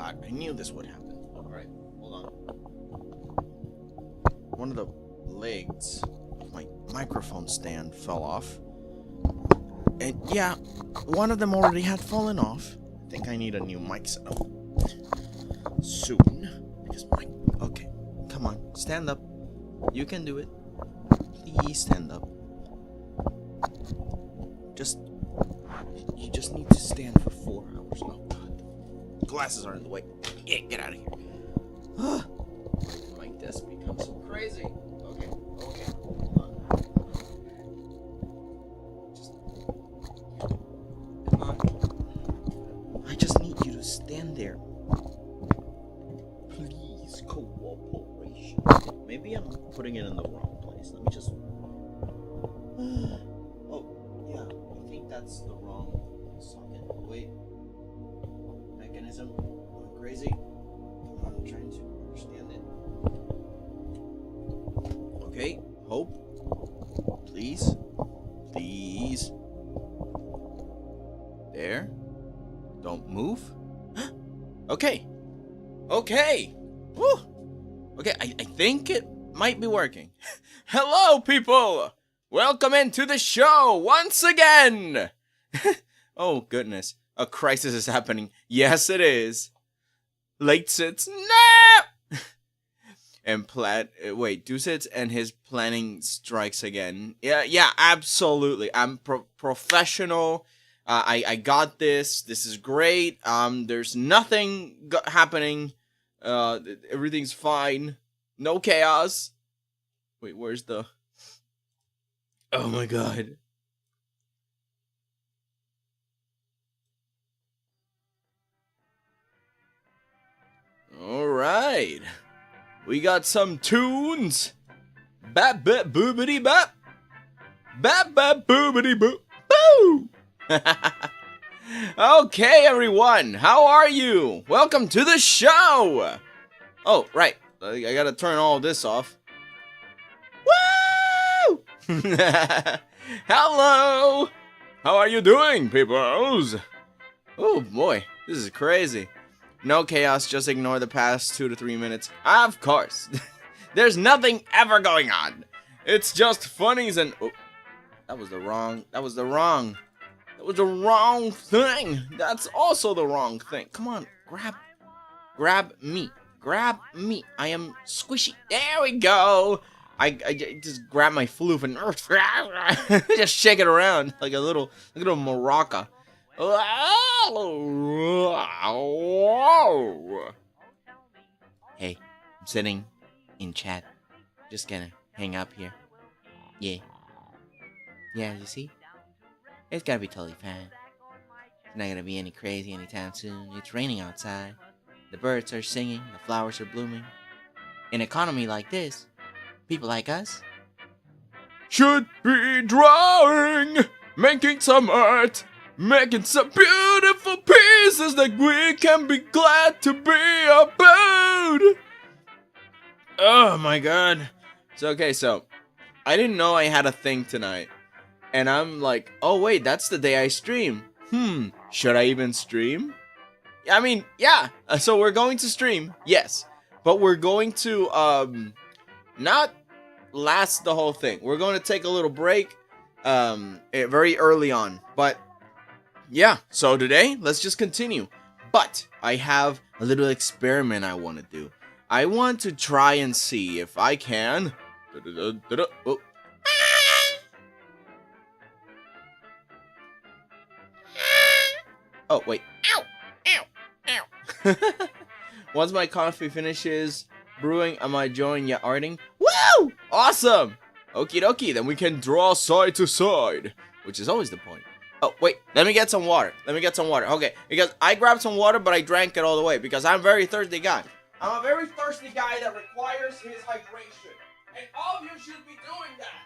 god, I knew this would happen. Alright, hold on. One of the legs of my microphone stand fell off. And yeah, one of them already had fallen off. I think I need a new mic setup soon. Because okay, come on, stand up. You can do it. Please stand up. You just need to stand for 4 hours. Oh god, glasses are in the way. Yeah, get out of here. My desk becomes so crazy. Okay, hold on. Come on. I just need you to stand there. Please, cooperation. Maybe I'm putting it in the wrong place. Let me just... Oh, yeah, I think that's the wrong socket. Wait. Mechanism. Going crazy. Come on, I'm trying to understand it. Okay, hope. Please. Please. There. Don't move. Okay. Okay. Woo. Okay, I think it might be working. Hello, people! Welcome into the show once again! Oh, goodness. A crisis is happening. Yes, it is. Late sits. No! And Dusitz and his planning strikes again. Yeah, absolutely. I'm professional. I got this. This is great. There's nothing happening. Everything's fine. No chaos. Wait, where's the... Oh my god. Alright. We got some tunes. Bap bap boobity bap. Bap bap boobity boop. Boo! Okay, everyone. How are you? Welcome to the show. Oh, right. I gotta turn all this off. Woo! Hello. How are you doing, peoples? Oh boy, this is crazy. No chaos, just ignore the past 2 to 3 minutes. Of course. There's nothing ever going on. It's just funnies and... Oh, that was the wrong thing. That's also the wrong thing. Come on, grab me. Grab me. I am squishy. There we go. I just grab my floof and just shake it around like a little maraca. Hey, I'm sitting in chat. Just gonna hang up here. Yeah, you see? It's gotta be totally fine. It's not gonna be any crazy anytime soon. It's raining outside. The birds are singing. The flowers are blooming. In an economy like this, people like us should be drawing, making some art, making some beautiful pieces that we can be glad to be about. Oh my god. So I didn't know I had a thing tonight. And I'm like, oh wait, that's the day I stream. Should I even stream? I mean, yeah. So we're going to stream, yes. But we're going to, not last the whole thing. We're going to take a little break, very early on. But, yeah. So today, let's just continue. But, I have a little experiment I want to do. I want to try and see if I can... Oh. Oh, wait. Ow! Ow! Ow! Once my coffee finishes brewing, I might join Hydrating. Woo! Awesome! Okie dokie, then we can draw side to side, which is always the point. Oh, wait, let me get some water. Okay, because I grabbed some water, but I drank it all the way, because I'm a very thirsty guy. I'm a very thirsty guy that requires his hydration. And all of you should be doing that.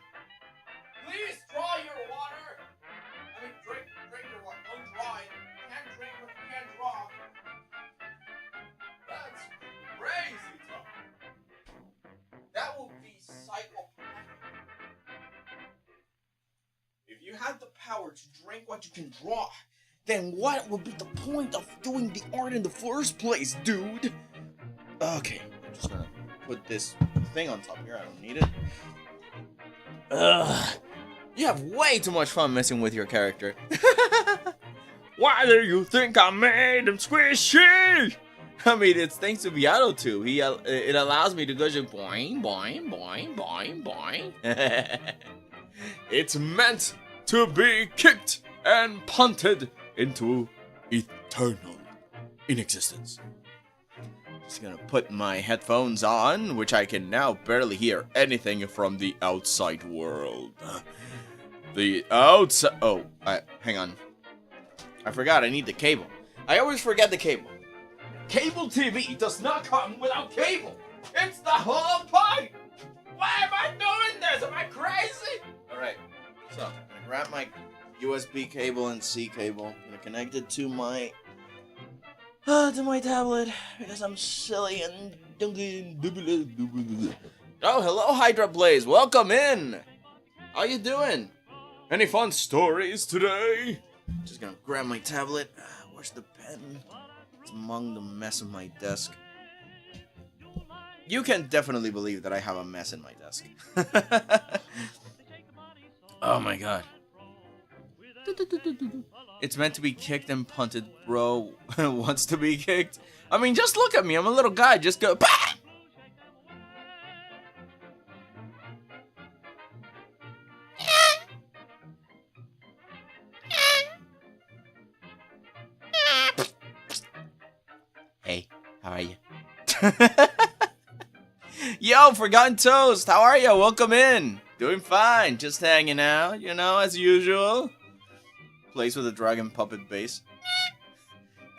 Please draw your water. I mean, drink your water. Don't draw it. You can't drink what you can't draw. That's crazy talk. That will be psychopathic. If you had the power to drink what you can draw, then what would be the point of doing the art in the first place, dude? Okay, I'm just gonna put this thing on top here. I don't need it. Ugh. You have way too much fun messing with your character. Why do you think I made him squishy? I mean, it's thanks to 𝐕_2. It allows me to go just boing, boing, boing, boing, boing. It's meant to be kicked and punted into eternal inexistence. Just gonna put my headphones on, which I can now barely hear anything from the outside world. The outside. Oh, hang on. I forgot I need the cable. I always forget the cable. Cable TV does not come without cable. It's the whole point. Why am I doing this? Am I crazy? All right. So I'm gonna grab my USB cable and C cable. I'm gonna connect it to my tablet because I'm silly and oh, hello, Hydrate Blaze. Welcome in. How you doing? Any fun stories today? Just gonna grab my tablet. Where's the pen? It's among the mess of my desk. You can definitely believe that I have a mess in my desk. Oh my god. It's meant to be kicked and punted, bro. Wants to be kicked. I mean, just look at me. I'm a little guy. Just go. Bah! Hey, how are you? Yo, Forgotten Toast, how are you? Welcome in. Doing fine, just hanging out, you know, as usual. Plays with a dragon puppet bass.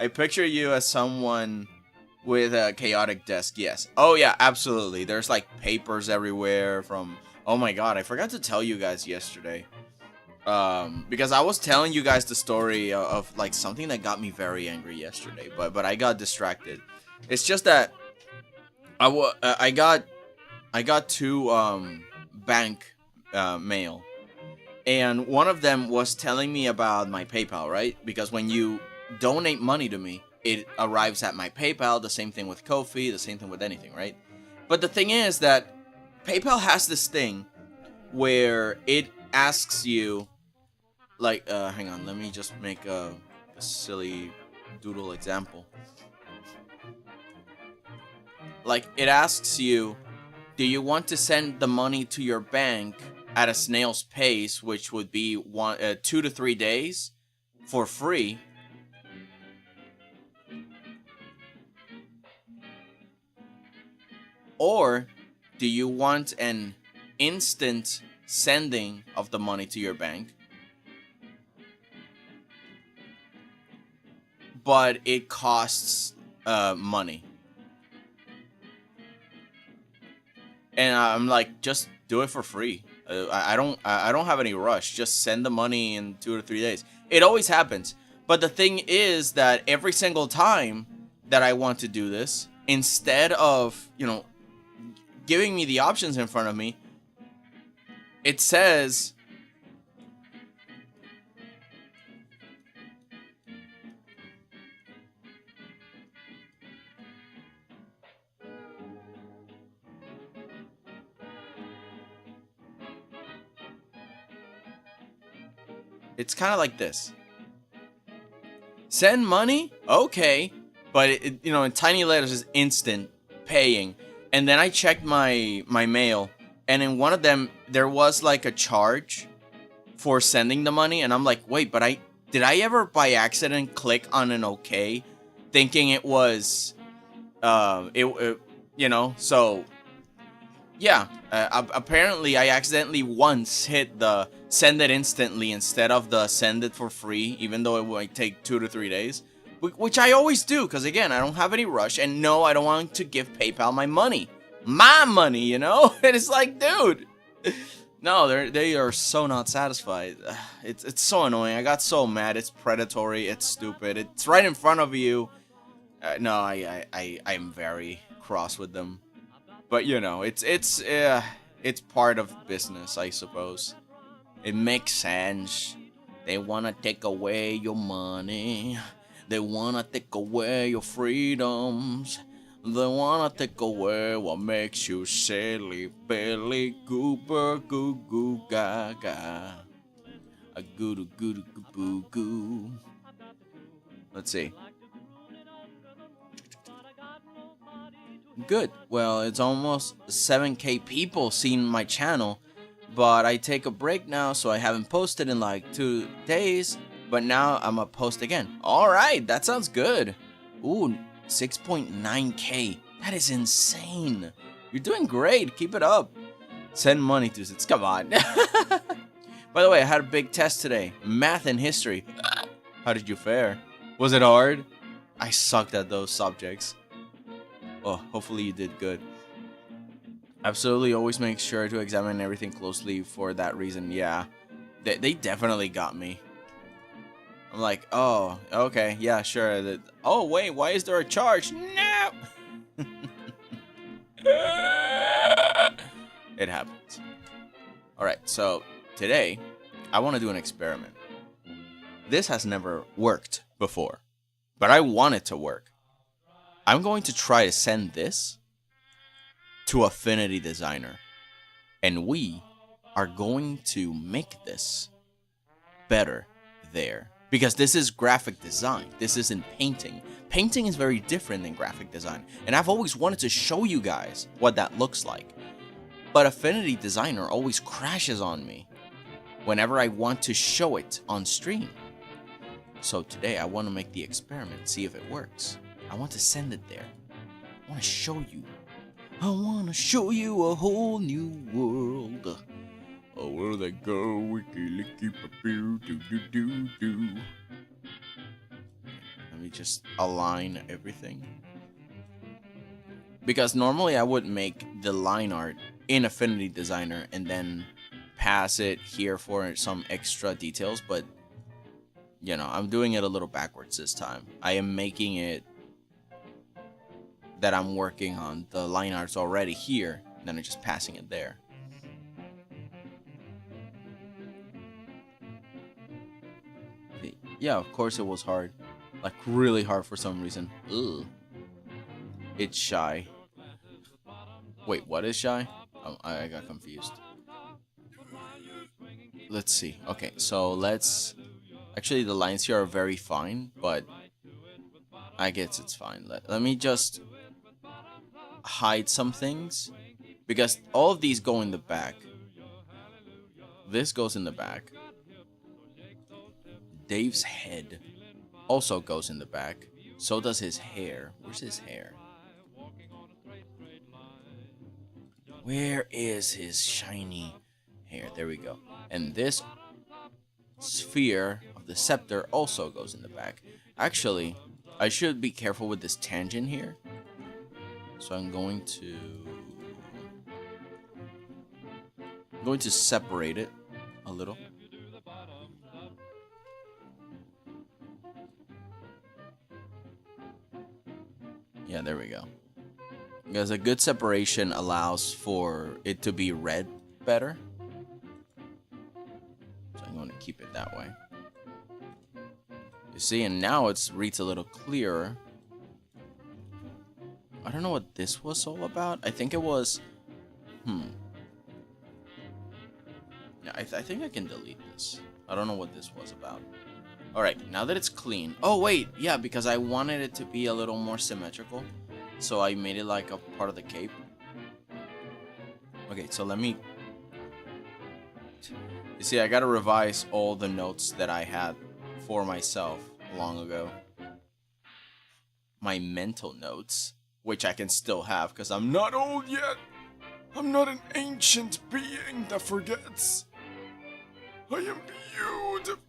I picture you as someone with a chaotic desk, yes. Oh yeah, absolutely. There's like papers everywhere from... Oh my god, I forgot to tell you guys yesterday. Because I was telling you guys the story of like something that got me very angry yesterday, but I got distracted. It's just that I got two bank mail, and one of them was telling me about my PayPal, right? Because when you donate money to me, it arrives at my PayPal. The same thing with Ko-fi, the same thing with anything, right? But the thing is that PayPal has this thing where it asks you, like, hang on, let me just make a silly doodle example. Like, it asks you, do you want to send the money to your bank at a snail's pace, which would be 2 to 3 days for free? Or do you want an instant sending of the money to your bank, but it costs money? And I'm like, just do it for free. I don't have any rush. Just send the money in 2 to 3 days. It always happens. But the thing is that every single time that I want to do this, instead of, you know, giving me the options in front of me, it says it's kind of like this. Send money? Okay. But it, you know, in tiny letters is instant paying. And then I checked my mail, and in one of them there was like a charge for sending the money, and I'm like, wait, but did I ever by accident click on an okay, thinking it was you know, so yeah, apparently I accidentally once hit the send it instantly instead of the send it for free, even though it might take 2 to 3 days. Which I always do, because again, I don't have any rush, and no, I don't want to give PayPal my money. My money, you know? And it's like, dude. No, they are so not satisfied. It's so annoying. I got so mad. It's predatory. It's stupid. It's right in front of you. No, I'm very cross with them. But, you know, it's part of business, I suppose. It makes sense. They wanna take away your money. They wanna take away your freedoms. They wanna take away what makes you silly, Billy Cooper, goo goo gaga. A goo doo goo doo goo goo. Let's see. Good. Well, it's almost 7K people seen my channel, but I take a break now, so I haven't posted in like 2 days. But now I'm gonna post again. All right, that sounds good. Ooh, 6.9K. That is insane. You're doing great. Keep it up. Send money to it. Come on. By the way, I had a big test today. Math and history. How did you fare? Was it hard? I sucked at those subjects. Oh, hopefully you did good. Absolutely always make sure to examine everything closely for that reason. Yeah, they definitely got me. I'm like, oh, okay, yeah, sure. Oh, wait, why is there a charge? No! It happens. Alright, so today, I want to do an experiment. This has never worked before, but I want it to work. I'm going to try to send this to Affinity Designer, and we are going to make this better there. Because this is graphic design. This isn't painting. Painting is very different than graphic design. And I've always wanted to show you guys what that looks like. But Affinity Designer always crashes on me whenever I want to show it on stream. So today I want to make the experiment, see if it works. I want to send it there. I want to show you. I want to show you a whole new world. Oh, where they go, wiki licky papoo, do do do do. Let me just align everything. Because normally I would make the line art in Affinity Designer and then pass it here for some extra details, but you know, I'm doing it a little backwards this time. I am making it that I'm working on the line arts already here, and then I'm just passing it there. Yeah, of course it was hard. Like, really hard for some reason. Ugh. It's shy. Wait, what is shy? Oh, I got confused. Let's see. Okay, so let's... Actually, the lines here are very fine, but I guess it's fine. Let me just hide some things, because all of these go in the back. This goes in the back. Dave's head also goes in the back. So does his hair. Where's his hair? Where is his shiny hair? There we go. And this sphere of the scepter also goes in the back. Actually, I should be careful with this tangent here. So I'm going to separate it a little. Yeah, there we go. Because a good separation allows for it to be read better. So I'm going to keep it that way. You see, and now it reads a little clearer. I don't know what this was all about. I think it was... Yeah, I think I can delete this. I don't know what this was about. Alright, now that it's clean... Oh, wait! Yeah, because I wanted it to be a little more symmetrical. So I made it like a part of the cape. Okay, so let me... You see, I gotta revise all the notes that I had for myself long ago. My mental notes, which I can still have because I'm not old yet. I'm not an ancient being that forgets. I am beautiful.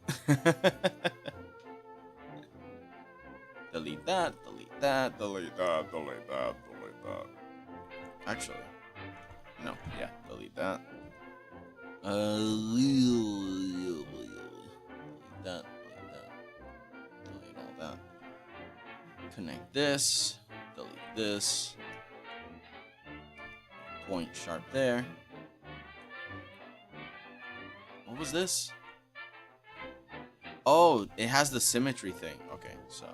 Delete that, delete that, delete that, delete that, delete that. Actually, no, yeah, delete that. Delete that, delete all that. Connect this, delete this. Point sharp there. What was this? Oh, it has the symmetry thing. Okay, so.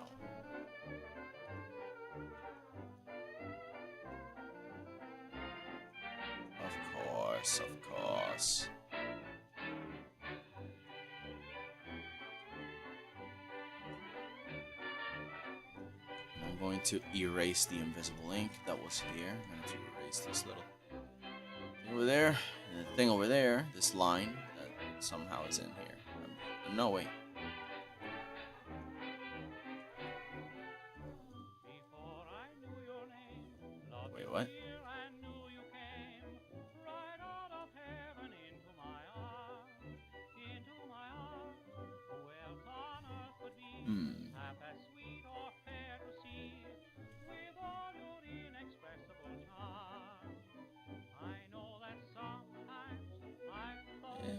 Of course, of course. I'm going to erase the invisible ink that was here. I'm going to erase this little thing over there. And the thing over there, this line that somehow is in here. No, wait. Wait, what?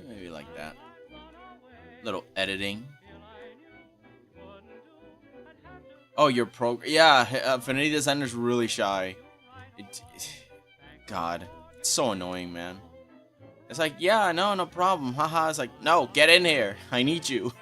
Maybe like that. Little editing. Oh, your yeah, Affinity Designer's really shy. God, it's so annoying, man. It's like, yeah, no problem, haha. It's like, no, get in here. I need you.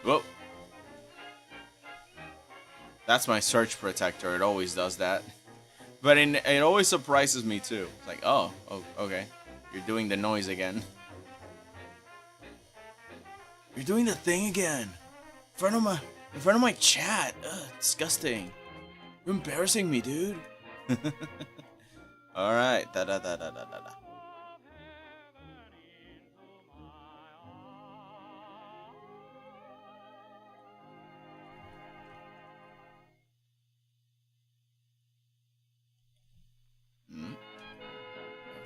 Whoa. That's my search protector. It always does that. But it always surprises me too. It's like, oh, okay. You're doing the noise again. You're doing the thing again. In front of my chat. Ugh, disgusting. You're embarrassing me, dude. Alright. Da.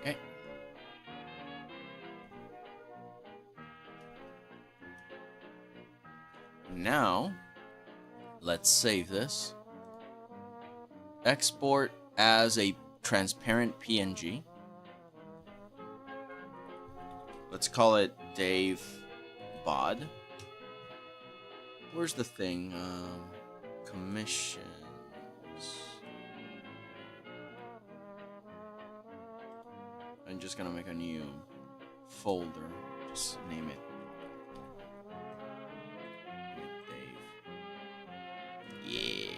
Okay. Now, let's save this. Export as a transparent PNG. Let's call it Dave Bod. Where's the thing? Commissions. I'm just gonna make a new folder. Just name it Dave. Yeah.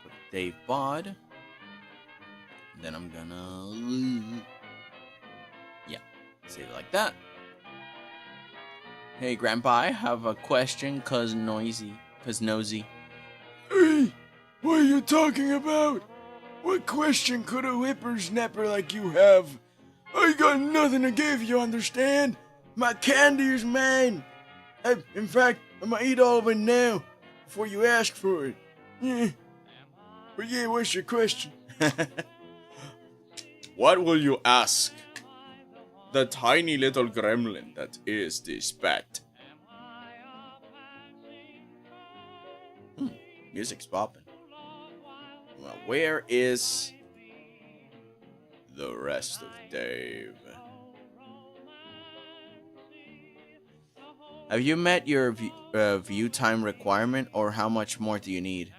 Put Dave Bod. Then I'm gonna, yeah, save it like that. Hey, Grandpa, I have a question, cause nosy. Hey, what are you talking about? What question could a whippersnapper like you have? I got nothing to give you, understand? My candy is mine. In fact, I'm gonna eat all of it now, before you ask for it. Yeah. But yeah, what's your question? What will you ask? The tiny little gremlin that is this bat. Music's popping. Well, where is the rest of Dave? Have you met your view time requirement, or how much more do you need?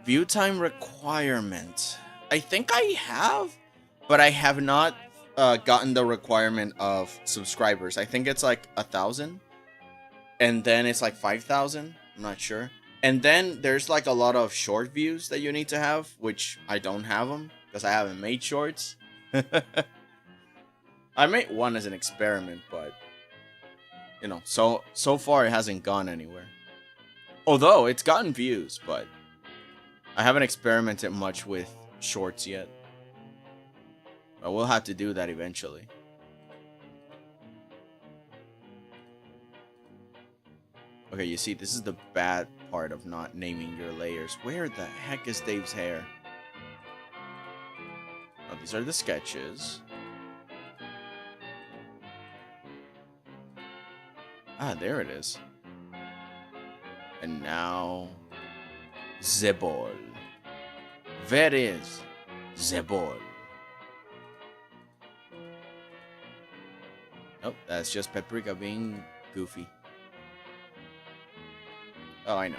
View time requirement. I think I have, but I have not gotten the requirement of subscribers. I think it's like 1,000, and then it's like 5,000. I'm not sure. And then there's like a lot of short views that you need to have, which I don't have them because I haven't made shorts. I made one as an experiment, but you know, so far it hasn't gone anywhere. Although it's gotten views, but I haven't experimented much with shorts yet. I will have to do that eventually. Okay, you see, this is the bad part of not naming your layers. Where the heck is Dave's hair? Oh, these are the sketches. Ah, there it is. And now, Zebol. Where is Zebol? Nope, that's just Paprika being goofy. Oh, I know.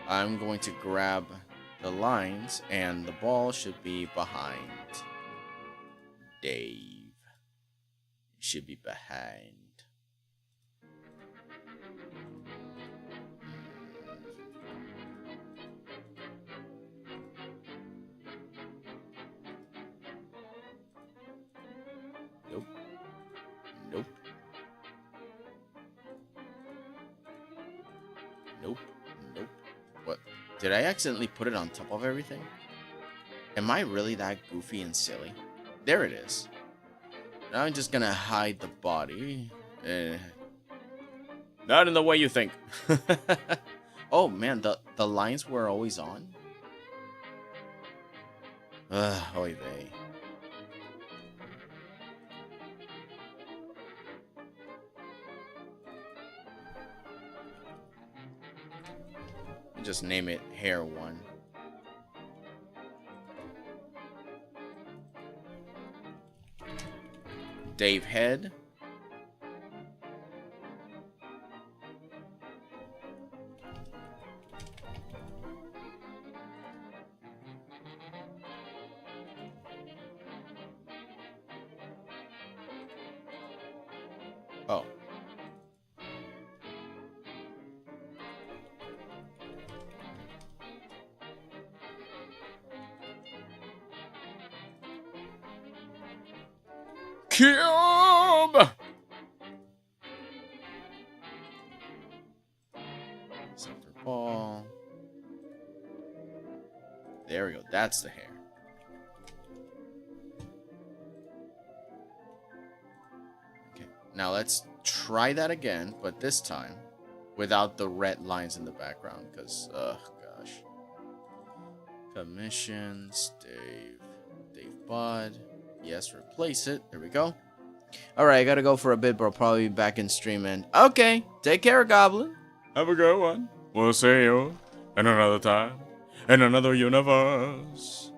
I'm going to grab the lines, and the ball should be behind Dave. It should be behind. Nope. Nope. Nope. Nope. What? Did I accidentally put it on top of everything? Am I really that goofy and silly? There it is. Now I'm just gonna hide the body. Not in the way you think. Oh man, the lines were always on? Oy vey. Just name it Hair 1. Dave Head. Oh. Cube! Center ball. There we go. That's the hair. Okay. Now let's try that again, but this time without the red lines in the background, because, gosh. Commissions, Dave Bud. Yes, replace it. There we go. Alright, I gotta go for a bit, but I'll probably be back in stream. And okay, take care, Goblin. Have a good one. We'll see you in another time, in another universe,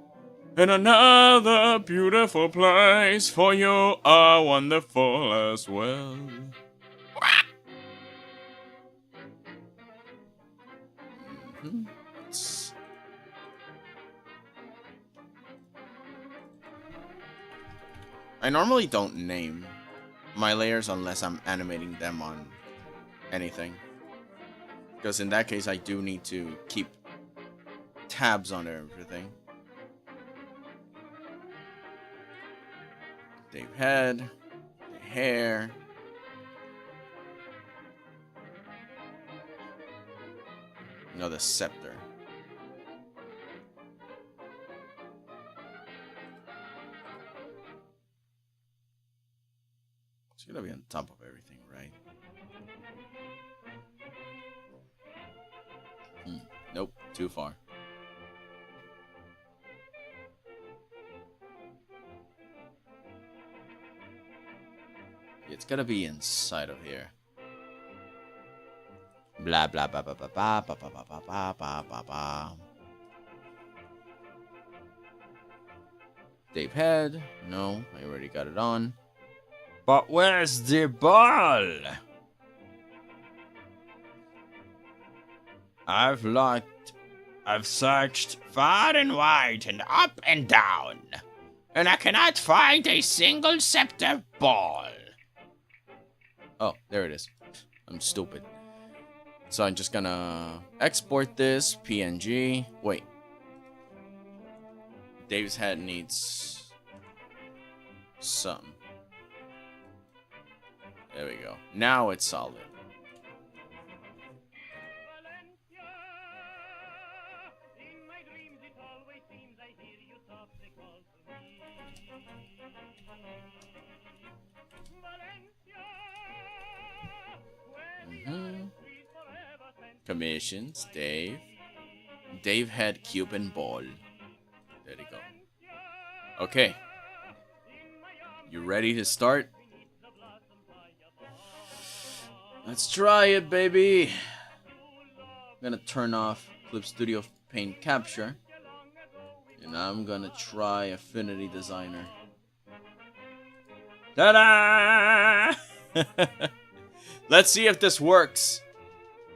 in another beautiful place, for you are wonderful as well. I normally don't name my layers unless I'm animating them on anything, because in that case I do need to keep tabs on everything. Dave Head, hair. No, the scepter. It's gonna be on top of everything, right? Nope, too far. It's gonna be inside of here. Blah blah blah blah blah blah blah blah blah blah blah blah blah. Dave Head. No, I already got it on. But where's the ball? I've looked, I've searched far and wide and up and down, and I cannot find a single scepter ball. Oh, there it is. I'm stupid. So I'm just gonna export this PNG. Wait. Dave's head needs some. There we go. Now it's solid. Commissions, Dave. Dave had cube and ball. There you go. Okay. You ready to start? Let's try it, baby. I'm gonna turn off Clip Studio Paint Capture. And I'm gonna try Affinity Designer. Ta-da! Let's see if this works.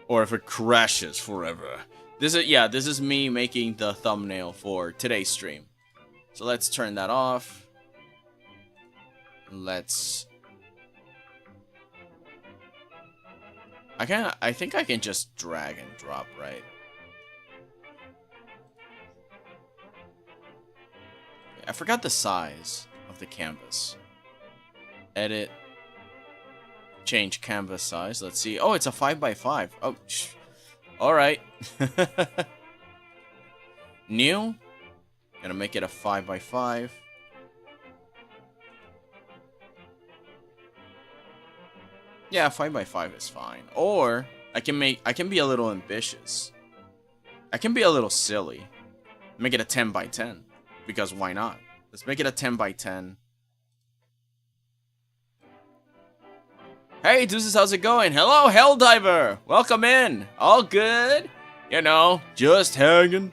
Or if it crashes forever. This is me making the thumbnail for today's stream. So let's turn that off. I think I can just drag and drop, right? I forgot the size of the canvas. Edit. Change canvas size. Let's see. Oh, it's a 5x5. Oh, alright. New. Gonna make it a 5x5. Yeah, 5x5 is fine. Or I can be a little ambitious. I can be a little silly. Make it a 10x10. Because why not? Let's make it a 10x10. Hey, deuces, how's it going? Hello, Helldiver! Welcome in! All good? You know, just hanging.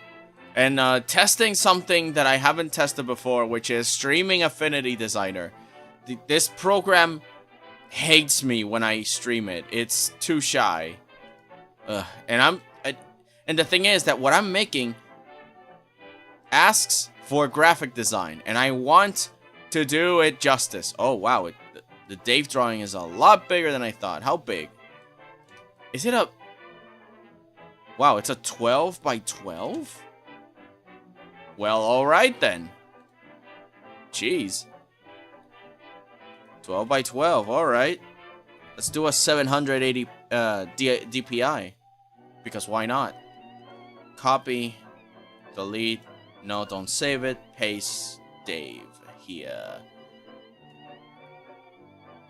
And testing something that I haven't tested before, which is Streaming Affinity Designer. This program hates me when I stream it. It's too shy. And the thing is that what I'm making asks for graphic design, and I want to do it justice. Oh, wow. The Dave drawing is a lot bigger than I thought. How big? Is it a... Wow, it's a 12x12? Well, alright then. Jeez. 12x12, alright. Let's do a 780 DPI. Because why not? Copy. Delete. No, don't save it. Paste Dave here.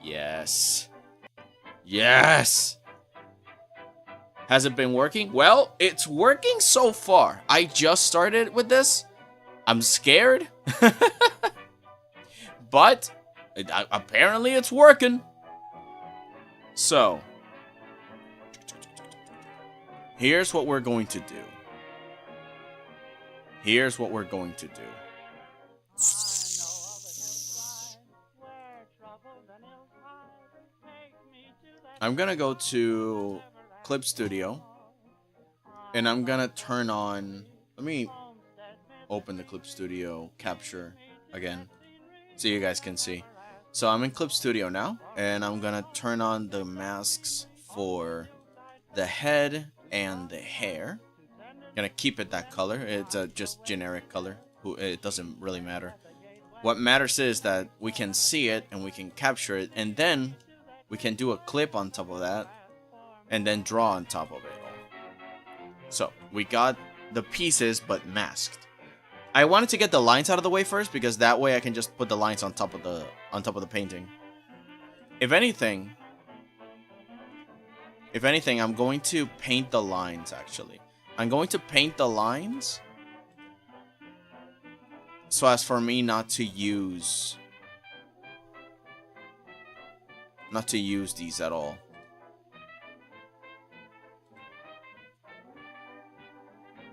Yes. Yes! Has it been working? Well, it's working so far. I just started with this. I'm scared. But apparently it's working. So, here's what we're going to do. Here's what we're going to do. I'm gonna go to Clip Studio, and I'm gonna turn on, let me open the Clip Studio capture again, so you guys can see. So I'm in Clip Studio now, and I'm gonna turn on the masks for the head and the hair. Gonna keep it that color. It's a just generic color. It doesn't really matter. What matters is that we can see it and we can capture it, and then we can do a clip on top of that, and then draw on top of it all. So we got the pieces, but masked. I wanted to get the lines out of the way first, because that way I can just put the lines on top of the painting. If anything, I'm going to paint the lines. Actually, I'm going to paint the lines so as for me not to use these at all.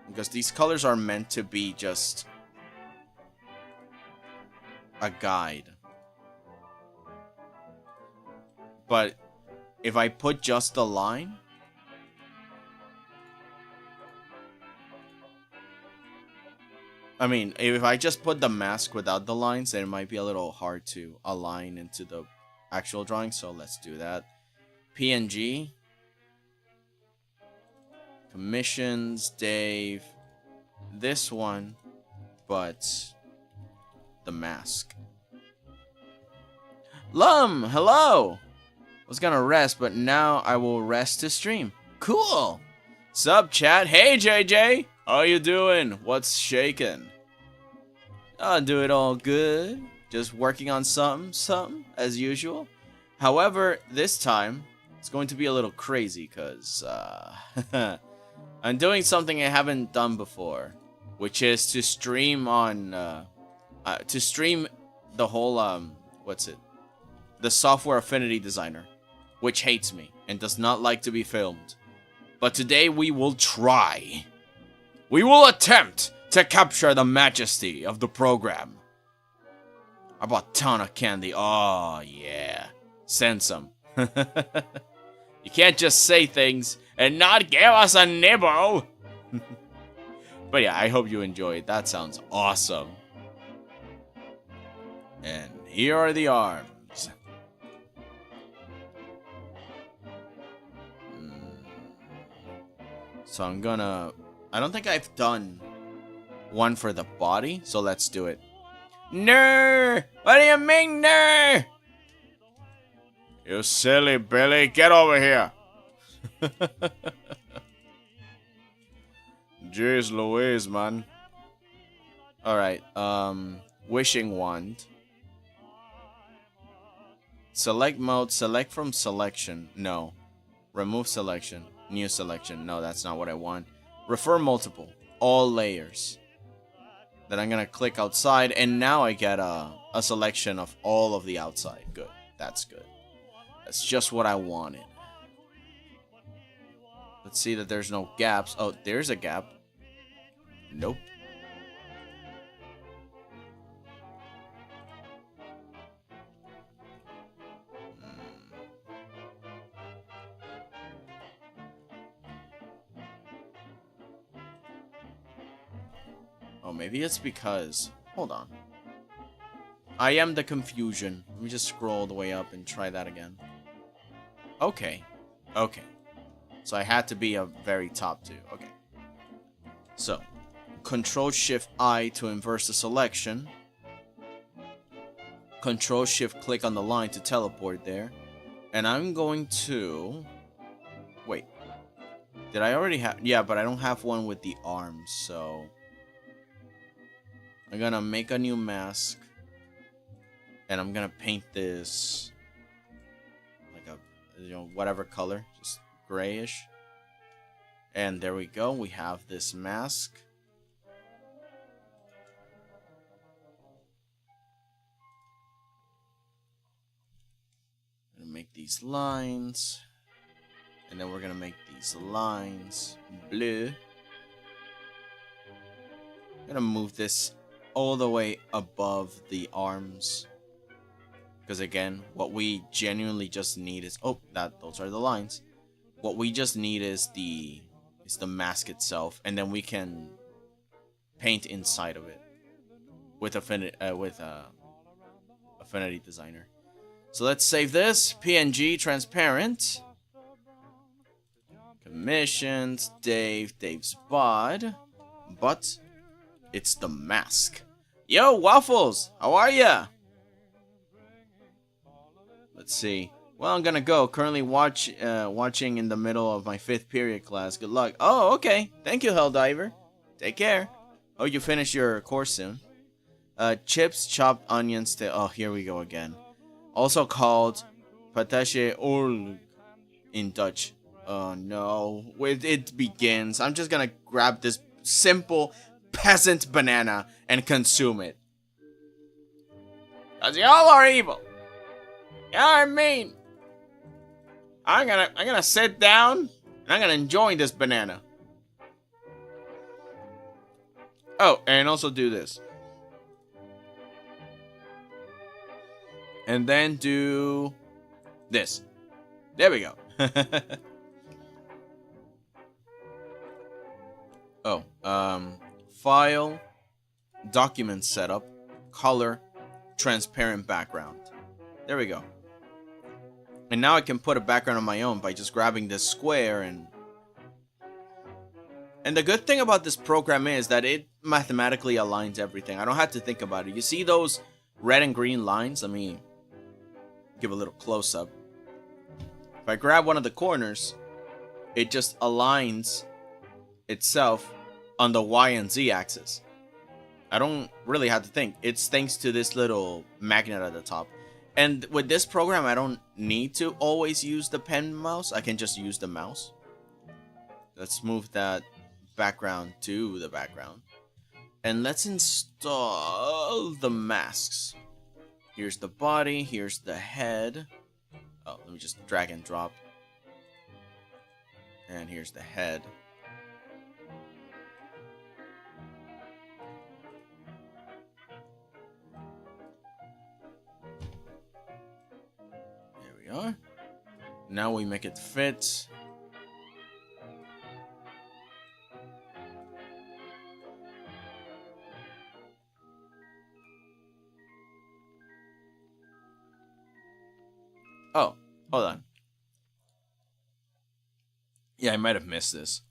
Because these colors are meant to be just a guide. But if I put just the line, I mean, if I just put the mask without the lines, then it might be a little hard to align into the actual drawing. So let's do that. PNG. Commissions, Dave. This one, but the mask. Lum, hello. I was gonna rest, but now I will rest to stream. Cool. Sup, chat? Hey, JJ. How you doing? What's shaking? I'll do it all good. Just working on something, as usual. However, this time, it's going to be a little crazy, because, I'm doing something I haven't done before, which is to stream on, the whole, the software Affinity Designer, which hates me and does not like to be filmed. But today we will try. We will attempt to capture the majesty of the program. I bought a ton of candy. Oh, yeah. Send some. You can't just say things and not give us a nibble. But yeah, I hope you enjoyed. That sounds awesome. And here are the arms. So I'm gonna... I don't think I've done one for the body, so let's do it. No! What do you mean, no? You silly Billy, get over here. Jeez Louise, man. Alright, wishing wand. Select mode, select from selection. No. Remove selection. New selection. No, that's not what I want. Refer multiple. All layers. Then I'm gonna click outside, and now I get a selection of all of the outside. Good. That's good. That's just what I wanted. Let's see that there's no gaps. Oh, there's a gap. Nope. Oh, maybe it's because... Hold on. I am the confusion. Let me just scroll all the way up and try that again. Okay. Okay. So I had to be a very top two. Okay. So, Control-Shift-I to inverse the selection. Control-Shift-Click on the line to teleport there. And I'm going to... Wait. Did I already have... Yeah, but I don't have one with the arms, so... I'm gonna make a new mask. And I'm gonna paint this... like a... you know, whatever color. Just grayish. And there we go. We have this mask. Gonna make these lines. And then we're gonna make these lines blue. Gonna move this all the way above the arms. Because again, what we genuinely just need is... Oh, those are the lines. What we just need is the mask itself, and then we can paint inside of it with Affinity Designer. So let's save this. PNG transparent. Commissioned Dave's bod. But it's the mask. Yo, Waffles, how are ya? Let's see. Well, I'm gonna go. Currently watching in the middle of my 5th period class. Good luck. Oh, okay. Thank you, Helldiver. Take care. Oh, you finish your course soon. Chips, chopped onions. Oh, here we go again. Also called patache oorlog in Dutch. Oh no. It begins. I'm just gonna grab this simple peasant banana and consume it. 'Cause y'all are evil. Y'all are mean. I'm gonna sit down and I'm gonna enjoy this banana. Oh, and also do this. And then do this. There we go. Oh, file, document setup, color, transparent background. There we go. And now I can put a background of my own by just grabbing this square and the good thing about this program is that it mathematically aligns everything. I don't have to think about it. You see those red and green lines? Let me give a little close up. If I grab one of the corners, it just aligns itself on the Y and Z axis. I don't really have to think. It's thanks to this little magnet at the top. And with this program, I don't need to always use the pen mouse. I can just use the mouse. Let's move that background to the background. And let's install the masks. Here's the body. Here's the head. Oh, let me just drag and drop. And here's the head. Are. Now we make it fit. Oh, hold on. Yeah, I might have missed this.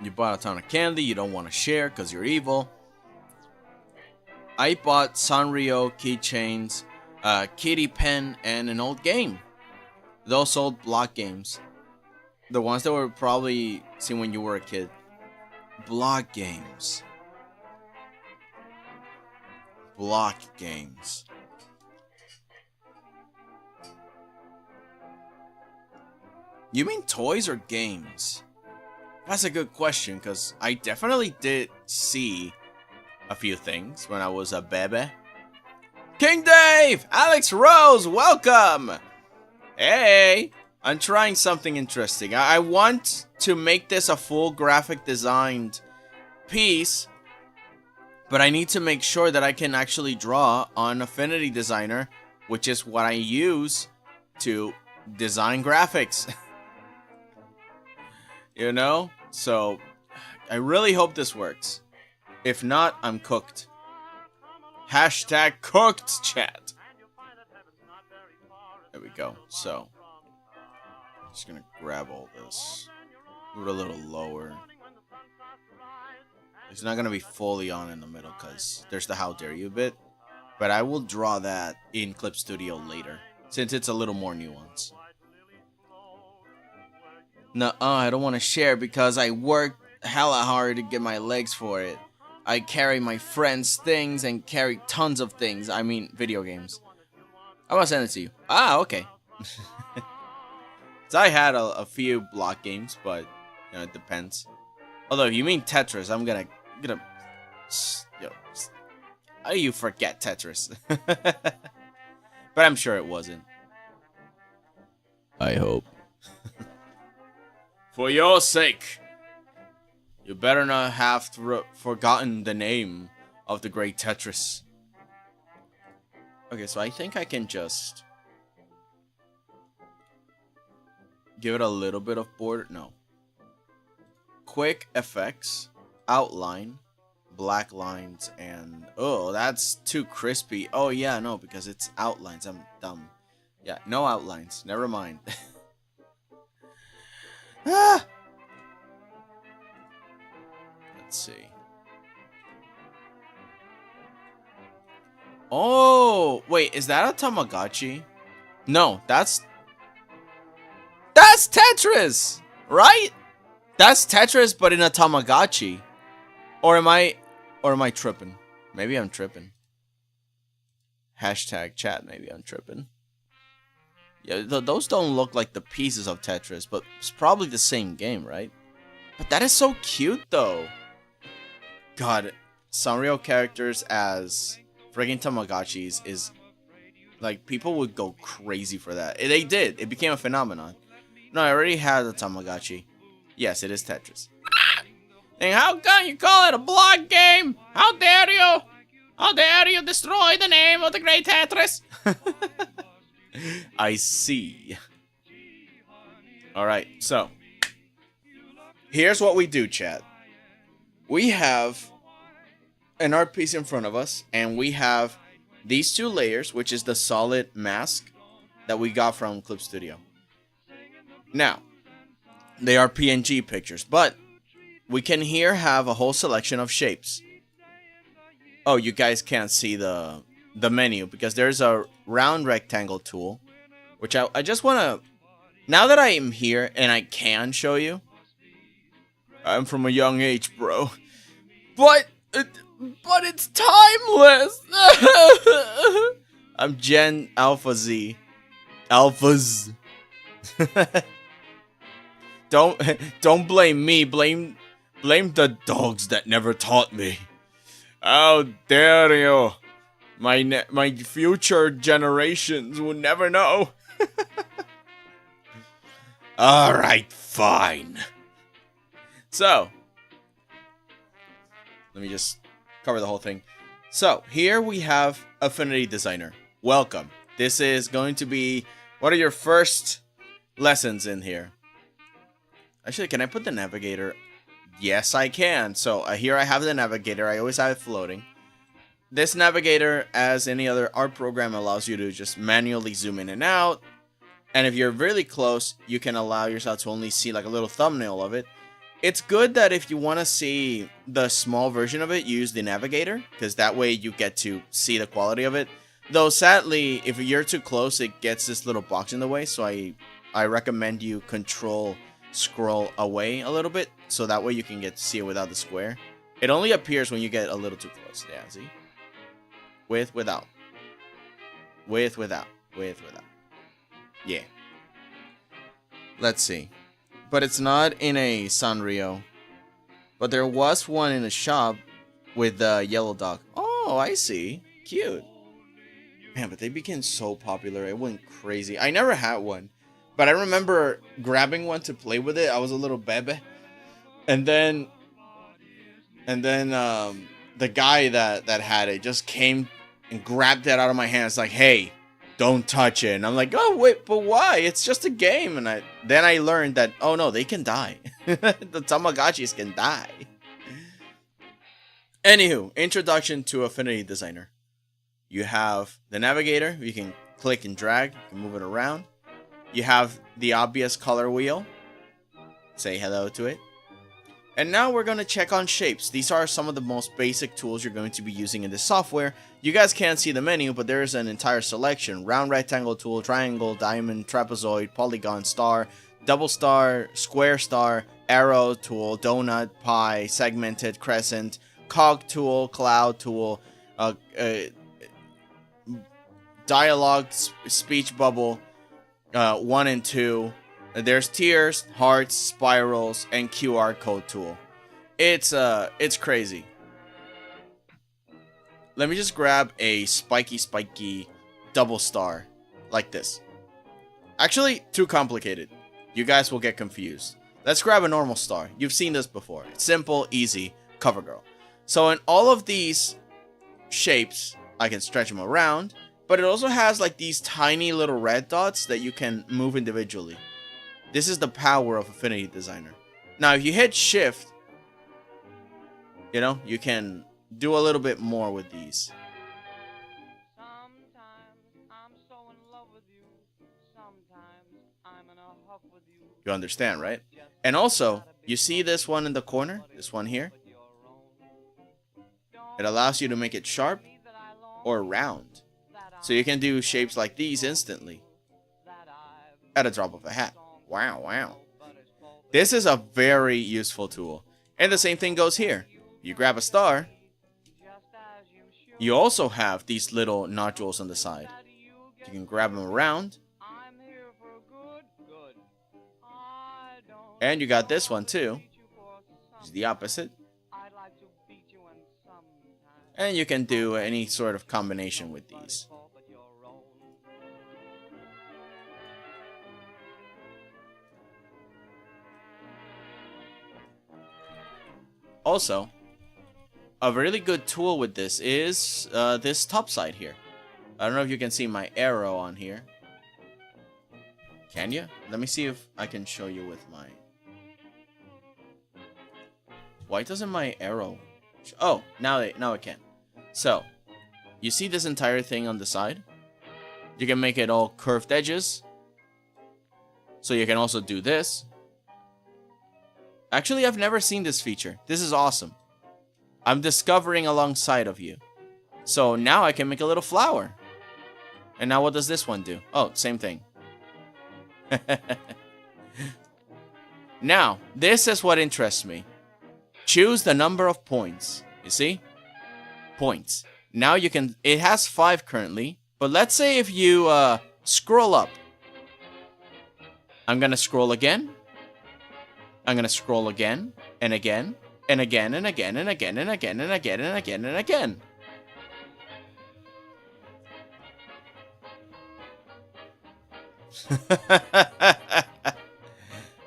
You bought a ton of candy you don't want to share because you're evil. I bought Sanrio keychains, kitty pen, and an old game. Those old block games. The ones that were probably seen when you were a kid. Block games. Block games. You mean toys or games? That's a good question, because I definitely did see a few things when I was a baby. King Dave! Alex Rose, welcome! Hey! I'm trying something interesting. I want to make this a full graphic designed piece, but I need to make sure that I can actually draw on Affinity Designer, which is what I use to design graphics. You know? So, I really hope this works. If not, I'm cooked. Hashtag cooked, chat. There we go. So, I'm just gonna grab all this. Move it a little lower. It's not gonna be fully on in the middle because there's the How Dare You bit. But I will draw that in Clip Studio later, since it's a little more nuanced. Nuh-uh, I don't want to share because I worked hella hard to get my legs for it. I carry my friends' things and carry tons of things. I mean, video games. I'm gonna send it to you. Ah, okay. So I had a few block games, but you know, it depends. Although if you mean Tetris, I'm gonna yo, how do you forget Tetris? But I'm sure it wasn't. I hope. For your sake, you better not have forgotten the name of the great Tetris. Okay, so I think I can just give it a little bit of border. No. Quick effects, outline, black lines, and oh, that's too crispy. Oh yeah, no, because it's outlines. I'm dumb. Yeah, no outlines. Never mind. Ah! Let's see. Oh, wait, is that a Tamagotchi? No, that's Tetris, right? That's Tetris, but in a Tamagotchi. Or am I tripping? Maybe I'm tripping. Hashtag chat, maybe I'm tripping. Yeah, those don't look like the pieces of Tetris, but it's probably the same game, right? But that is so cute, though. God, Sanrio characters as friggin' Tamagotchis is... like, people would go crazy for that. They did. It became a phenomenon. No, I already had a Tamagotchi. Yes, it is Tetris. And how can you call it a block game? How dare you? How dare you destroy the name of the great Tetris? I see. Alright, so here's what we do, chat. We have an art piece in front of us, and we have these two layers, which is the solid mask that we got from Clip Studio. Now, they are PNG pictures, but we can here have a whole selection of shapes. Oh, you guys can't see the menu because there's a round rectangle tool, which I just want to, now that I am here and I can show you. I'm from a young age, bro. But it's timeless. I'm Gen Alpha Z. Alphas. Don't blame me. Blame the dogs that never taught me. How dare you? My future generations will never know. Alright, fine. So, let me just cover the whole thing. So here we have Affinity Designer. Welcome. This is going to be one of your first lessons in here. Actually, can I put the navigator? Yes, I can. So here I have the navigator. I always have it floating. This navigator, as any other art program, allows you to just manually zoom in and out. And if you're really close, you can allow yourself to only see like a little thumbnail of it. It's good that if you want to see the small version of it, you use the navigator, because that way you get to see the quality of it. Though sadly, if you're too close, it gets this little box in the way. So I recommend you control scroll away a little bit, so that way you can get to see it without the square. It only appears when you get a little too close. Yeah, see? With, without. With, without. With, without. Yeah. Let's see. But it's not in a Sanrio. But there was one in a shop with the yellow dog. Oh, I see. Cute. Man, but they became so popular. It went crazy. I never had one. But I remember grabbing one to play with it. I was a little bebe. And then the guy that had it just came and grabbed it out of my hands like, hey, don't touch it. And I'm like, oh, wait, but why? It's just a game. And then I learned that, oh, no, they can die. The Tamagotchis can die. Anywho, introduction to Affinity Designer. You have the navigator. You can click and drag. You can move it around. You have the obvious color wheel. Say hello to it. And now we're going to check on shapes. These are some of the most basic tools you're going to be using in this software. You guys can't see the menu, but there is an entire selection. Round rectangle tool, triangle, diamond, trapezoid, polygon, star, double star, square star, arrow tool, donut, pie, segmented, crescent, cog tool, cloud tool, dialogue, speech bubble, 1 and 2. There's tiers, hearts, spirals, and QR code tool. It's crazy. Let me just grab a spiky double star like this. Actually, too complicated. You guys will get confused. Let's grab a normal star. You've seen this before. It's simple, easy, cover girl. So in all of these shapes, I can stretch them around, but it also has like these tiny little red dots that you can move individually. This is the power of Affinity Designer. Now, if you hit shift, you know, you can do a little bit more with these. You understand, right? And also, you see this one in the corner? This one here? It allows you to make it sharp or round. So you can do shapes like these instantly at a drop of a hat. Wow. This is a very useful tool. And the same thing goes here. You grab a star. You also have these little nodules on the side. You can grab them around. And you got this one too. It's the opposite. And you can do any sort of combination with these. Also, a really good tool with this is this top side here. I don't know if you can see my arrow on here. Can you? Let me see if I can show you with my... Why doesn't my arrow... Oh, now it can. So, you see this entire thing on the side? You can make it all curved edges. So you can also do this. Actually, I've never seen this feature. This is awesome. I'm discovering alongside of you. So now I can make a little flower. And now what does this one do? Oh, same thing. Now, this is what interests me. Choose the number of points. You see? Points. Now you can... It has 5 currently. But let's say if you scroll up. I'm going to scroll again. I'm going to scroll again. And again. And again. And again. And again. And again. And again. And again. And again.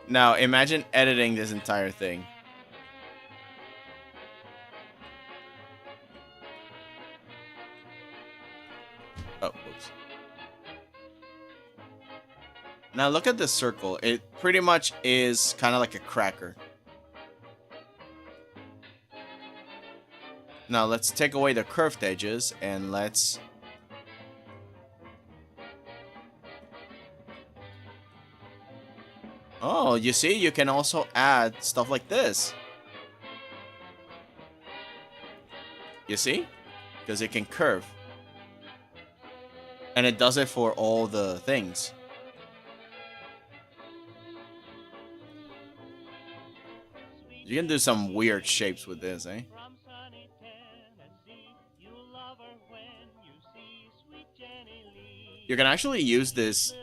Now, imagine editing this entire thing. Now look at this circle. It pretty much is kind of like a cracker. Now let's take away the curved edges and let's... Oh, you see, you can also add stuff like this. You see? Because it can curve. And it does it for all the things. You can do some weird shapes with this, eh? You can actually use this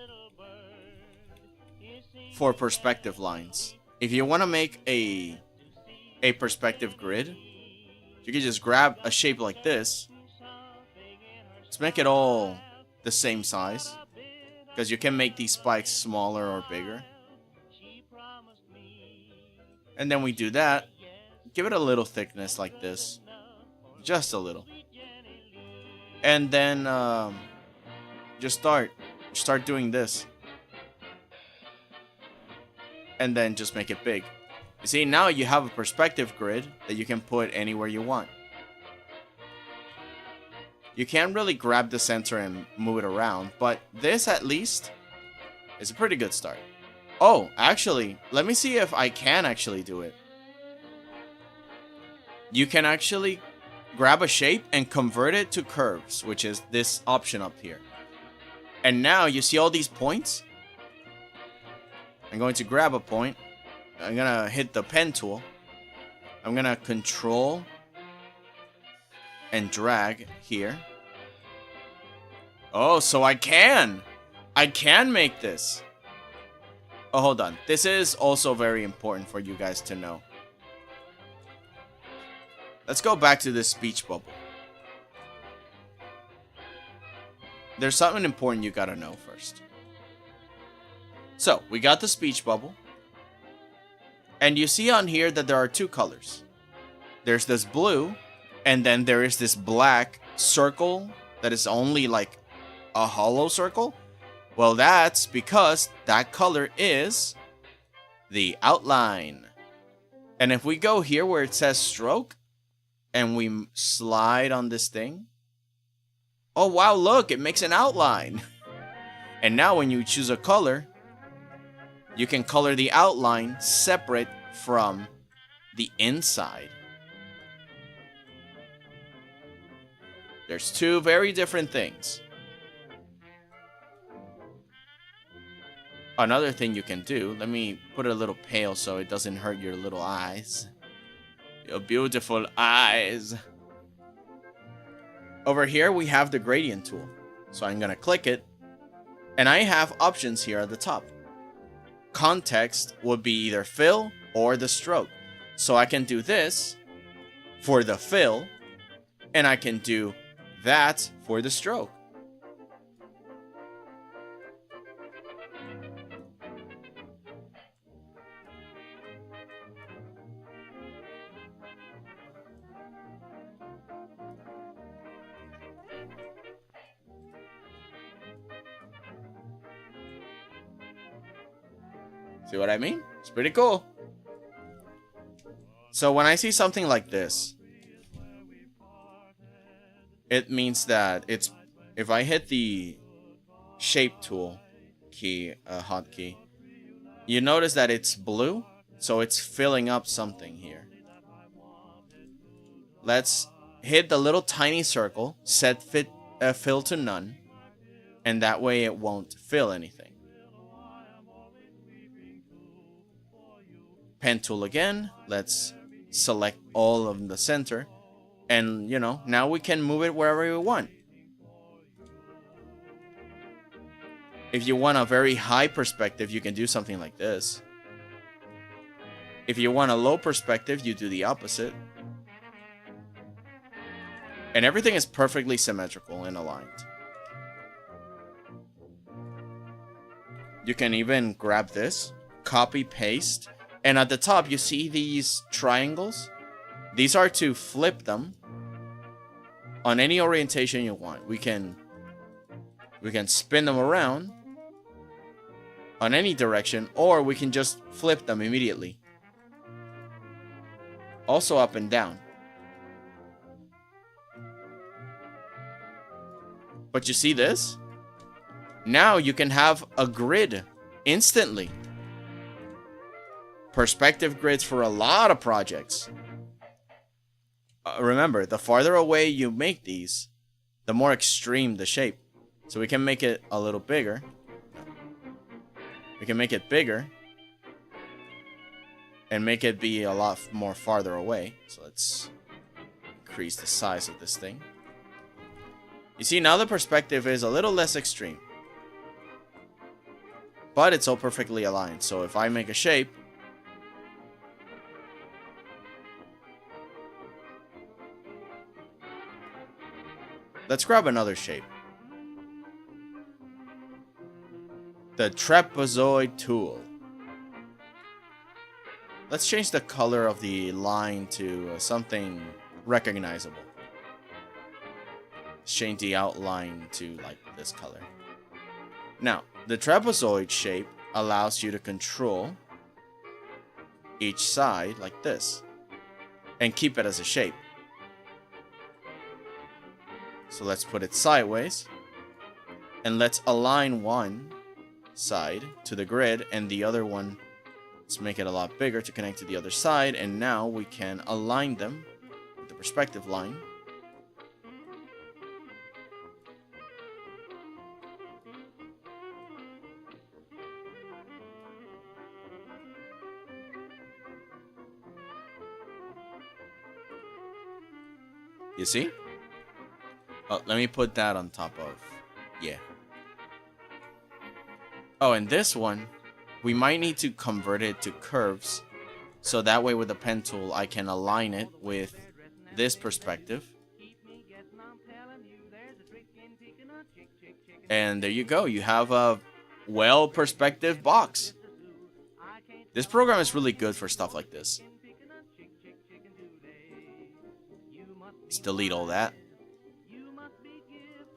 for perspective lines. If you want to make a perspective grid, you can just grab a shape like this. Let's make it all the same size, because you can make these spikes smaller or bigger. And then we do that. Give it a little thickness like this. Just a little. And then just start doing this. And then just make it big. You see, now you have a perspective grid that you can put anywhere you want. You can't really grab the center and move it around, but this at least is a pretty good start. Oh, actually, let me see if I can actually do it. You can actually grab a shape and convert it to curves, which is this option up here. And now you see all these points? I'm going to grab a point. I'm going to hit the pen tool. I'm going to control and drag here. Oh, so I can make this. Oh, hold on. This is also very important for you guys to know. Let's go back to this speech bubble. There's something important you gotta know first. So, we got the speech bubble. And you see on here that there are two colors. There's this blue, and then there is this black circle that is only like a hollow circle. Well, that's because that color is the outline. And if we go here where it says stroke, and we slide on this thing, oh wow, look, it makes an outline. And now when you choose a color, you can color the outline separate from the inside. There's two very different things. Another thing you can do, let me put it a little pale so it doesn't hurt your little eyes. Your beautiful eyes. Over here we have the gradient tool. So I'm gonna click it. And I have options here at the top. Context would be either fill or the stroke. So I can do this for the fill, and I can do that for the stroke. See what I mean? It's pretty cool. So when I see something like this, it means that it's, if I hit the shape tool key, hotkey, you notice that it's blue, so it's filling up something here. Let's hit the little tiny circle, set fill to none, and that way it won't fill anything. Pen tool again. Let's select all of the center. And, you know, now we can move it wherever we want. If you want a very high perspective, you can do something like this. If you want a low perspective, you do the opposite. And everything is perfectly symmetrical and aligned. You can even grab this, copy, paste. And at the top, you see these triangles? These are to flip them on any orientation you want. We can spin them around on any direction, or we can just flip them immediately. Also up and down. But you see this? Now you can have a grid instantly. Perspective grids for a lot of projects. Remember, the farther away you make these, the more extreme the shape. So we can make it a little bigger. We can make it bigger. And make it be a lot more farther away. So let's increase the size of this thing. You see, now the perspective is a little less extreme. But it's all perfectly aligned. So if I make a shape, let's grab another shape. The trapezoid tool. Let's change the color of the line to something recognizable. Let's change the outline to like this color. Now, the trapezoid shape allows you to control each side like this and keep it as a shape. So let's put it sideways and let's align one side to the grid and the other one, let's make it a lot bigger to connect to the other side, and now we can align them with the perspective line. You see? Oh, let me put that on top of, yeah. Oh, and this one, we might need to convert it to curves. So that way with the pen tool, I can align it with this perspective. And there you go. You have a well perspective box. This program is really good for stuff like this. Let's delete all that.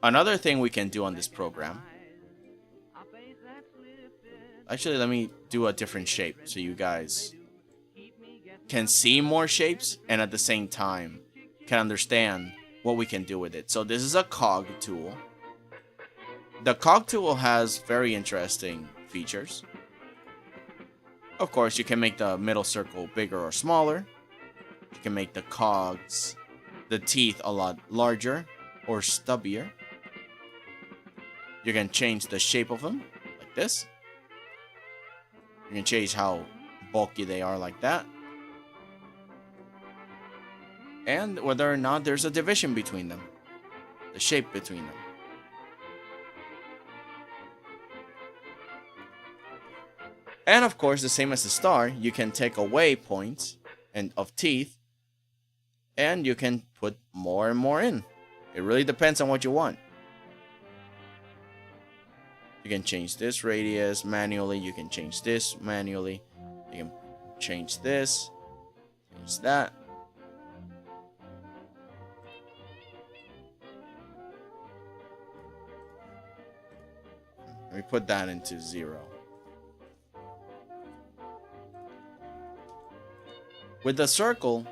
Another thing we can do on this program. Actually, let me do a different shape so you guys can see more shapes and at the same time can understand what we can do with it. So this is a cog tool. The cog tool has very interesting features. Of course, you can make the middle circle bigger or smaller. You can make the cogs, the teeth, a lot larger or stubbier. You can change the shape of them like this. You can change how bulky they are like that. And whether or not there's a division between them. The shape between them. And of course, the same as the star, you can take away points and of teeth. And you can put more and more in. It really depends on what you want. You can change this radius manually. You can change this manually. You can change this. Change that. Let me put that into 0. With the circle,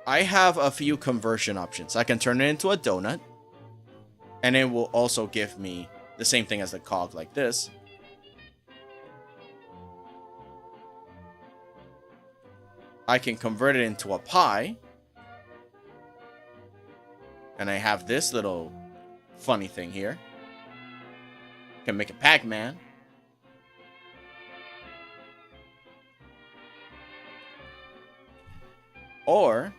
I have a few conversion options. I can turn it into a donut. And it will also give me the same thing as the cog like this. I can convert it into a pie. And I have this little funny thing here. I can make a Pac-Man. Or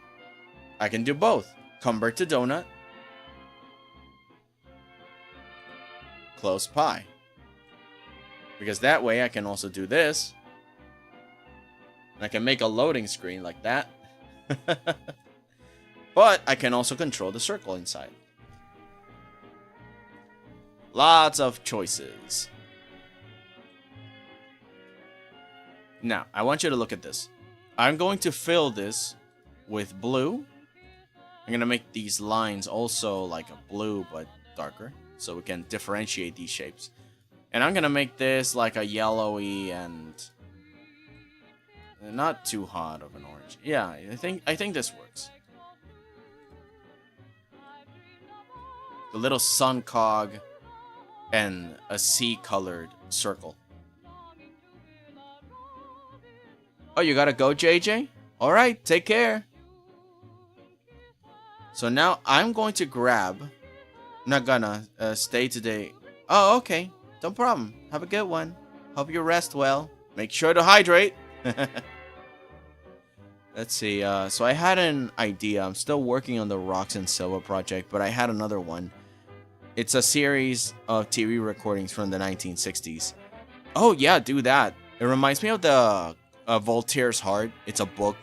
I can do both. Convert to donut. Close pie. Because that way I can also do this. And I can make a loading screen like that. But I can also control the circle inside. Lots of choices. Now, I want you to look at this. I'm going to fill this with blue. I'm going to make these lines also like a blue but darker, so we can differentiate these shapes. And I'm gonna make this like a yellowy and not too hot of an orange. Yeah, I think this works. The little sun cog and a sea-colored circle. Oh, you gotta go, JJ? Alright, take care. So now I'm going to grab... I'm not gonna stay today. Oh, okay. No problem. Have a good one. Hope you rest well. Make sure to hydrate. Let's see. So I had an idea. I'm still working on the Rocks and Silver project, but I had another one. It's a series of TV recordings from the 1960s. Oh, yeah, do that. It reminds me of the Voltaire's Heart. It's a book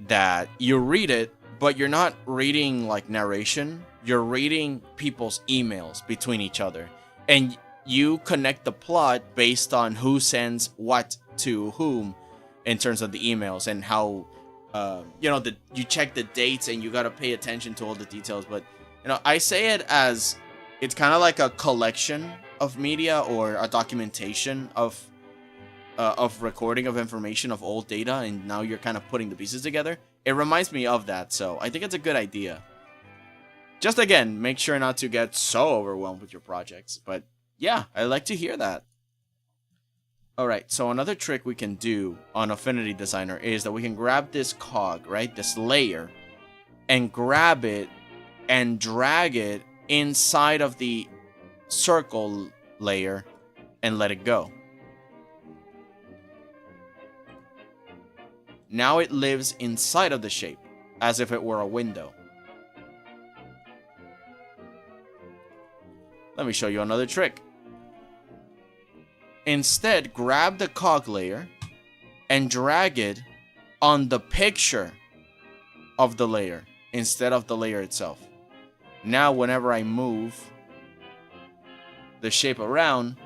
that you read it, but you're not reading like narration. You're reading people's emails between each other. And you connect the plot based on who sends what to whom in terms of the emails and how, you check the dates and you got to pay attention to all the details. But, I say it as it's kind of like a collection of media or a documentation of recording of information of old data, and now you're kind of putting the pieces together. It reminds me of that, so I think it's a good idea. Just again, make sure not to get so overwhelmed with your projects, but yeah, I like to hear that. Alright, so another trick we can do on Affinity Designer is that we can grab this cog, right, this layer, and grab it and drag it inside of the circle layer and let it go. Now it lives inside of the shape, as if it were a window. Let me show you another trick. Instead, grab the cog layer and drag it on the picture of the layer instead of the layer itself. Now, whenever I move the shape around,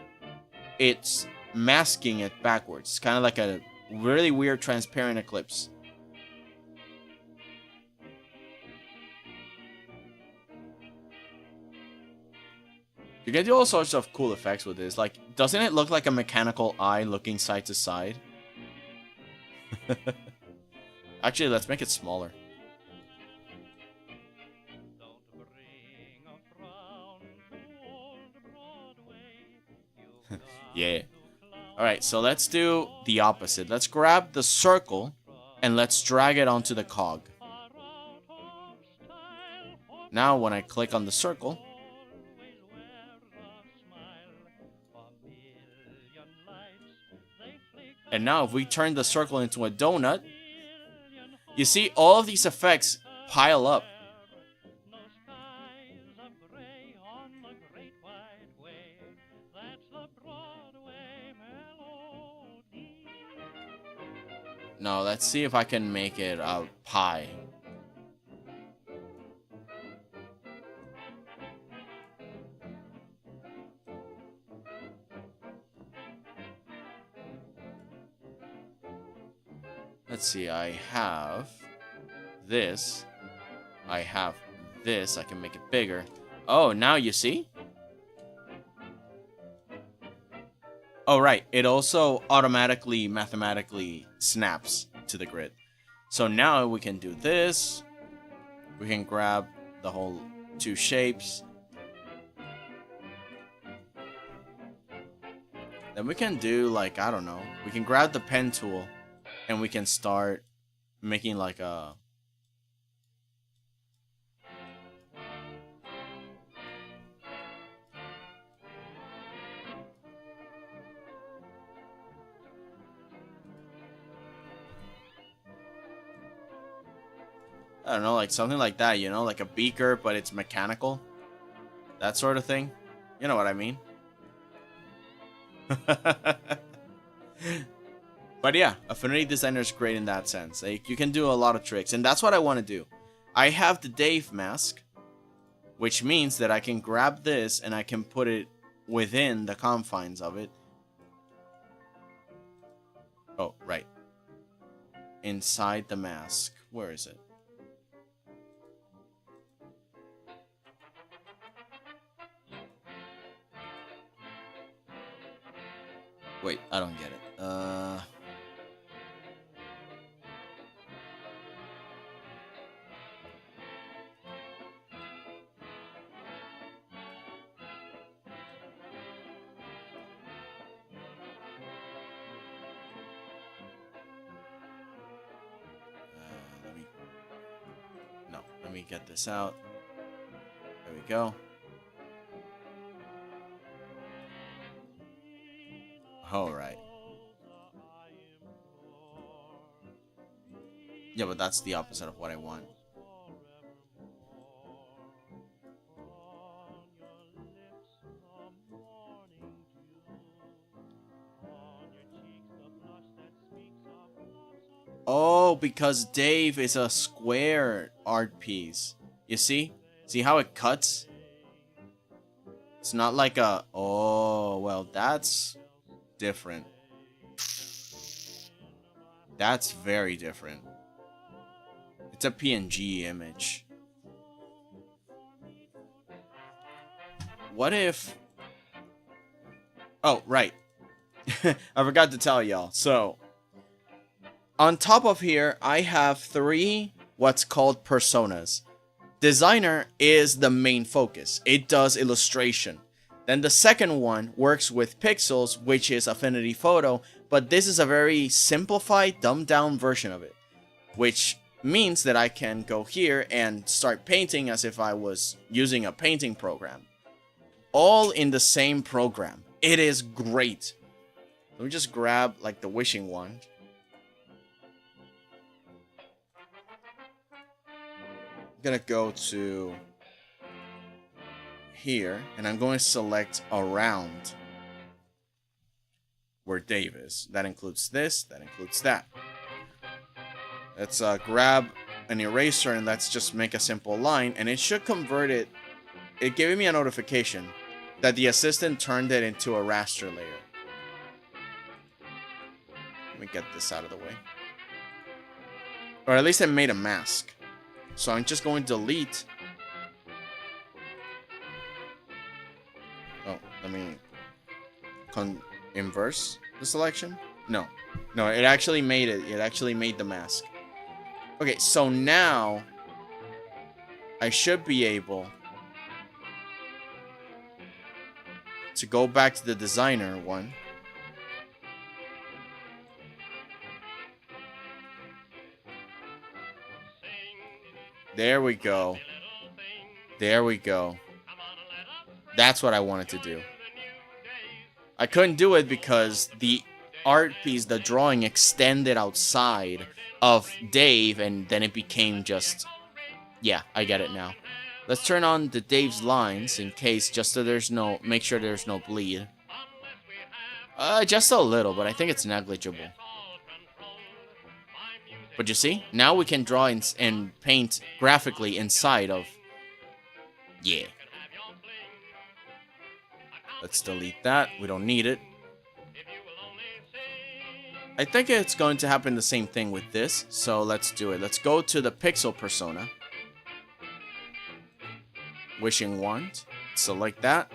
it's masking it backwards. It's kind of like a really weird transparent eclipse. You can do all sorts of cool effects with this. Like, doesn't it look like a mechanical eye looking side to side? Actually, let's make it smaller. Yeah. Alright, so let's do the opposite. Let's grab the circle and let's drag it onto the cog. Now, when I click on the circle, and now if we turn the circle into a donut, you see all of these effects pile up. Now, let's see if I can make it a pie. Let's see, I have this. I have this. I can make it bigger. Oh, now you see? Oh, right. It also automatically, mathematically snaps to the grid. So now we can do this. We can grab the whole two shapes. Then we can do, like, I don't know. We can grab the pen tool and we can start making like a... I don't know, like something like that, you know, like a beaker, but it's mechanical. That sort of thing. You know what I mean? But yeah, Affinity Designer is great in that sense. Like, you can do a lot of tricks, and that's what I want to do. I have the Dave mask, which means that I can grab this and I can put it within the confines of it. Oh, right. Inside the mask. Where is it? Wait, I don't get it. Let me get this out. There we go. All right. Yeah, but that's the opposite of what I want. Oh, because Dave is a square art piece. You see? See how it cuts? It's not like a... Oh, well, that's different. That's very different. It's a PNG image. What if... Oh, right. I forgot to tell y'all. So... on top of here, I have 3 what's called personas. Designer is the main focus. It does illustration. Then the second one works with pixels, which is Affinity Photo, but this is a very simplified, dumbed down version of it. Which means that I can go here and start painting as if I was using a painting program. All in the same program. It is great. Let me just grab like the wishing wand. I'm gonna go to here, and I'm going to select around where Dave is. That includes this, that includes that. Let's grab an eraser, and let's just make a simple line, and it should convert it. It gave me a notification that the assistant turned it into a raster layer. Let me get this out of the way. Or at least it made a mask. So I'm just going to delete. Oh, let me inverse the selection. No, it actually made it. It actually made the mask. Okay, so now I should be able to go back to the designer one. There we go. There we go. That's what I wanted to do. I couldn't do it because the art piece, the drawing, extended outside of Dave, and then it became just... Yeah, I get it now. Let's turn on the Dave's lines in case, just so there's no... Make sure there's no bleed. Just a little, but I think it's negligible. But you see, now we can draw and paint graphically inside of... Yeah. Let's delete that. We don't need it. I think it's going to happen the same thing with this, so let's do it. Let's go to the pixel persona. Wishing wand. Select that.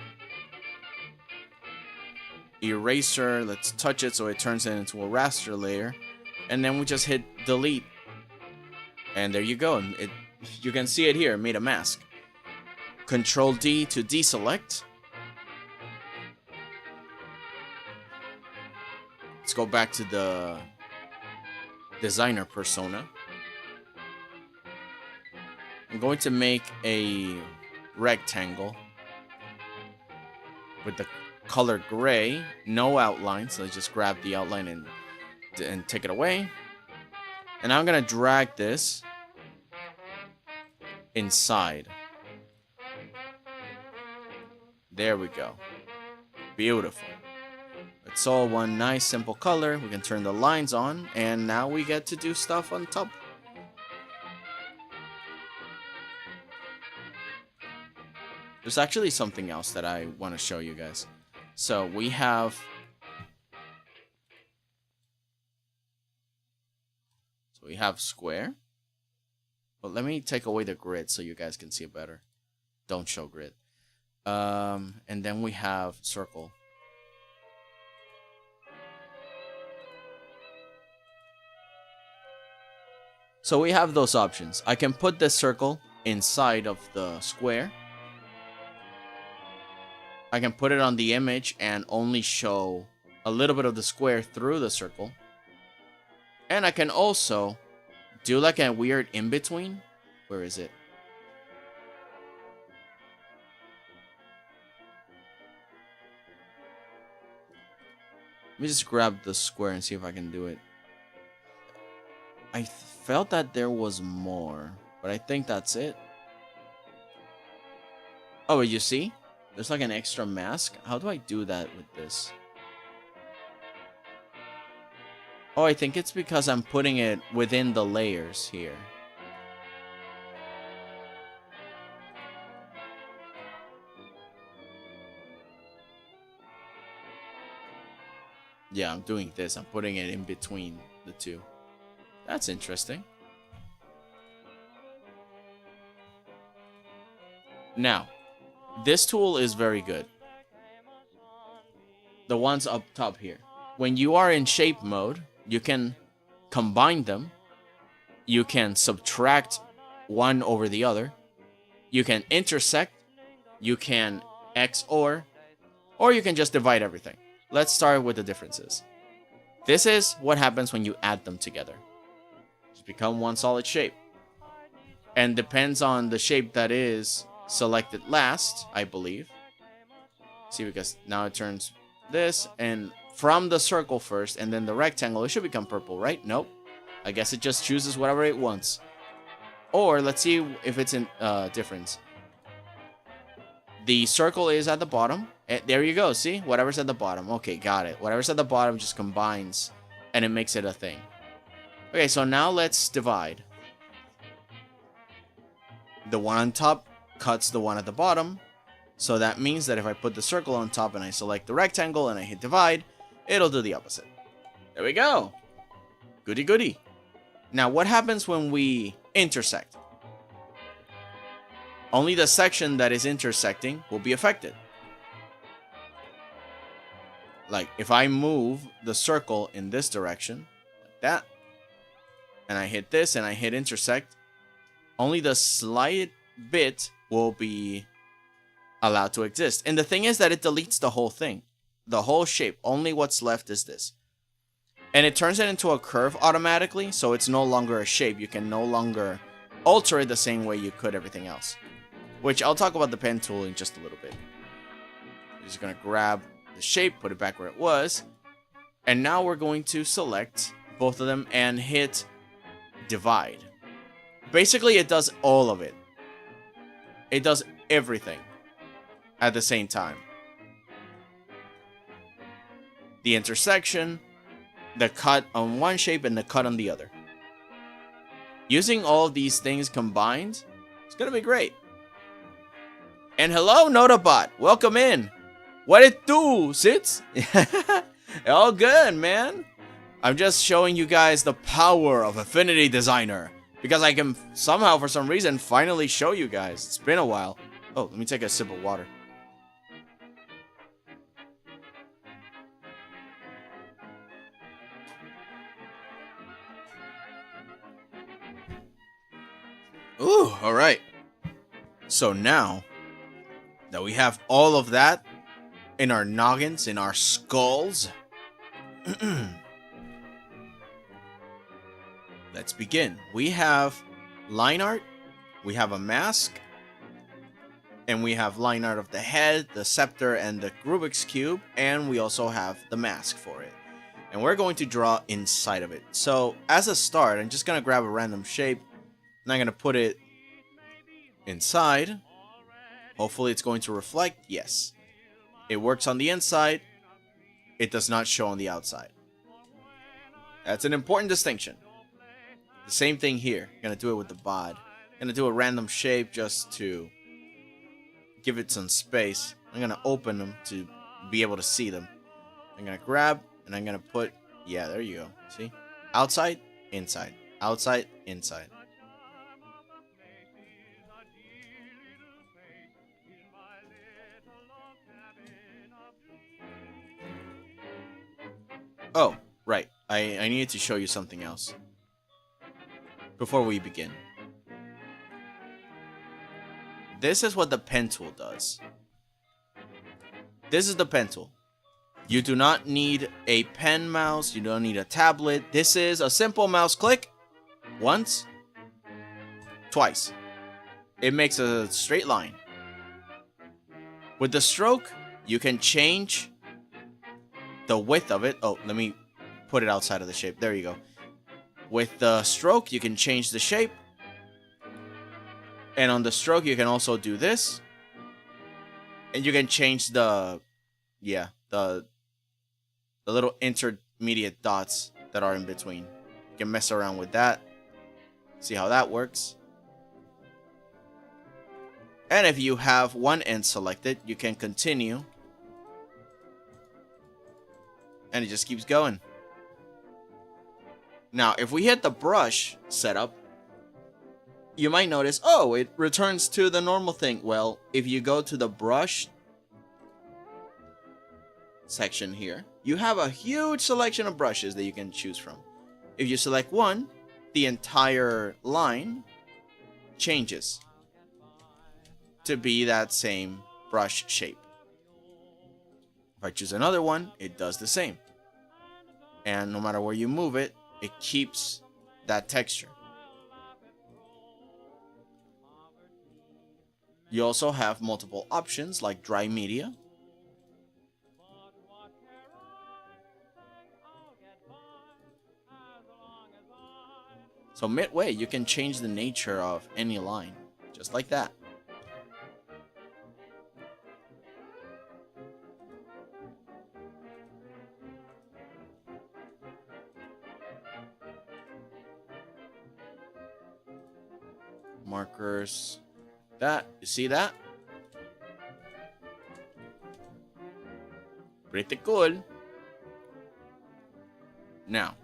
Eraser. Let's touch it so it turns it into a raster layer. And then we just hit delete. And there you go. You can see it here. It made a mask. Control D to deselect. Let's go back to the designer persona. I'm going to make a rectangle with the color gray. No outline. So let's just grab the outline and take it away. And I'm gonna drag this inside. There we go. Beautiful. It's all one nice simple color. We can turn the lines on, and now we get to do stuff on top. There's actually something else that I want to show you guys. So we have... We have square. But let me take away the grid so you guys can see it better. Don't show grid. And then we have circle. So we have those options. I can put this circle inside of the square. I can put it on the image and only show a little bit of the square through the circle. And I can also do like a weird in-between. Where is it? Let me just grab the square and see if I can do it. I felt that there was more, but I think that's it. Oh, you see? There's like an extra mask. How do I do that with this? Oh, I think it's because I'm putting it within the layers here. Yeah, I'm doing this. I'm putting it in between the two. That's interesting. Now, this tool is very good. The ones up top here. When you are in shape mode, you can combine them. You can subtract one over the other. You can intersect. You can XOR. Or you can just divide everything. Let's start with the differences. This is what happens when you add them together. Just become one solid shape. And depends on the shape that is selected last, I believe. See, because now it turns this, and from the circle first, and then the rectangle, it should become purple, right? Nope. I guess it just chooses whatever it wants. Or, let's see if it's in difference. The circle is at the bottom. There you go, see? Whatever's at the bottom. Okay, got it. Whatever's at the bottom just combines, and it makes it a thing. Okay, so now let's divide. The one on top cuts the one at the bottom. So that means that if I put the circle on top and I select the rectangle and I hit divide, it'll do the opposite. There we go. Goody goody. Now, what happens when we intersect? Only the section that is intersecting will be affected. Like, if I move the circle in this direction, like that, and I hit this and I hit intersect, only the slight bit will be allowed to exist. And the thing is that it deletes the whole thing. The whole shape. Only what's left is this. And it turns it into a curve automatically, so it's no longer a shape. You can no longer alter it the same way you could everything else. Which I'll talk about the pen tool in just a little bit. I'm just going to grab the shape, put it back where it was. And now we're going to select both of them and hit divide. Basically, it does all of it. It does everything at the same time. The intersection, the cut on one shape, and the cut on the other. Using all of these things combined, it's going to be great. And hello, Notabot. Welcome in. What it do, Sits? All good, man. I'm just showing you guys the power of Affinity Designer. Because I can somehow, for some reason, finally show you guys. It's been a while. Oh, let me take a sip of water. Ooh, alright. So now that we have all of that in our noggins, in our skulls, let's begin. We have line art, we have a mask, and we have line art of the head, the scepter, and the Rubik's Cube, and we also have the mask for it. And we're going to draw inside of it. So, as a start, I'm just going to grab a random shape, and I'm going to put it inside. Hopefully it's going to reflect. Yes. It works on the inside. It does not show on the outside. That's an important distinction. The same thing here. I'm going to do it with the bod. I'm going to do a random shape just to give it some space. I'm going to open them to be able to see them. I'm going to grab and I'm going to put, yeah, there you go. See? Outside, inside. Outside, inside. Oh, right. I needed to show you something else. before we begin. This is what the pen tool does. This is the pen tool. You do not need a pen mouse. You don't need a tablet. This is a simple mouse click. Once. Twice. It makes a straight line. With the stroke, you can change the width of it. Oh, let me put it outside of the shape. There you go. With the stroke, you can change the shape. And on the stroke, you can also do this. And you can change the little intermediate dots that are in between. You can mess around with that. See how that works. And if you have one end selected, you can continue. And it just keeps going. Now, if we hit the brush setup, you might notice, oh, it returns to the normal thing. Well, if you go to the brush section here, you have a huge selection of brushes that you can choose from. If you select one, the entire line changes to be that same brush shape. If I choose another one, it does the same. And no matter where you move it, it keeps that texture. You also have multiple options like dry media. So midway, you can change the nature of any line, just like that. Markers. That, you see that? Pretty cool. Now,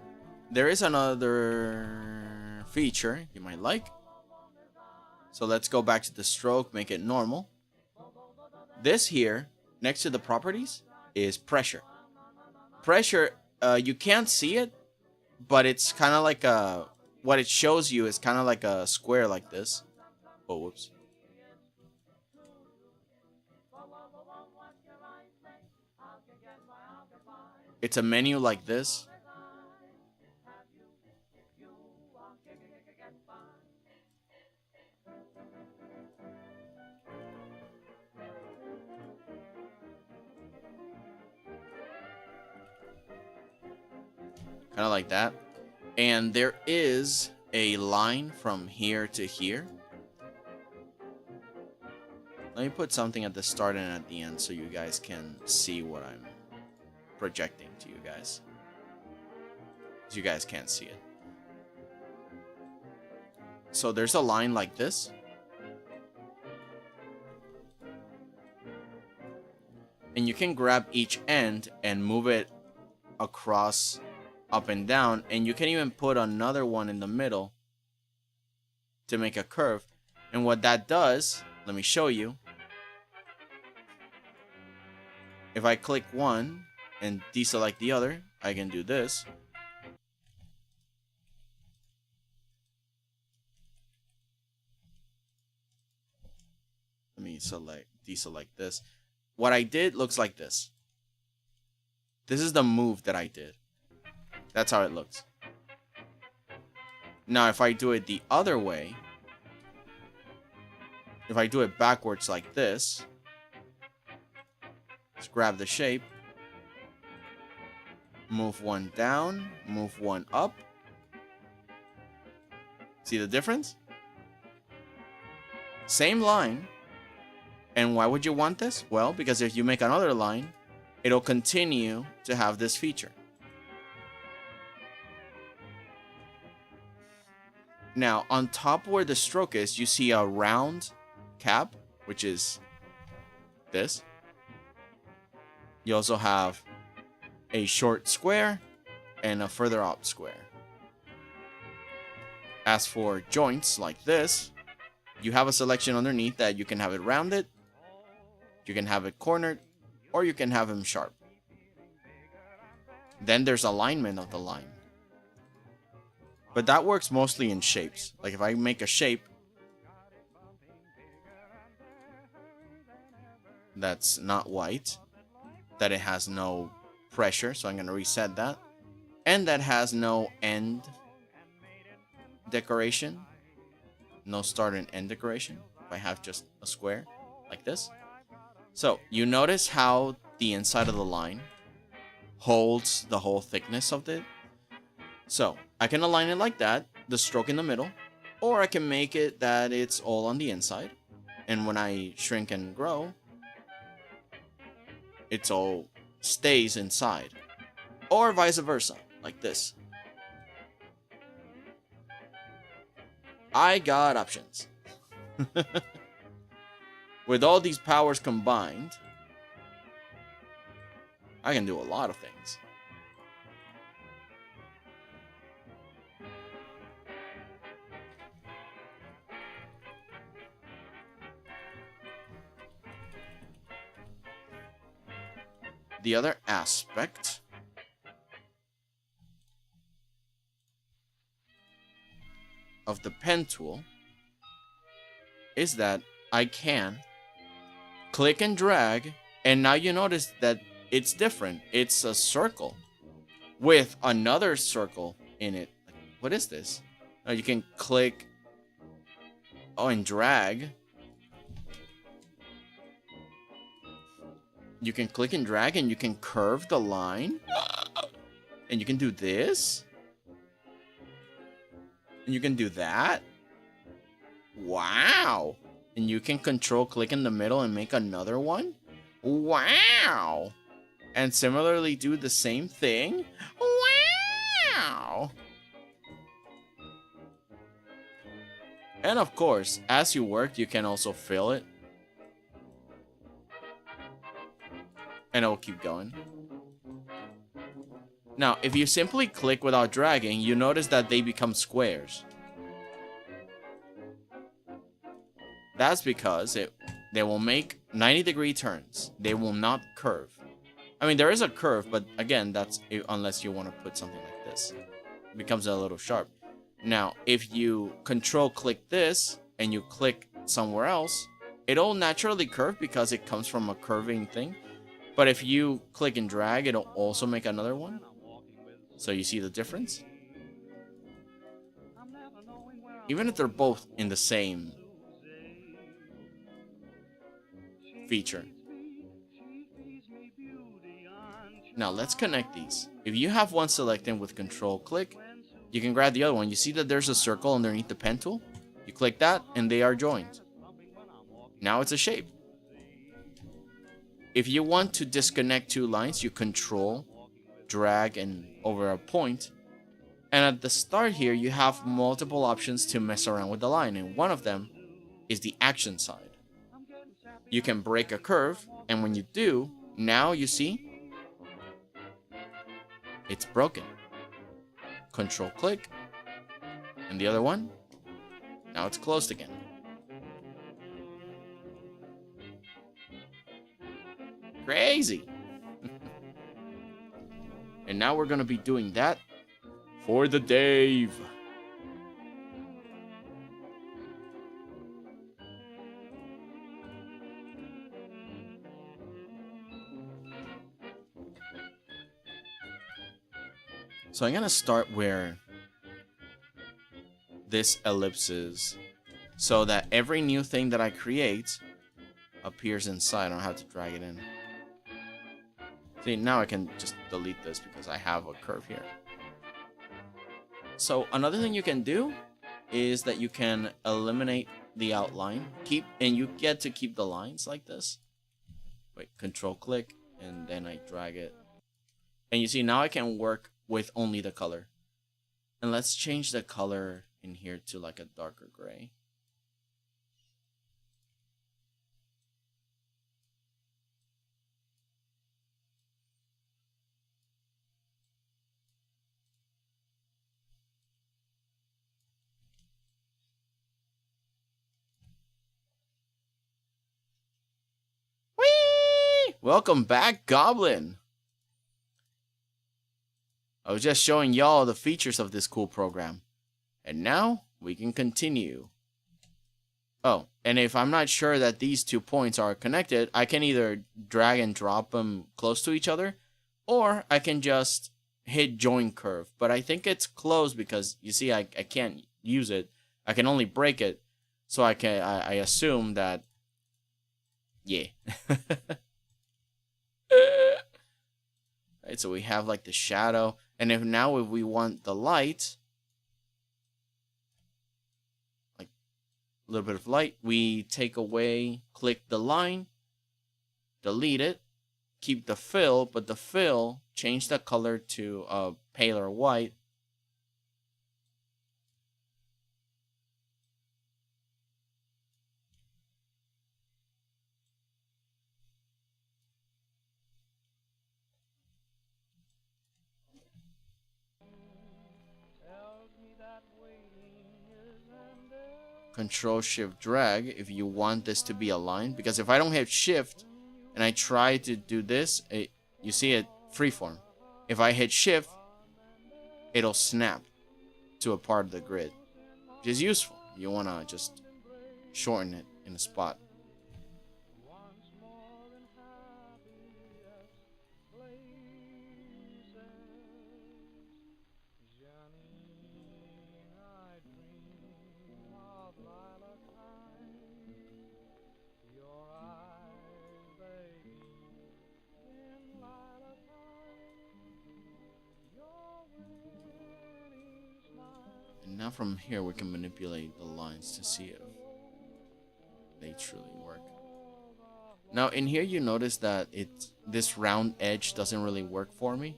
there is another feature you might like. So let's go back to the stroke, make it normal. This here, next to the properties, is pressure. Pressure, you can't see it, but it's kind of like a, what it shows you is kind of like a square like this. Oh, whoops. It's a menu like this. Kind of like that. And there is a line from here to here. Let me put something at the start and at the end so you guys can see what I'm projecting to you guys. Because you guys can't see it. So there's a line like this. And you can grab each end and move it across, up and down. And you can even put another one in the middle to make a curve. And what that does, let me show you. If I click one and deselect the other, I can do this. Let me deselect this. What I did looks like this. This is the move that I did. That's how it looks. Now, if I do it the other way, if I do it backwards like this, just grab the shape, move one down, move one up. See the difference? Same line. And why would you want this? Well, because if you make another line, it'll continue to have this feature. Now, on top where the stroke is, you see a round cap, which is this. You also have a short square and a further up square. As for joints like this, you have a selection underneath that you can have it rounded, you can have it cornered, or you can have them sharp. Then there's alignment of the line. But that works mostly in shapes. Like if I make a shape that's not white, that it has no pressure, so I'm going to reset that, and that has no end decoration, no start and end decoration, if I have just a square like this. So you notice how the inside of the line holds the whole thickness of it. So I can align it like that, the stroke in the middle, or I can make it that it's all on the inside, and when I shrink and grow, it's all stays inside, or vice versa, like this. I got options. With all these powers combined, I can do a lot of things. The other aspect of the pen tool is that I can click and drag, and now you notice that it's different. It's a circle with another circle in it. What is this? Oh, you can click and drag. You can click and drag, and you can curve the line, and you can do this, and you can do that. Wow. And you can control click in the middle and make another one. Wow. And similarly do the same thing. Wow. And of course, as you work, you can also fill it. And it will keep going. Now, if you simply click without dragging, you notice that they become squares. That's because they will make 90-degree turns. They will not curve. I mean, there is a curve, but again, that's unless you want to put something like this. It becomes a little sharp. Now, if you control-click this, and you click somewhere else, it'll naturally curve because it comes from a curving thing. But if you click and drag, it'll also make another one. So you see the difference? Even if they're both in the same feature. Now let's connect these. If you have one selected with control click, you can grab the other one. You see that there's a circle underneath the pen tool? You click that and they are joined. Now it's a shape. If you want to disconnect two lines, you control, drag, and over a point. And at the start here, you have multiple options to mess around with the line, and one of them is the action side. You can break a curve, and when you do, now you see it's broken. Control click, and the other one, now it's closed again. Crazy. And now we're gonna be doing that for the Dave. So I'm gonna start where this ellipse is, so that every new thing that I create appears inside. I don't have to drag it in. See, now I can just delete this because I have a curve here. So another thing you can do is that you can eliminate the outline. And you get to keep the lines like this. Wait, control click, and then I drag it. And you see, now I can work with only the color. And let's change the color in here to like a darker gray. Whee! Welcome back, Goblin. I was just showing y'all the features of this cool program. And now we can continue. Oh, and if I'm not sure that these 2 points are connected, I can either drag and drop them close to each other, or I can just hit join curve. But I think it's close because, you see, I can't use it. I can only break it. So I assume that, yeah. Right, so we have like the shadow. And if we want the light, like a little bit of light, we take away, click the line, delete it, keep the fill, but the fill, change the color to a paler white. Control Shift drag if you want this to be aligned, because if I don't hit Shift and I try to do this, you see it freeform. If I hit Shift, it'll snap to a part of the grid, which is useful. You want to just shorten it in a spot. Now from here we can manipulate the lines to see if they truly work. Now in here you notice that this round edge doesn't really work for me.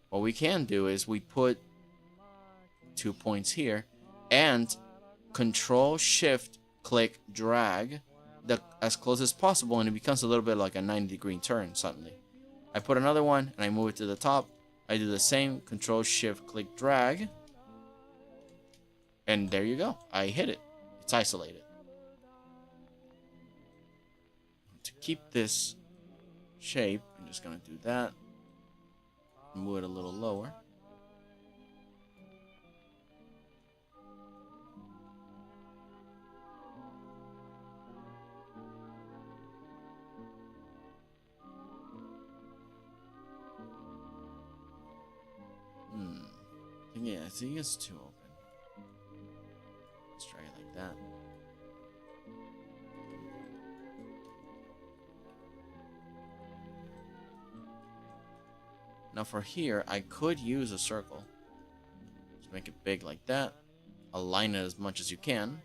What we can do is we put 2 points here and Control Shift click drag as close as possible, and it becomes a little bit like a 90-degree turn suddenly. I put another one and I move it to the top. I do the same, Control Shift click drag. And there you go. I hit it. It's isolated. To keep this shape, I'm just going to do that. Move it a little lower. Yeah, I think it's too open. Let's try it like that. Now for here, I could use a circle. Just make it big like that. Align it as much as you can.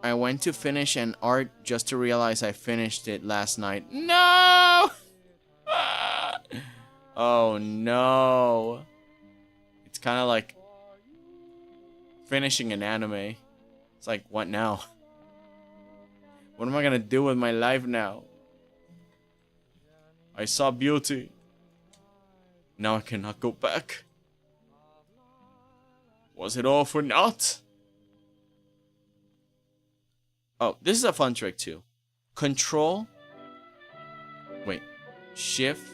I went to finish an art just to realize I finished it last night. No! Oh no. It's kind of like finishing an anime. It's like, what now? What am I gonna do with my life now? I saw beauty. Now I cannot go back. Was it all for naught? Oh, this is a fun trick too. Control. Wait. Shift.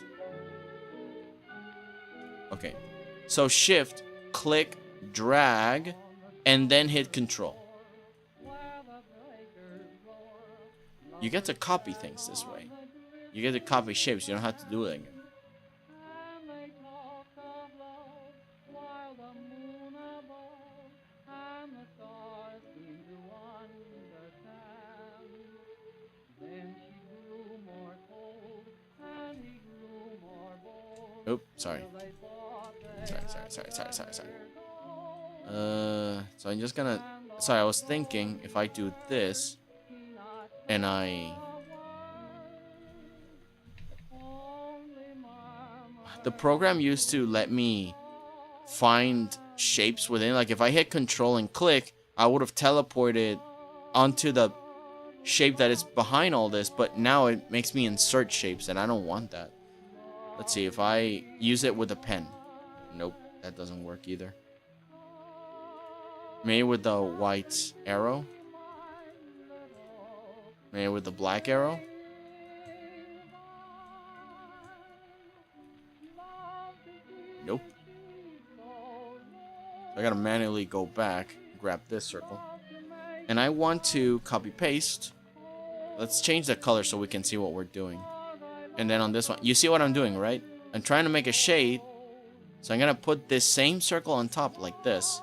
Okay. So Shift, click, drag, and then hit Control. You get to copy things this way. You get to copy shapes. You don't have to do it again. Oops, sorry. Sorry. So I'm just gonna... Sorry, I was thinking if I do this, and the program used to let me find shapes within. Like, if I hit Control and click, I would have teleported onto the shape that is behind all this, but now it makes me insert shapes, and I don't want that. Let's see, if I use it with a pen. Nope, that doesn't work either. Maybe with the white arrow. Maybe with the black arrow. Nope. I gotta manually go back, grab this circle. And I want to copy paste. Let's change the color so we can see what we're doing. And then on this one, you see what I'm doing, right? I'm trying to make a shade. So I'm gonna put this same circle on top like this.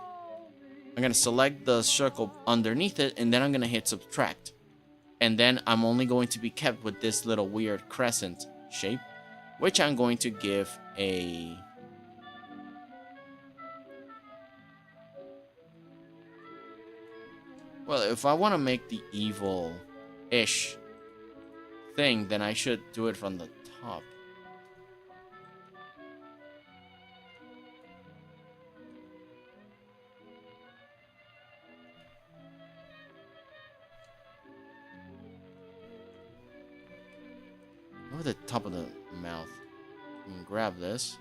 I'm gonna select the circle underneath it, and then I'm gonna hit subtract. And then I'm only going to be kept with this little weird crescent shape, which I'm going to give a... Well, if I want to make the evil-ish thing, then I should do it from the top. Over the top of the mouth. You can grab this.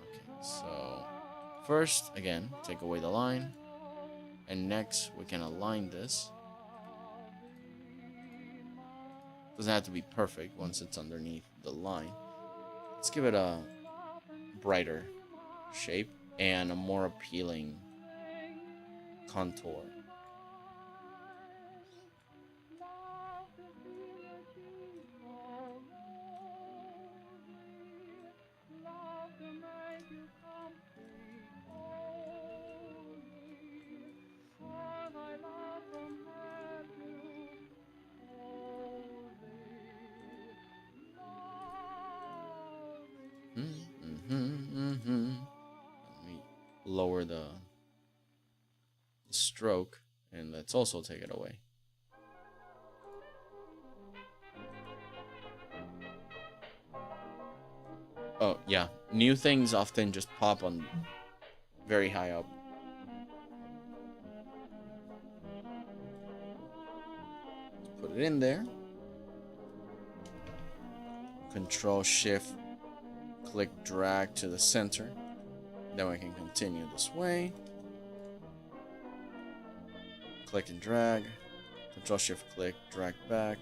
Okay, so first, again, take away the line. And next, we can align this. Doesn't have to be perfect once it's underneath the line. Let's give it a brighter shape and a more appealing contour. Let me lower the stroke, and let's also take it away. Oh, yeah. New things often just pop on very high up. Put it in there. Control Shift click drag to the center. Then we can continue this way. Click and drag. Control Shift click, drag back.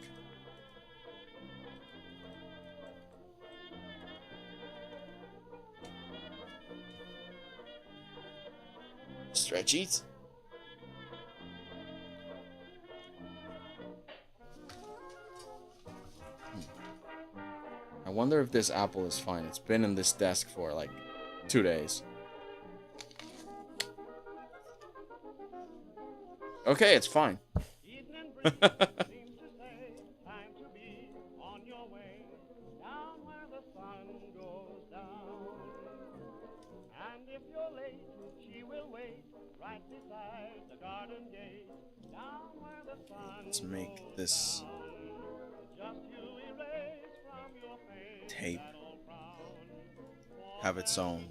Stretch it. I wonder if this apple is fine. It's been in this desk for like 2 days. Okay, it's fine. Let's make this tape have its own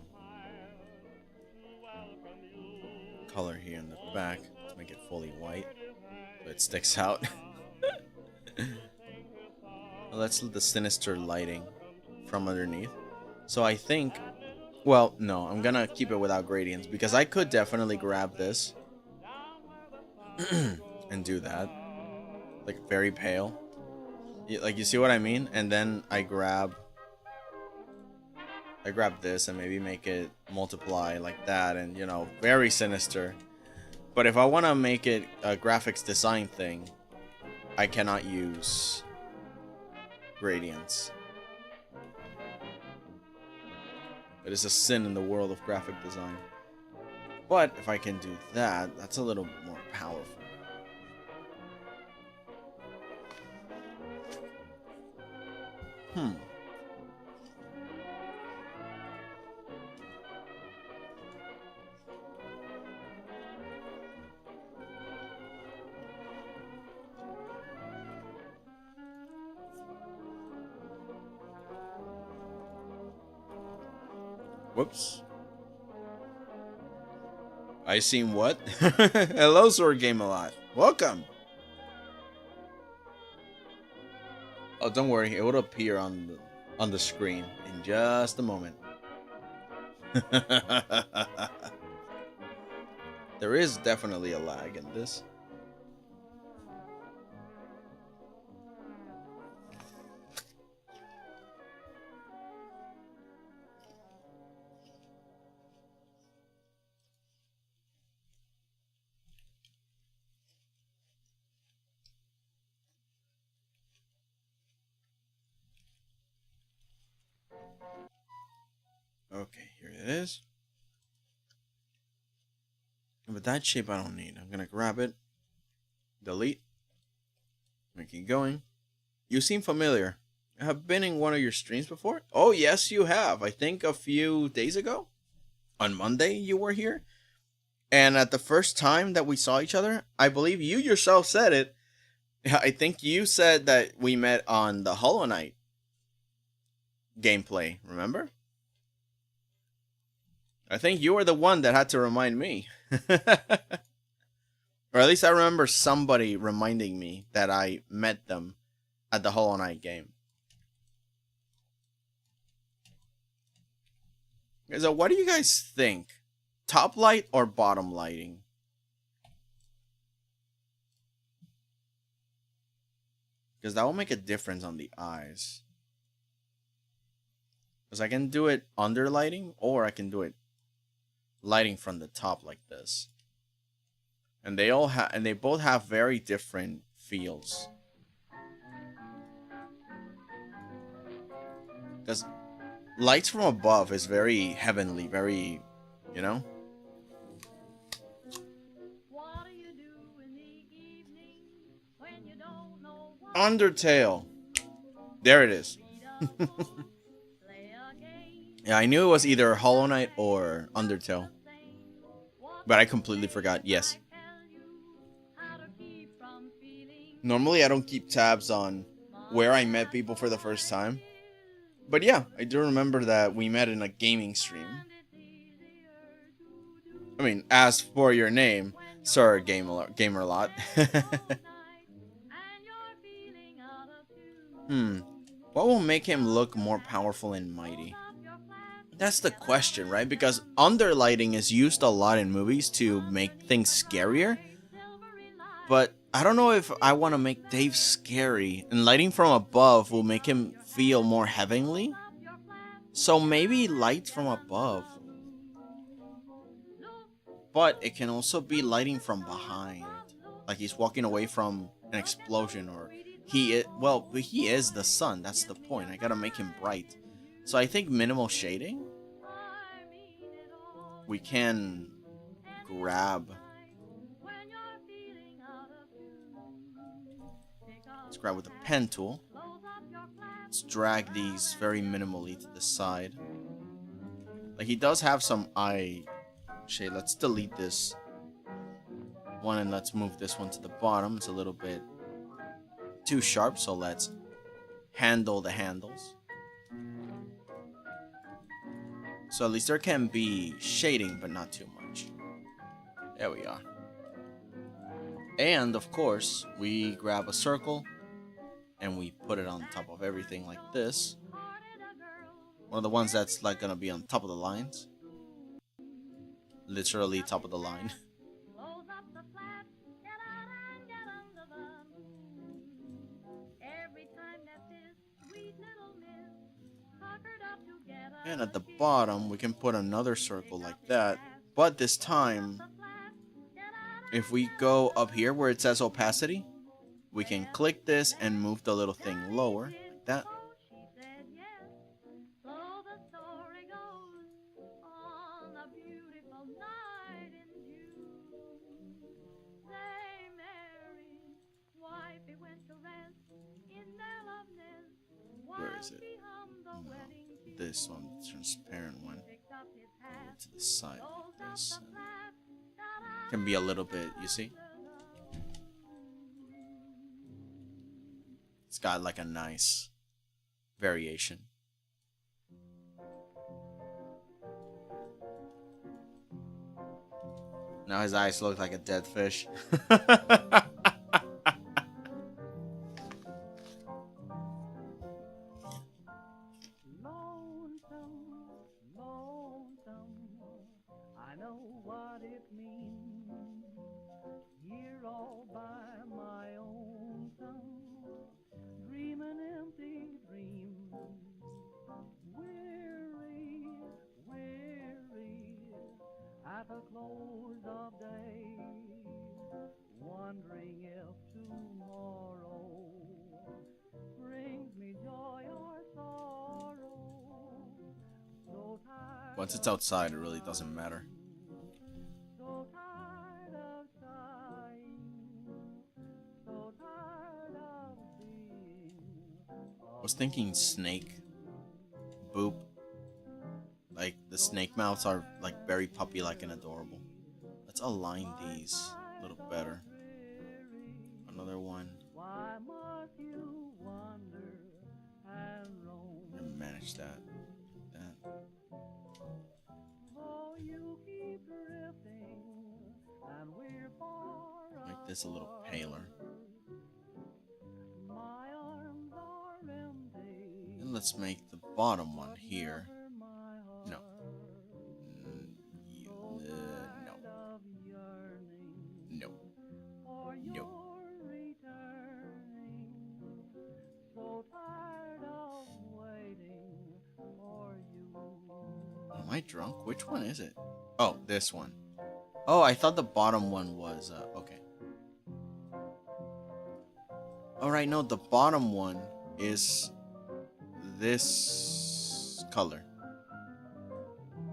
color here in the back. Let's make it fully white so it sticks out. Let's let the sinister lighting from underneath. So I think, well, no, I'm gonna keep it without gradients because I could definitely grab this and do that, like very pale. Like, you see what I mean? And then I grab this and maybe make it multiply like that, and, you know, very sinister. But if I want to make it a graphics design thing, I cannot use gradients. It is a sin in the world of graphic design. But if I can do that, that's a little bit more powerful. Whoops. I seen what? Hello, Sword Game a Lot. Welcome. Oh, don't worry. It will appear on the screen in just a moment. There is definitely a lag in this. here it is. But that shape I don't need. I'm gonna grab it. Delete. And keep going. You seem familiar. I have been in one of your streams before. Oh, yes, you have. I think a few days ago. On Monday, you were here. And at the first time that we saw each other, I believe you yourself said it. I think you said that we met on the Hollow Knight gameplay. Remember? I think you were the one that had to remind me. Or at least I remember somebody reminding me that I met them at the Hollow Knight game. So what do you guys think? Top light or bottom lighting? Because that will make a difference on the eyes. Because I can do it under lighting, or I can do it lighting from the top like this. And they both have very different feels. Because lights from above is very heavenly, very, you know? Undertale. There it is. Yeah, I knew it was either Hollow Knight or Undertale. But I completely forgot. Yes. Normally, I don't keep tabs on where I met people for the first time. But yeah, I do remember that we met in a gaming stream. I mean, as for your name, Sir Gamerlot. What will make him look more powerful and mighty? That's the question, right? Because underlighting is used a lot in movies to make things scarier. But I don't know if I want to make Dave scary. And lighting from above will make him feel more heavenly. So maybe light from above. But it can also be lighting from behind. Like he's walking away from an explosion, or he is the sun. That's the point. I gotta make him bright. So I think minimal shading. We can grab. Let's grab with the pen tool. Let's drag these very minimally to the side. Like he does have some eye shade. Let's delete this one and let's move this one to the bottom. It's a little bit too sharp, so let's handle the handles. So at least there can be shading, but not too much. There we are. And of course, we grab a circle and we put it on top of everything like this. One of the ones that's like gonna be on top of the lines. Literally top of the line. And at the bottom, we can put another circle like that. But this time, if we go up here where it says opacity, we can click this and move the little thing lower, like that. Where is it? No, this one, the transparent one. To the side like this. Can be a little bit, you see? It's got like a nice variation. Now his eyes look like a dead fish. At the close of day, wondering if tomorrow brings me joy or sorrow. So tired Once it's outside, it really doesn't matter. I was thinking snake. Boop. Like, the snake mouths are, like, very puppy-like and adorable. Let's align these a little better. Another one. And manage that. Make this a little paler. And let's make the bottom one here. No. No. No. Am I drunk? Which one is it? Oh, this one. Oh, I thought the bottom one was, okay. Alright, no, the bottom one is this color.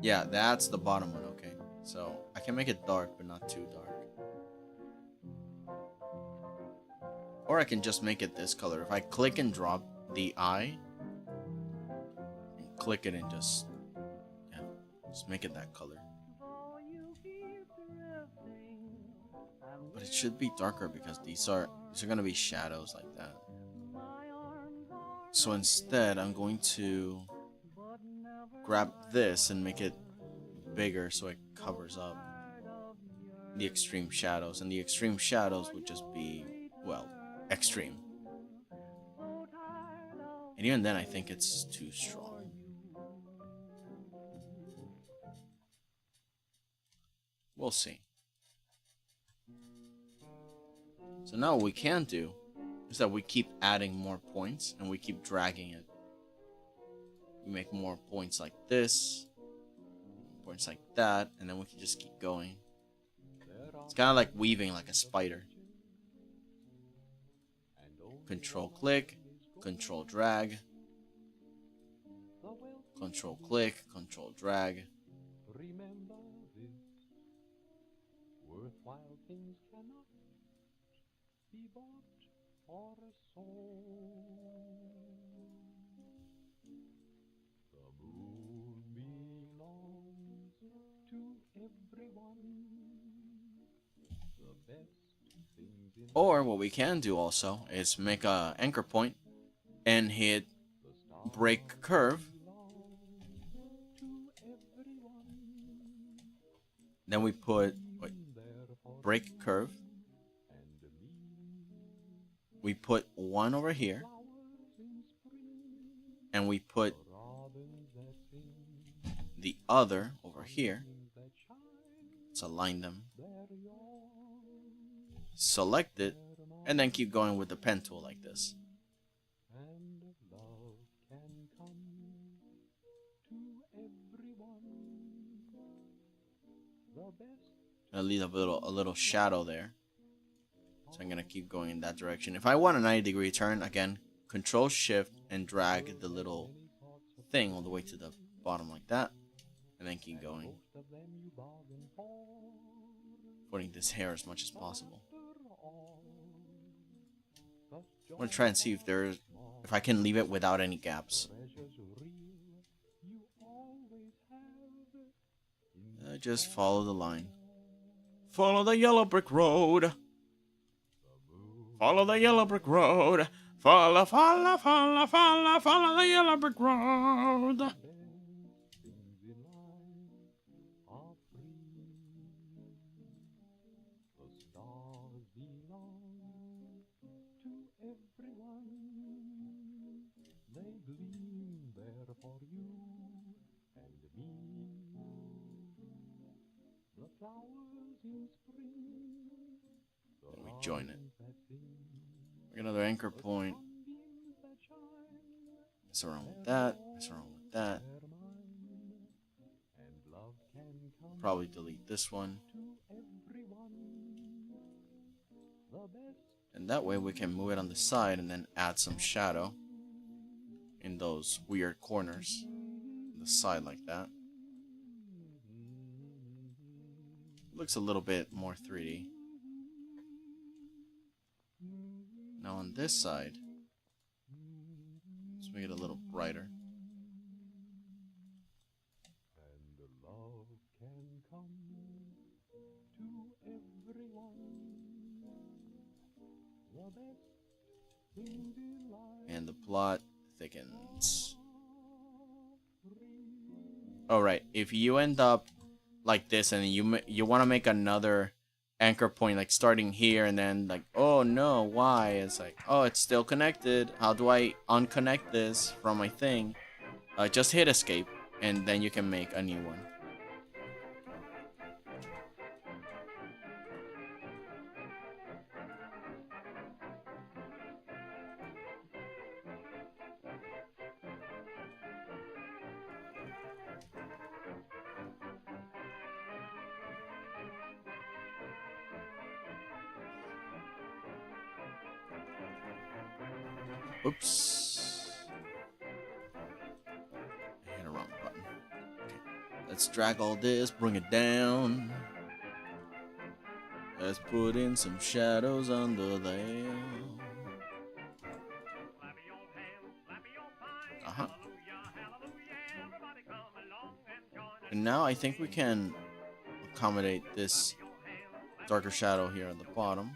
Yeah, that's the bottom one, okay. So, I can make it dark, but not too dark. Or I can just make it this color. If I click and drop the eye, and click it and just make it that color. But it should be darker because these are gonna be shadows like that. So instead, I'm going to grab this and make it bigger so it covers up the extreme shadows, and the extreme shadows would just be, well, extreme. And even then, I think it's too strong. We'll see. So now what we can do is that we keep adding more points and we keep dragging it. We make more points like this, points like that, and then we can just keep going. It's kind of like weaving like a spider. Control click, control drag, control click, control drag. Remember this, worthwhile things cannot be bought or sold. The moon belongs to everyone. The best things in Or what we can do also is make a anchor point and hit break curve. Then we put break curve. We put one over here. And we put the other over here. Let's align them. Select it. And then keep going with the pen tool like this. I'll leave a little shadow there. So I'm gonna keep going in that direction. If I want a 90-degree turn, again, Control Shift and drag the little thing all the way to the bottom like that, and then keep going, putting this hair as much as possible. I'm gonna try and see if I can leave it without any gaps. Just follow the line. Follow the yellow brick road. Follow the yellow brick road. Follow, follow, follow, follow, follow the yellow brick road. Then we join it. Make another anchor point. Mess around with that. Mess around with that. Probably delete this one. And that way we can move it on the side and then add some shadow in those weird corners on the side like that. Looks a little bit more 3D. Now on this side, let's make it a little brighter. And the plot thickens. Oh, right. If you end up like this and you want to make another anchor point, like starting here and then like, oh no, why? It's like, oh, it's still connected. How do I unconnect this from my thing? Just hit escape and then you can make a new one. Oops. I hit a wrong button. Okay. Let's drag all this, bring it down. Let's put in some shadows under there. Uh-huh. And now I think we can accommodate this darker shadow here at the bottom.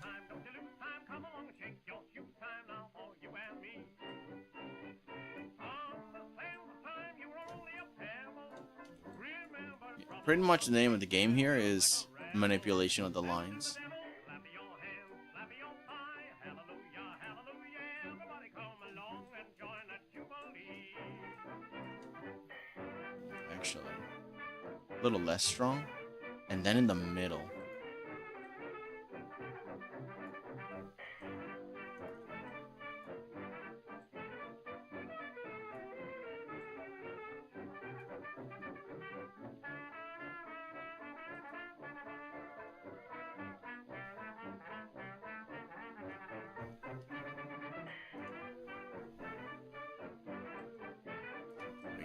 Pretty much the name of the game here is manipulation of the lines. Actually, a little less strong, and then in the middle.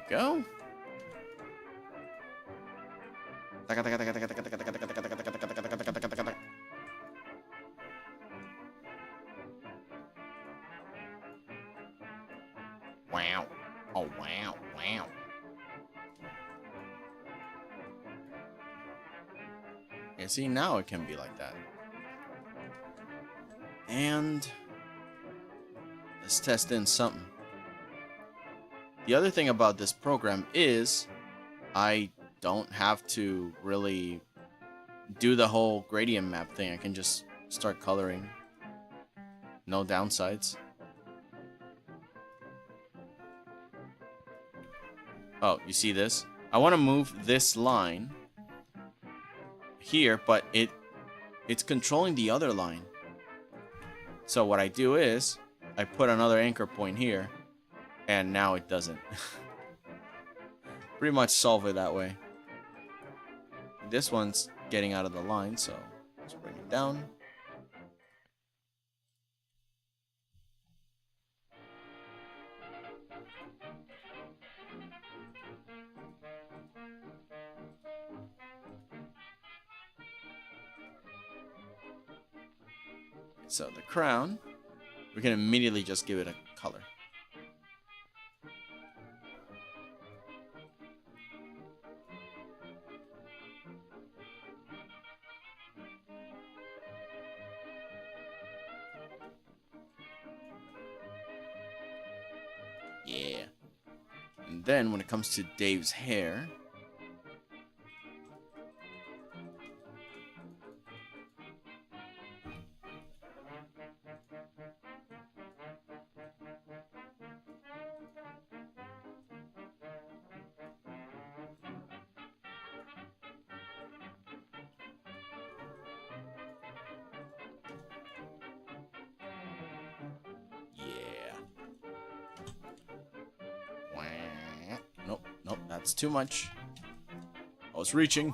Go. Wow. Oh, wow. Wow. Yeah, see, now it can be like that. And let's test in something. The other thing about this program is I don't have to really do the whole gradient map thing. I can just start coloring. No downsides. Oh, you see this? I want to move this line here, but it's controlling the other line. So what I do is I put another anchor point here. And now it doesn't. Pretty much solve it that way. This one's getting out of the line, so let's bring it down. So the crown, we can immediately just give it a color. Yeah. And then when it comes to Dave's hair, nope, that's too much. I was reaching.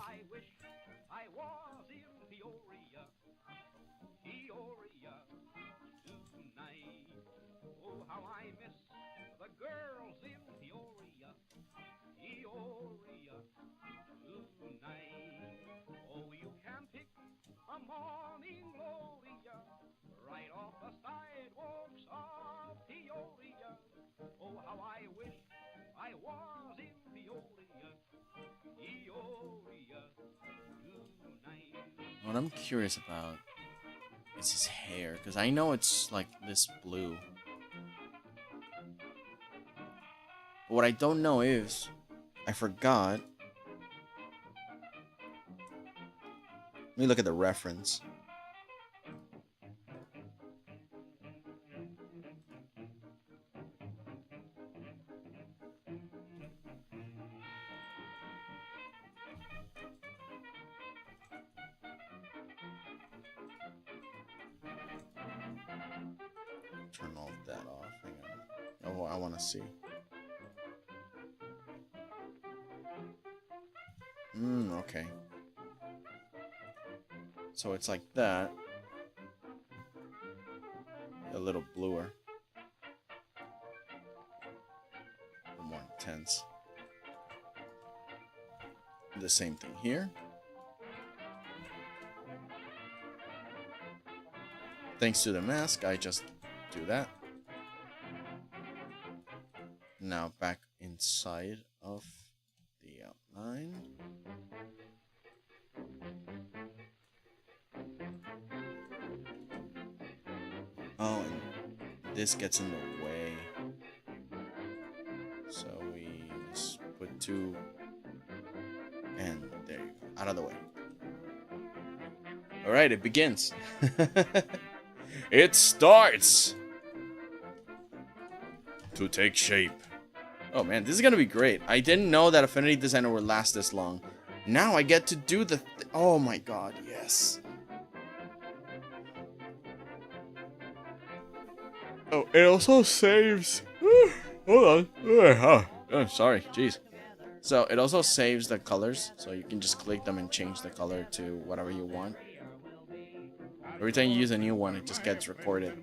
What I'm curious about is his hair, because I know it's like this blue. But what I don't know is, I forgot. Let me look at the reference. Turn all that off. Hang on. Oh, I want to see. Okay. So it's like that. A little bluer. A little more intense. The same thing here. Thanks to the mask, I just do that. Now back inside of the outline. Oh, and this gets in the way. So we just put two, and there you go, out of the way. All right, it begins. It starts to take shape. Oh man, this is gonna be great. I didn't know that Affinity Designer would last this long. Now I get to do the oh my god, yes. Oh, it also saves. Hold on. Oh, sorry, jeez. So it also saves the colors, so you can just click them and change the color to whatever you want. Every time you use a new one, it just gets recorded.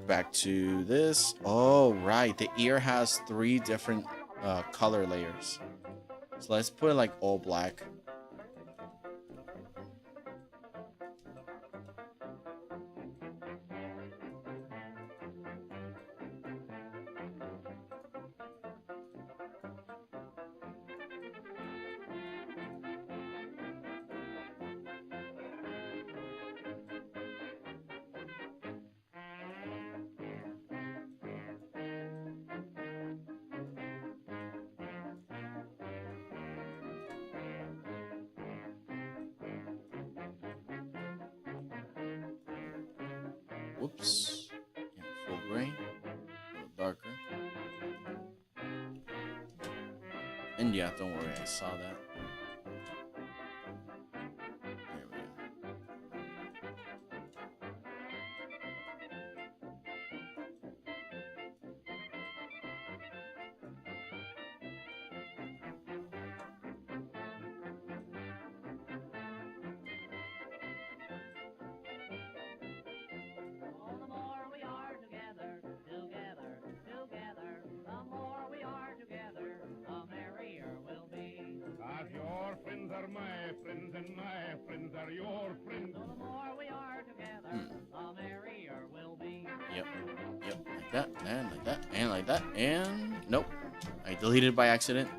Back to this. Oh, right. The ear has 3 different color layers. So let's put it like all black. Whoops. Yeah, full gray. A little darker. And yeah, don't worry, I saw that. There we go. Your friends are my friends, and my friends are your friends. So the more we are together, the merrier we'll be. Yep, like that, and like that, and like that, and nope. I deleted it by accident.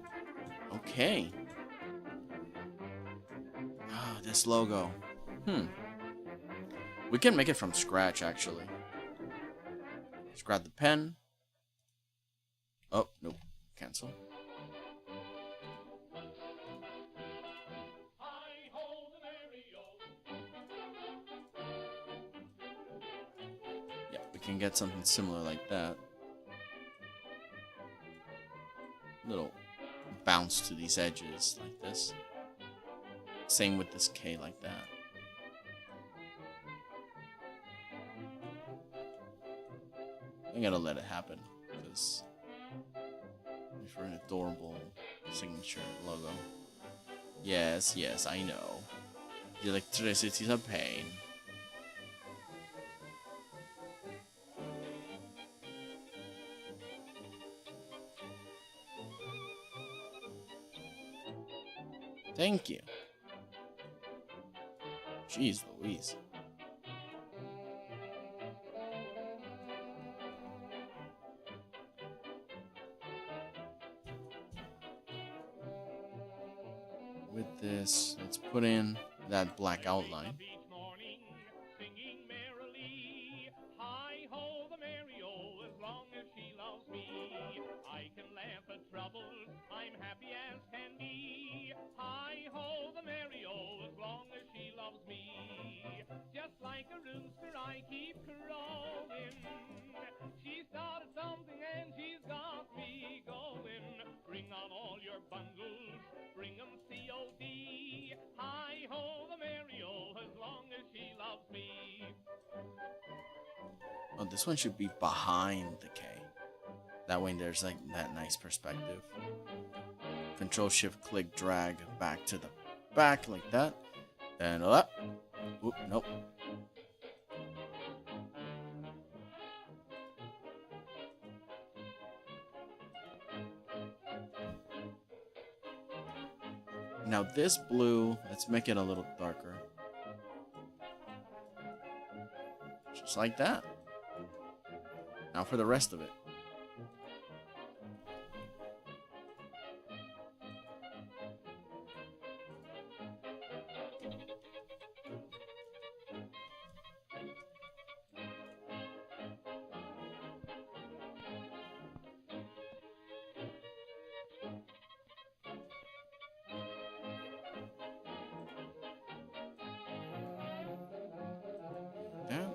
Okay. Ah, this logo. We can make it from scratch, actually. Just grab the pen. Oh, nope. Cancel. Yeah, we can get something similar like that. Little bounce to these edges like this. Same with this K like that. I'm gonna let it happen because for an adorable signature logo. Yes, yes, I know. The electricity's a pain. Thank you. Jeez Louise. With this, let's put in that black outline. I can laugh at troubles, I'm happy as can be. Hi-ho, the merry-o, as long as she loves me. Just like a rooster, I keep crowing. She started something and she's got me going. Bring on all your bundles, bring 'em COD. Hi-ho, the merry-o, as long as she loves me. Oh, this one should be behind the K. That way there's like that nice perspective. Control Shift click drag back to the back like that. And up. Oop, nope. Now this blue, let's make it a little darker. Just like that. Now for the rest of it. Yeah.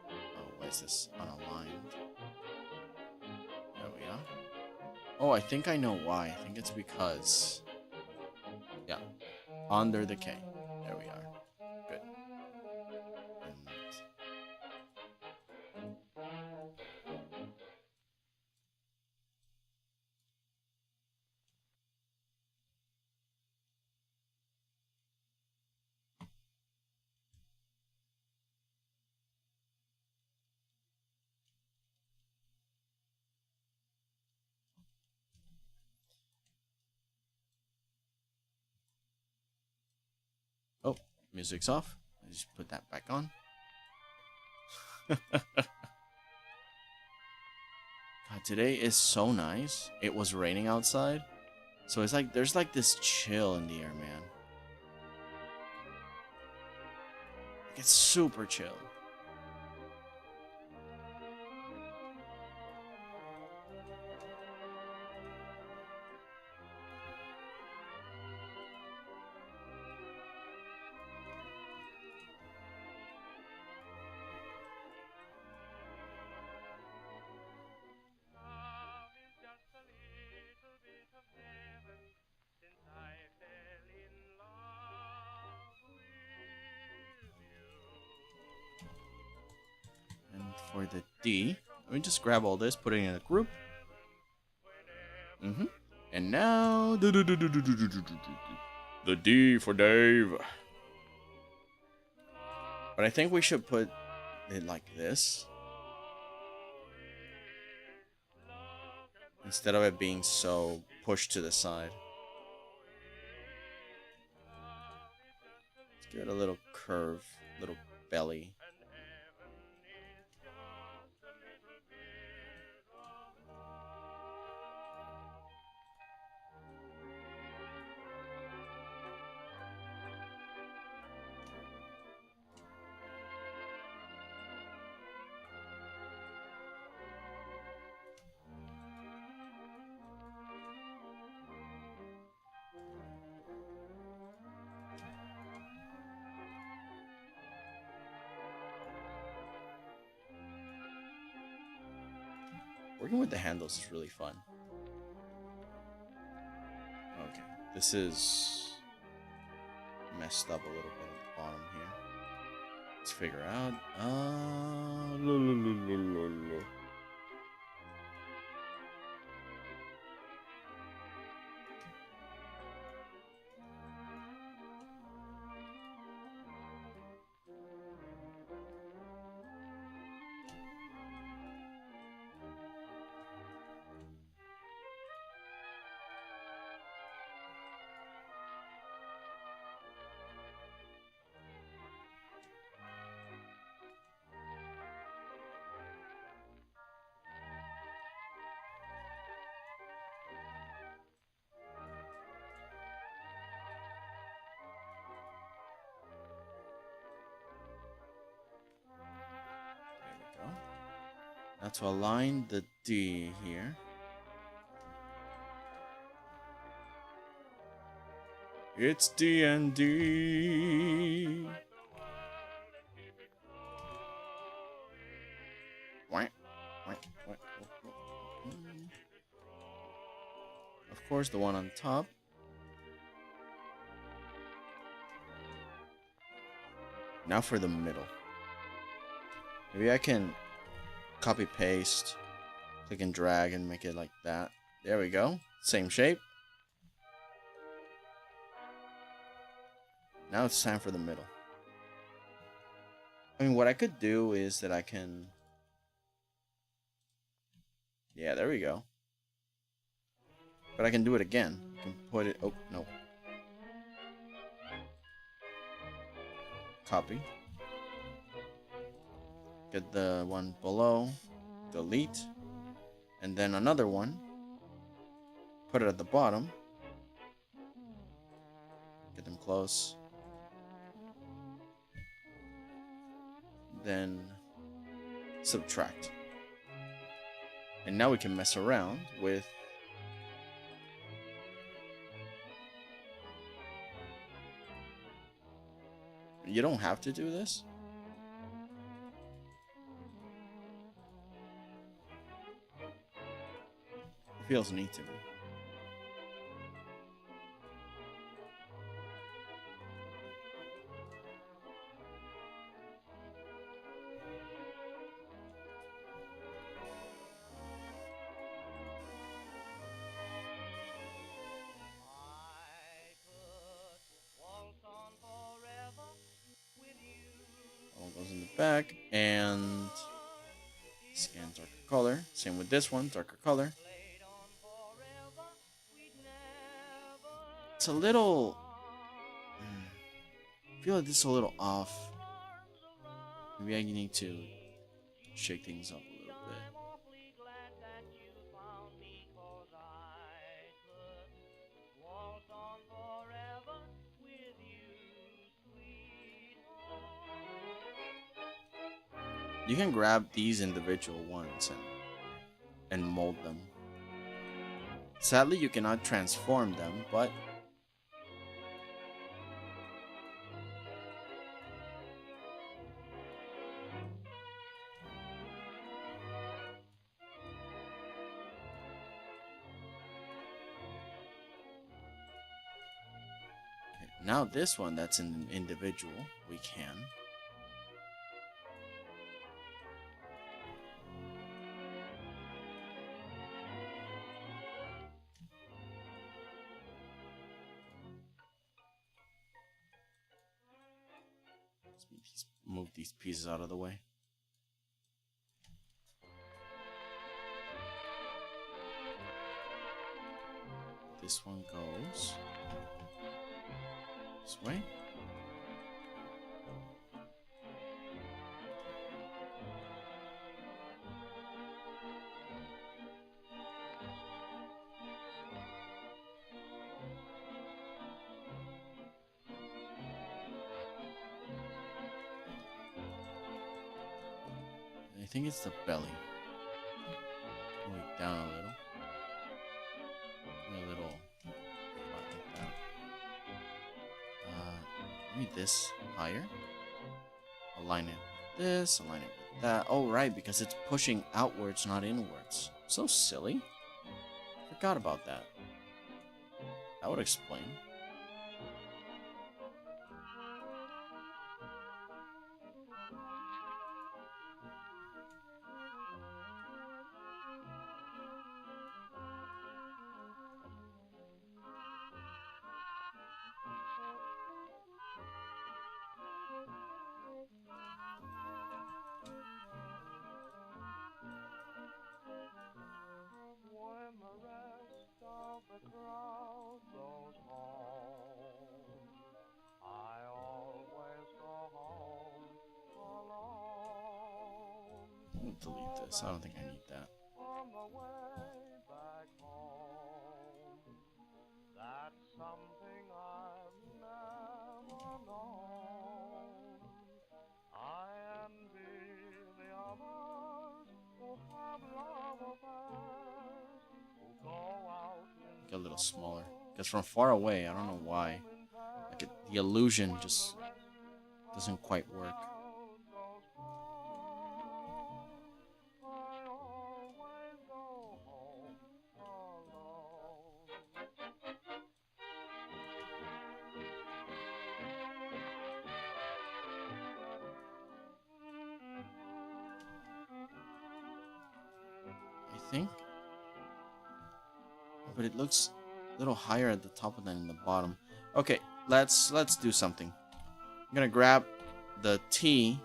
Oh, why is this unaligned? There we are. Oh, I think I know why. I think it's because... yeah. Under the K. There we are. Good. And... oh, music's off. Let's just put that back on. God, today is so nice. It was raining outside. So it's like, there's like this chill in the air, man. It's super chill. For the D, let me just grab all this, put it in a group. And now the D for Dave. But I think we should put it like this instead of it being so pushed to the side. Let's give it a little curve, little belly. Working with the handles is really fun. Okay, this is messed up a little bit at the bottom here. Let's figure out. Now to align the D here. It's D and D. Of course, the one on top. Now for the middle. Maybe I can copy paste, click and drag and make it like that. There we go. Same shape. Now it's time for the middle. I mean, what I could do is that I can... Yeah, there we go. But I can do it again. I can put it... Oh, no. Copy. Get the one below. Delete. And then another one. Put it at the bottom. Get them close. Then subtract. And now we can mess around with you don't have to do this. It feels neat to me. Goes in the back and scan darker color. Same with this one, darker color. It's a little... I feel like this is a little off. Maybe I need to shake things up a little bit. You can grab these individual ones and mold them. Sadly, you cannot transform them, but okay, now this one that's an individual, we can. Move these pieces out of the way. This one goes this way. I think it's the belly. Pull it down a little. A little like that. Maybe this higher. Align it with this, align it with that. Oh, right, because it's pushing outwards, not inwards. So silly. Forgot about that. That would explain. Delete this. I don't think I need that. make it a little smaller. Because from far away, I don't know why. Like the illusion just doesn't quite work. I think. But it looks a little higher at the top than in the bottom. Okay, let's do something. I'm gonna grab the T.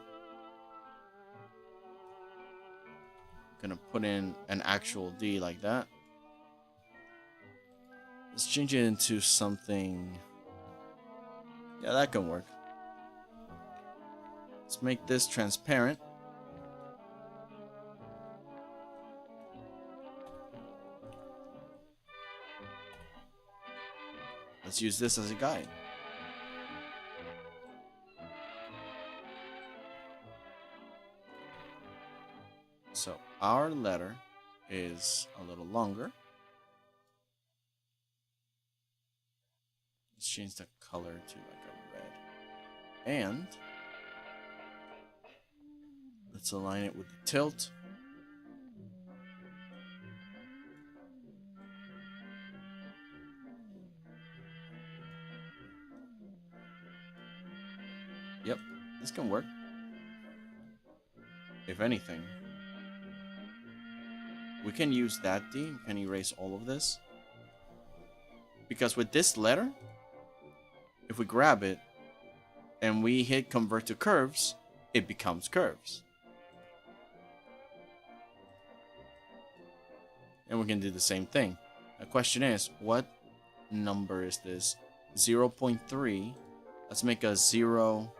Gonna put in an actual D like that. Let's change it into something. Yeah, that can work. Let's make this transparent. Let's use this as a guide. So our letter is a little longer. Let's change the color to like a red. And let's align it with the tilt. Yep, this can work. If anything, we can use that D. We can erase all of this. Because with this letter, if we grab it and we hit convert to curves, it becomes curves. And we can do the same thing. The question is, what number is this? 0.3. Let's make a 0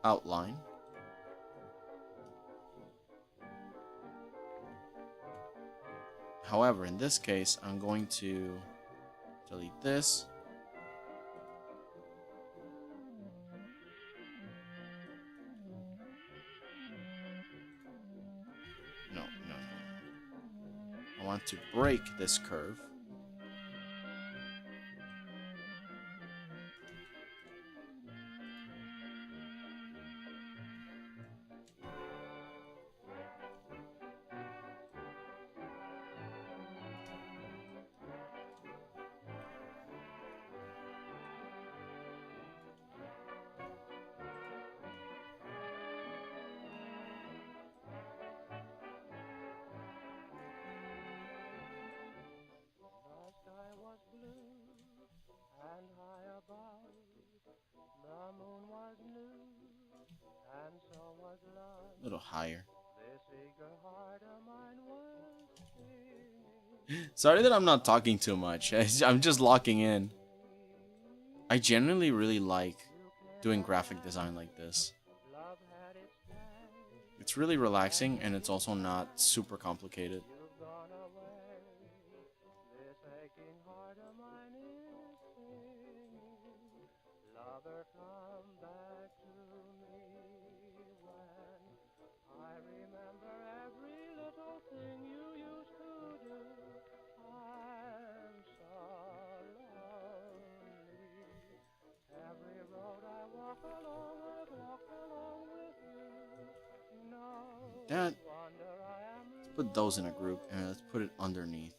outline. However, in this case, I'm going to delete this. No. I want to break this curve. A little higher. Sorry that I'm not talking too much. I'm just locking in. I genuinely really like doing graphic design like this. It's really relaxing and it's also not super complicated. That, let's put those in a group and let's put it underneath.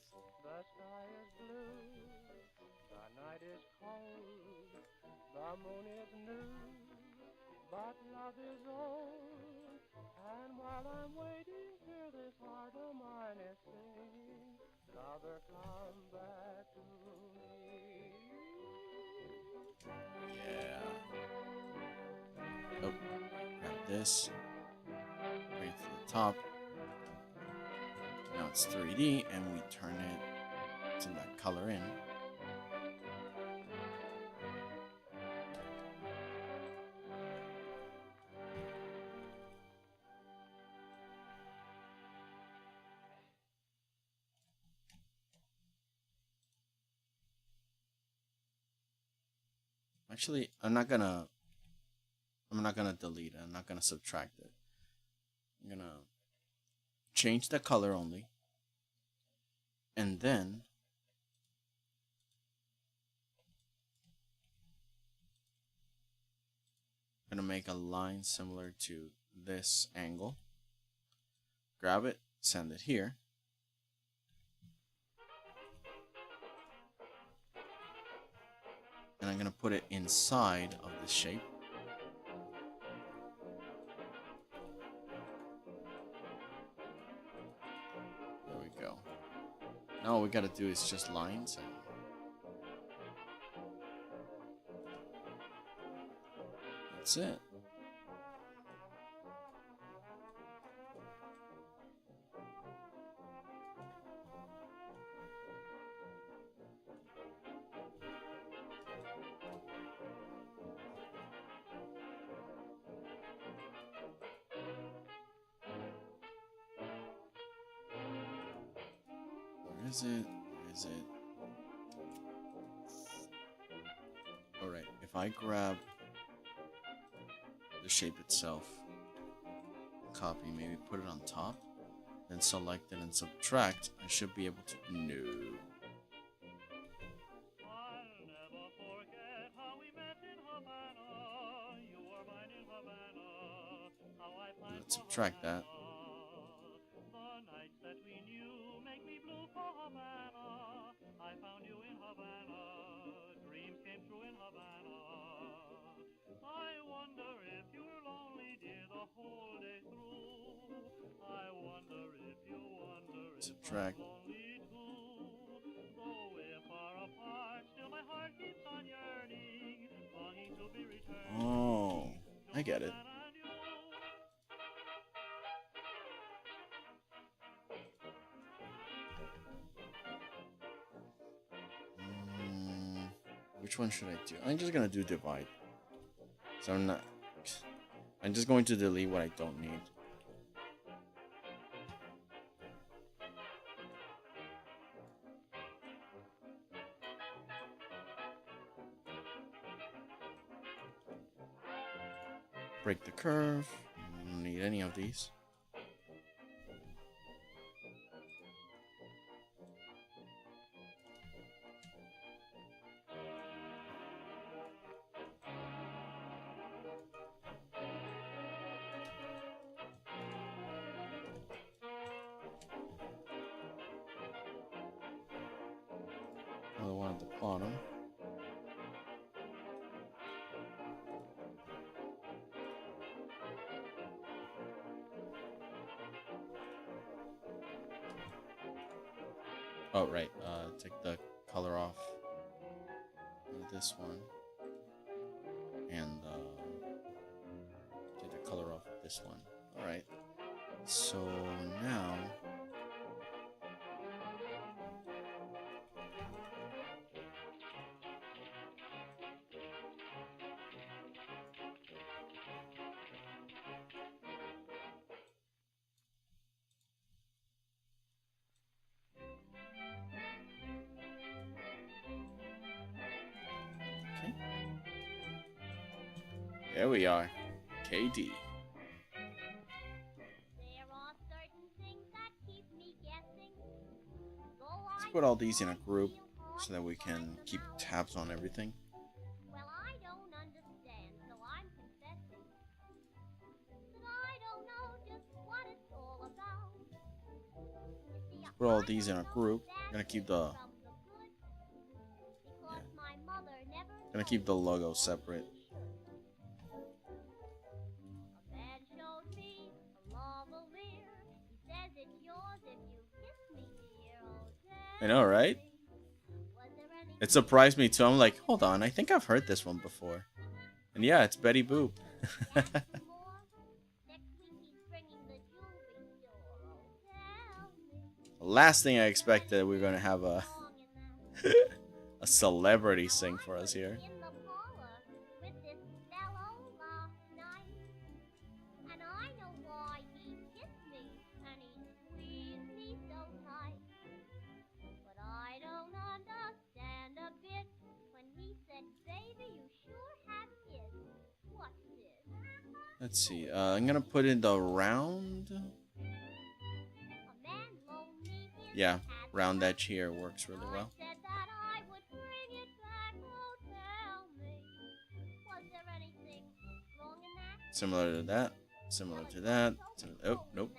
Yeah. Oh, grab this. Bring it to the top. Now it's 3D and we turn it to that color in. Actually, I'm not gonna delete it. I'm not gonna subtract it. I'm gonna change the color only. And then I'm gonna make a line similar to this angle. Grab it, send it here. And I'm gonna put it inside of the shape. There we go. Now all we gotta do is just lines and that's it. Where is it? Where is it? Alright, if I grab the shape itself, copy, maybe put it on top, then select it and subtract, I should be able to. No. Let's subtract that. Subtract. Oh, I get it. Which one should I do? I'm just gonna do divide. So I'm just going to delete what I don't need. Break the curve. Don't need any of these. Another one at the bottom. Oh, right. Take the color off of this one. And take the color off of this one. Alright. So now there we are. KD. Let's put all these in a group so that we can keep tabs on everything. Let's put all these in a group. I'm gonna keep the logo separate. I know, right? It surprised me too. I'm like, hold on, I think I've heard this one before. And yeah, it's Betty Boop. Last thing I expected, we're gonna have a a celebrity sing for us here. Let's see. I'm gonna put in the round. Yeah, round edge here works really well. Similar to that. Similar to that. Oh, nope.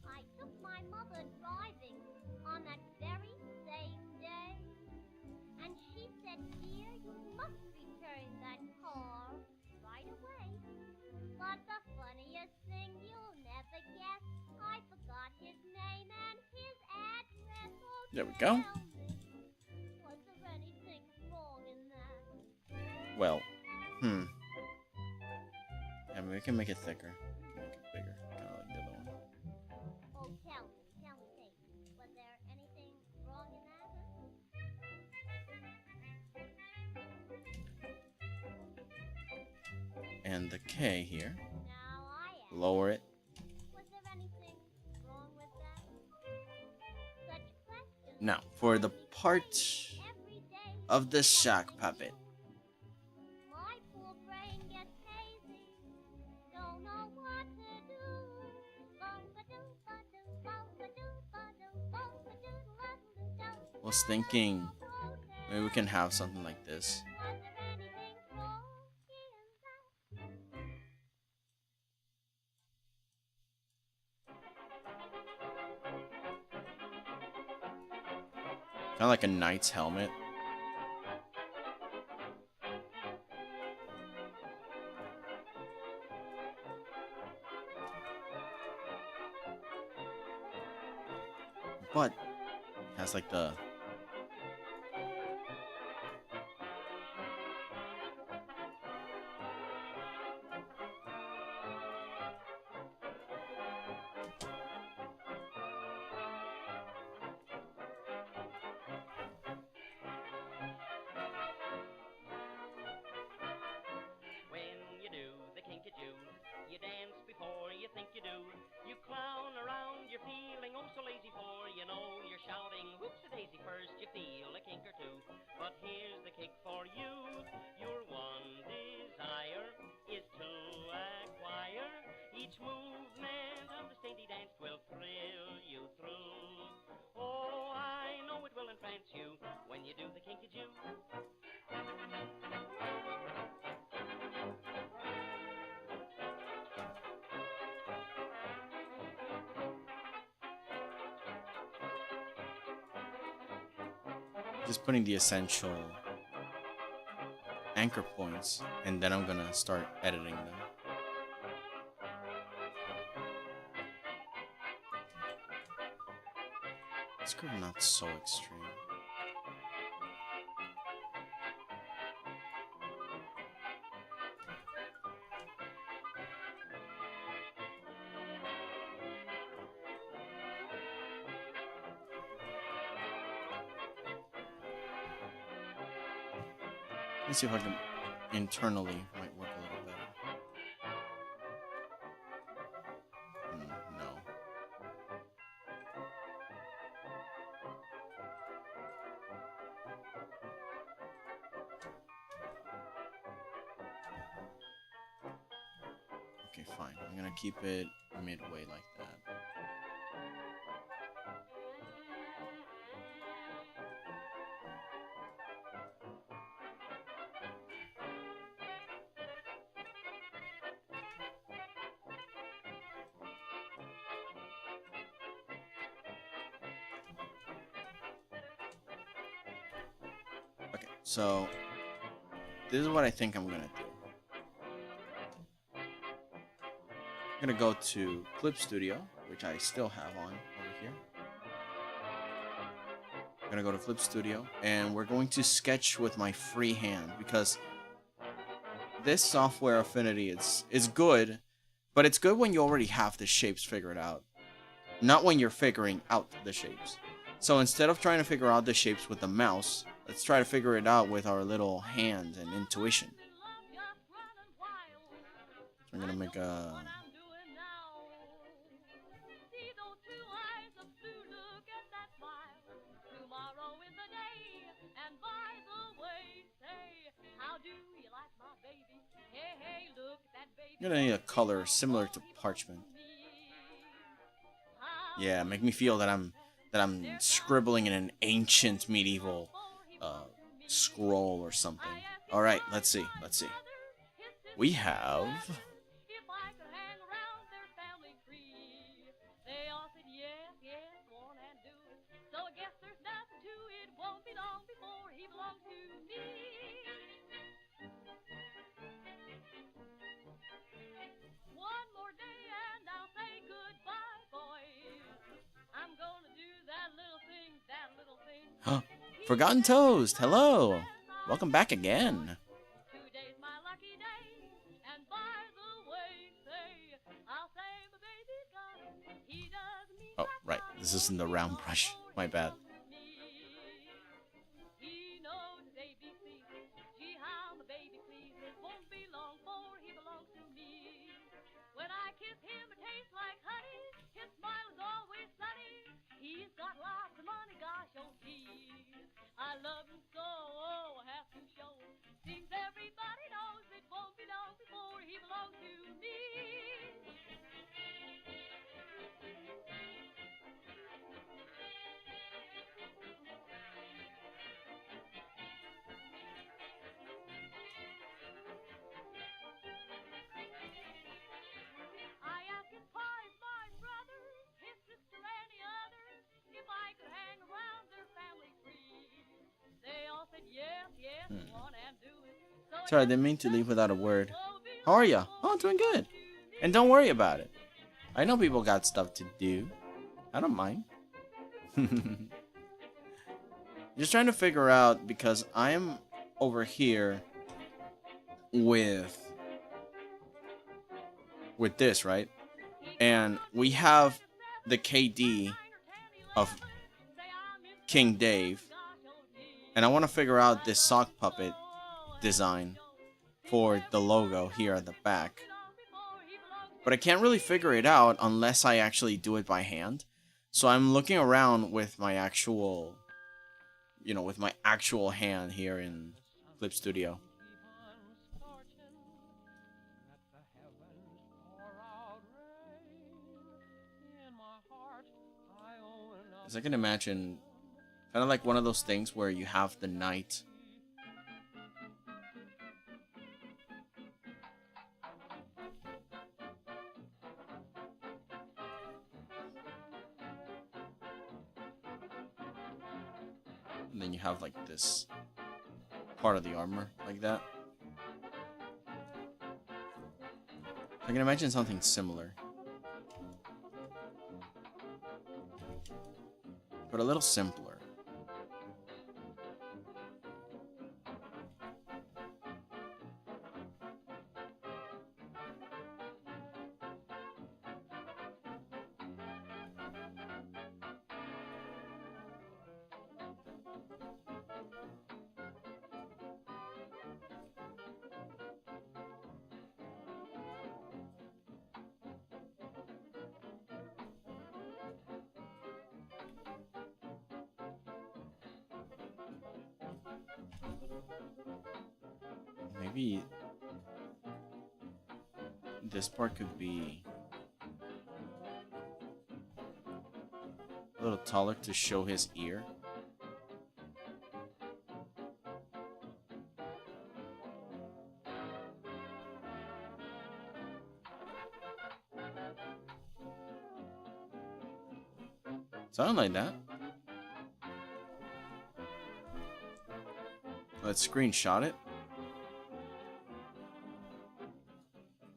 I took my mother driving on that very same day, and she said, "Dear, you must return that car right away." But the funniest thing you'll never guess, I forgot his name and his address. Oh, there we go. Was there anything wrong in that? Well, yeah, we can make it thicker. Make it bigger. Kind of like the other one. Oh, tell me, say, was there anything wrong in that? And the K here. Now I ask, Lower it. was there anything wrong with that? Such questions Now, for the part every day. of the sock puppet. My poor brain gets hazy, don't know what to do. Was thinking maybe we can have something like this. Was there anything wrong in that? Kind of like a knight's helmet. But it has like the When you do the 𝐾𝐀𝐬, you dance before you think you do. You clown around, you're feeling oh so lazy, for you know you're shouting whoops-a-daisy first. You feel a kink or two, but here's the kick for you. Your one desire is to acquire each movement of the dainty dance will thrill you through. Oh, I know it will entrance you when you do the 𝐾𝐾𝐬. just putting the essential anchor points, and then I'm gonna start editing them. This curve not so extreme. Let's see if I can internally might work a little better. No. Okay, fine. I'm gonna keep it midway like that. Okay, so this is what I think I'm gonna do. I'm gonna go to Clip Studio, which I still have on over here. I'm gonna go to Clip Studio, and we're going to sketch with my free hand, because this software Affinity is good, but it's good when you already have the shapes figured out, not when you're figuring out the shapes. So instead of trying to figure out the shapes with the mouse, let's try to figure it out with our little hands and intuition. So I'm gonna make a Tomorrow is the day, and by the way, say, how do I'm gonna need a color similar to parchment. Yeah, make me feel that I'm scribbling in an ancient medieval scroll or something. All right, let's see. We have. Forgotten Toast, hello! Welcome back again. Oh, right. This isn't the round brush. My bad. Sorry, I didn't mean to leave without a word. How are ya? Oh, doing good. And don't worry about it. I know people got stuff to do. I don't mind. Just trying to figure out, because I am over here with this, right? And we have the KD of King Dave. And I want to figure out this sock puppet design for the logo here at the back. But I can't really figure it out unless I actually do it by hand. So I'm looking around with my actual, with my actual hand here in Clip Studio. As I can imagine, kind of like one of those things where you have the knight. And then you have like this part of the armor like that. I can imagine something similar, but a little simpler. Maybe this part could be a little taller to show his ear. Something like that. Let's screenshot it.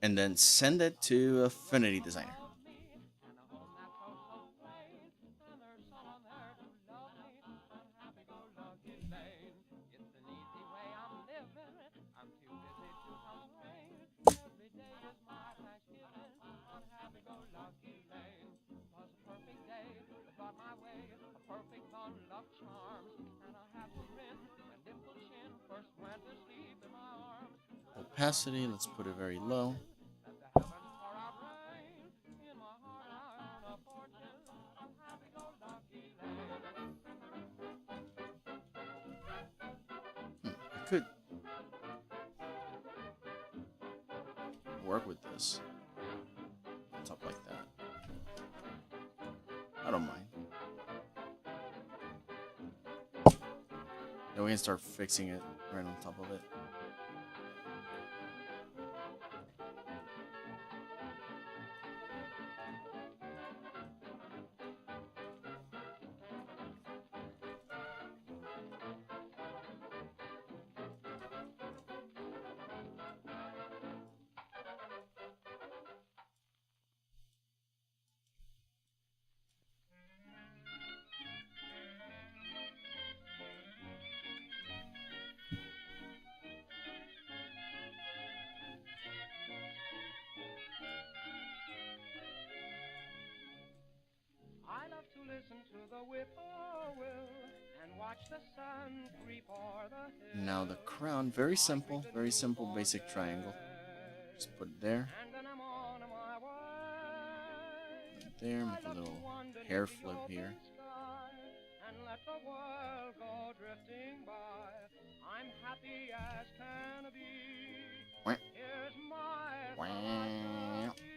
And then send it to Affinity Designer. Opacity, let's put it very low. work with this. On top like that. I don't mind. Then we can start fixing it right on top of it. I love to listen to the whippoorwill and watch the sun creep o'er the hill. Now the crown, very simple basic triangle. Just put it there. And then I'm on my way. Right there, make a little hair flip here. And let the world go drifting by. I'm happy as can be. Wah. Here's my Wah. philosophy.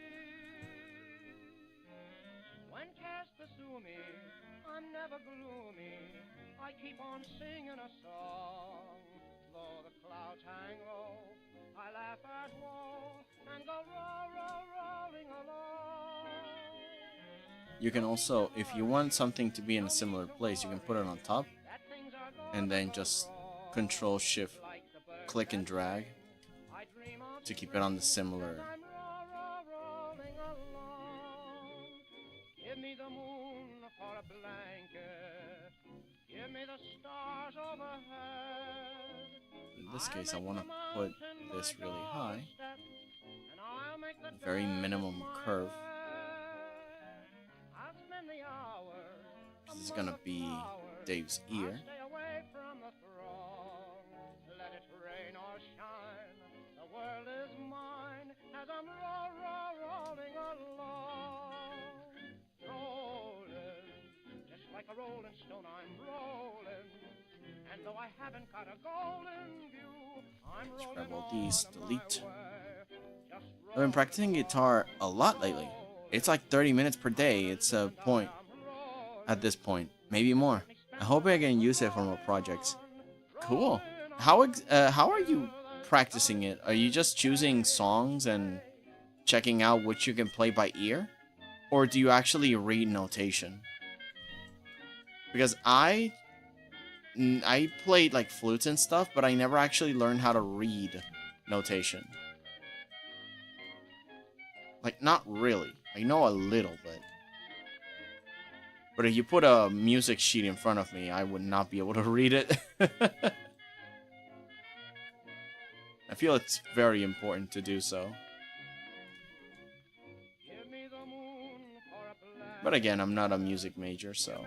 When cares pursue me, I'm never gloomy. I keep on singing a song. Though the clouds hang low, I laugh at woe and go rolling along. You can also, if you want something to be in a similar place, you can put it on top and then just Control Shift click and drag to keep it on the similar. Give me the moon for a blanket. Give me the stars overhead. In this case, I want to put this really high. Very minimum curve. This is going to be Dave's ear. Let it rain or shine. The world is mine as I'm rolling along. Rolling, just like a rolling stone, I'm rolling. And though I haven't got a golden view, I'm Let's rolling grab all on these, my delete. way. Just I've been practicing guitar a lot lately. It's like 30 minutes per day. It's a point at this point, maybe more. I hope I can use it for more projects. Cool. How are you practicing it? Are you just choosing songs and checking out which you can play by ear? Or do you actually read notation? Because I played like flutes and stuff, but I never actually learned how to read notation. Like, not really. I know a little bit. But if you put a music sheet in front of me, I would not be able to read it. I feel it's very important to do so. But again, I'm not a music major, so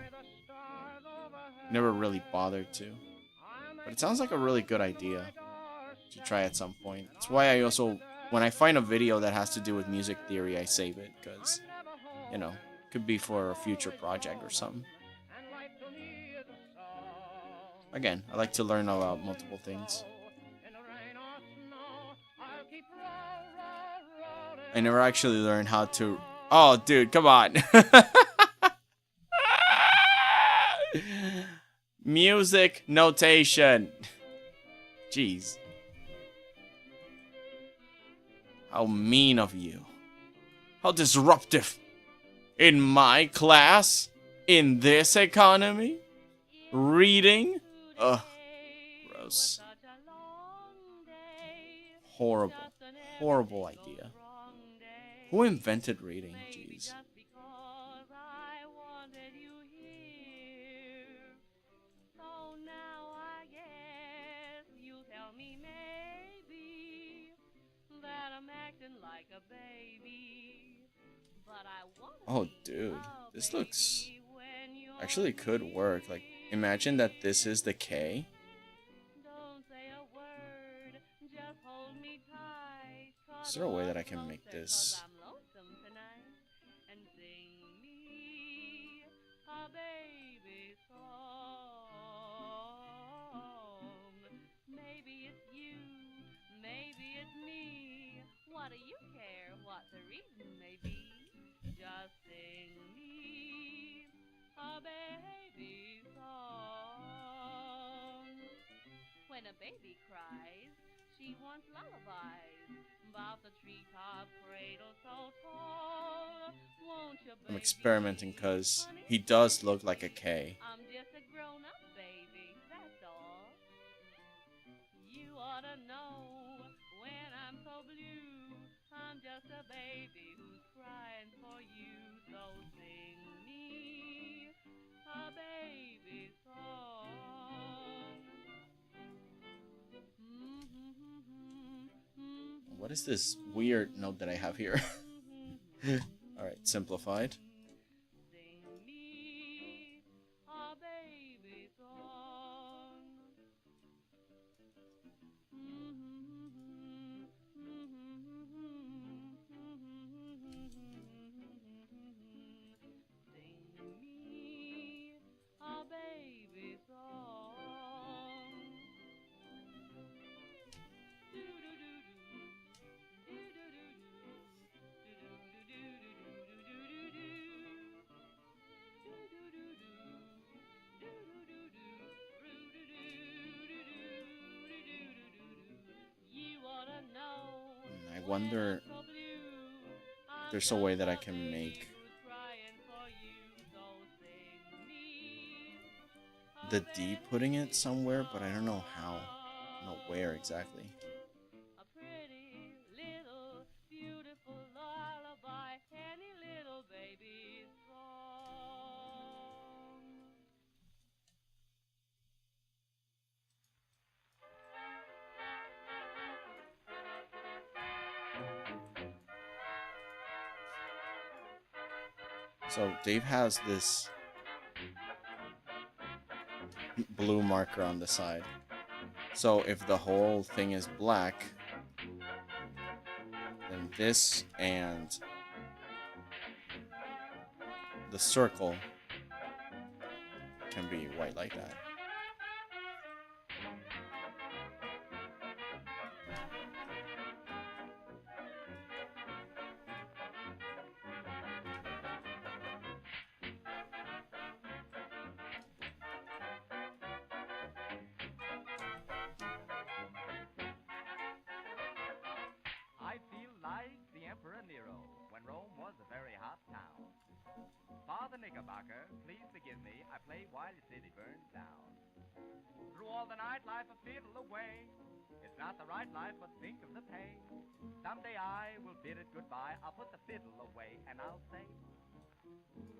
never really bothered to. But it sounds like a really good idea to try at some point. That's why I also, when I find a video that has to do with music theory, I save it, because, you know, could be for a future project or something. Again, I like to learn about multiple things. I never actually learned how to... Oh, dude, come on. Music notation. Jeez. How mean of you. How disruptive. In my class? In this economy? Reading? Ugh. Gross. Horrible. Horrible idea. Who invented reading? Jeez. Oh, dude. This looks... Actually could work. Like, imagine that this is the K. Is there a way that I can make this... Maybe it's you, maybe it's me. What do you care? what the reason may be, just sing me a baby song. When a baby cries, she wants lullabies about the treetop cradle so tall. Won't you, baby, I'm experimenting because he does look like a K. I'm just a grown-up baby, that's all. You ought to know when I'm so blue, I'm just a baby who's crying for you. So sing me a baby song. What is this weird note that I have here? Alright, simplified. Sing me a baby song. Sing me a baby song. You ought to know. I wonder if there's a way that I can make the D putting it somewhere, but I don't know how. I don't know where exactly. A pretty little beautiful lullaby, any little baby's song. So Dave has this blue marker on the side. So if the whole thing is black, then this and the circle can be white like that. I feel like the Emperor Nero when Rome was a very hot town. Father Knickerbocker, please forgive me, I play while the city burns down. Through all the night life a fiddle away. It's not the right life, but think of the pain. Someday I will bid it goodbye. I'll put the fiddle away and I'll say,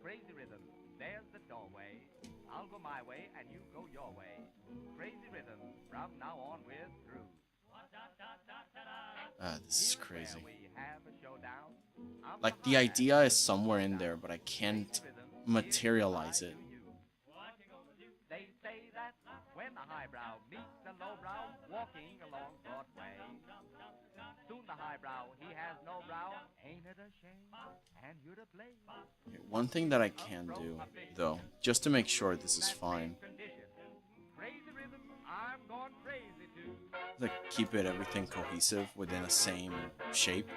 crazy rhythm, there's the doorway. I'll go my way and you go your way. Crazy rhythm, from now on we're through. This is crazy. We have a showdown. Like, the idea is somewhere in there, but I can't materialize it. They say that when the highbrow meets the lowbrow walking along Broadway, soon the highbrow, he has no brow. Ain't it a shame? And you're to blame. One thing that I can do, though, just to make sure this is fine, Crazy rhythm, I'm going crazy too. is like keep it everything cohesive within a same shape.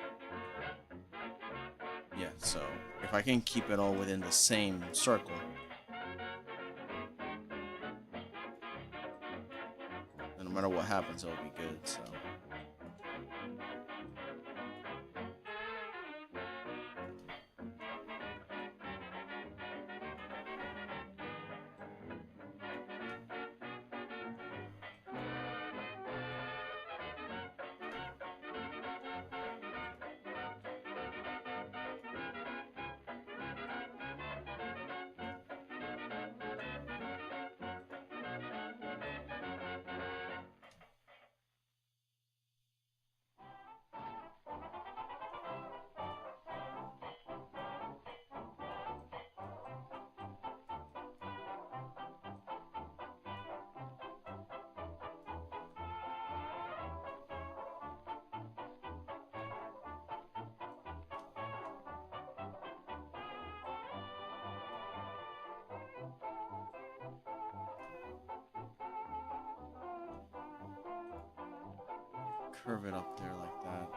Yeah, so if I can keep it all within the same circle, then no matter what happens, it'll be good, so. Curve it up there like that.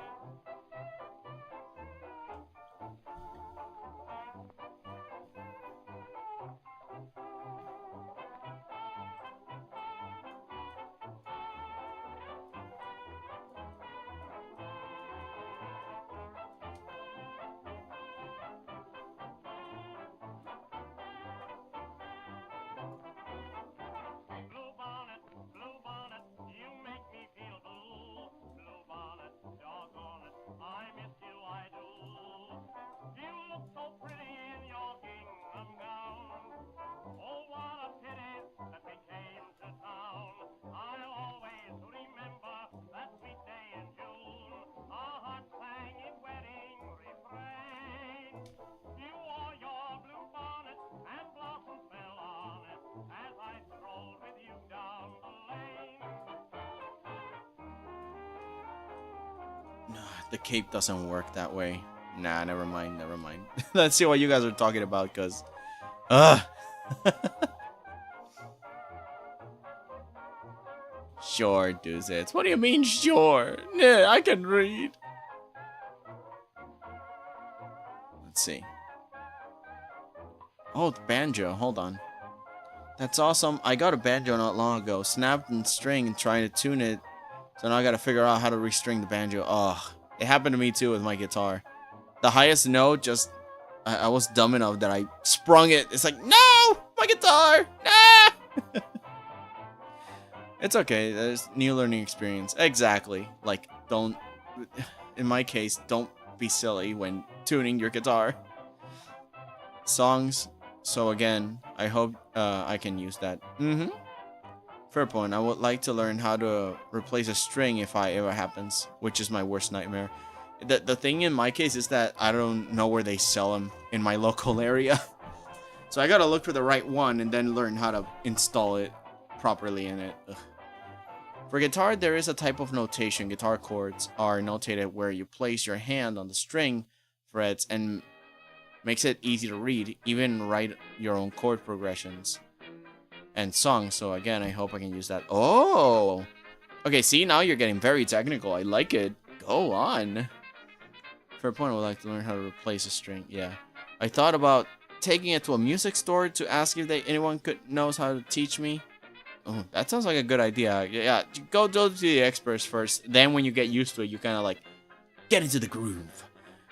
The cape doesn't work that way. Nah, never mind, never mind. Let's see what you guys are talking about, cause Sure, Duzits. What do you mean, sure? Yeah, I can read. Let's see. Oh, the banjo. Hold on. That's awesome. I got a banjo not long ago. Snapped in string and trying to tune it. So now I gotta figure out how to restring the banjo. Oh, it happened to me too with my guitar. The highest note just... I was dumb enough that I sprung it. It's like, no! My guitar! Nah! It's okay. There's new learning experience. Exactly. Like, don't... In my case, don't be silly when tuning your guitar. Songs. So again, I hope I can use that. Fair point. I would like to learn how to replace a string if it ever happens, which is my worst nightmare. The thing in my case is that I don't know where they sell them in my local area. So I gotta look for the right one and then learn how to install it properly in it. Ugh. For guitar, there is a type of notation. Guitar chords are notated where you place your hand on the string frets and makes it easy to read, even write your own chord progressions and songs. So again, I hope I can use that. Oh! Okay, see, now you're getting very technical. I like it. Go on. Fair point, I would like to learn how to replace a string. Yeah. I thought about taking it to a music store to ask if anyone knows how to teach me. Oh, that sounds like a good idea. Yeah, go to the experts first. Then when you get used to it, you kind of like get into the groove.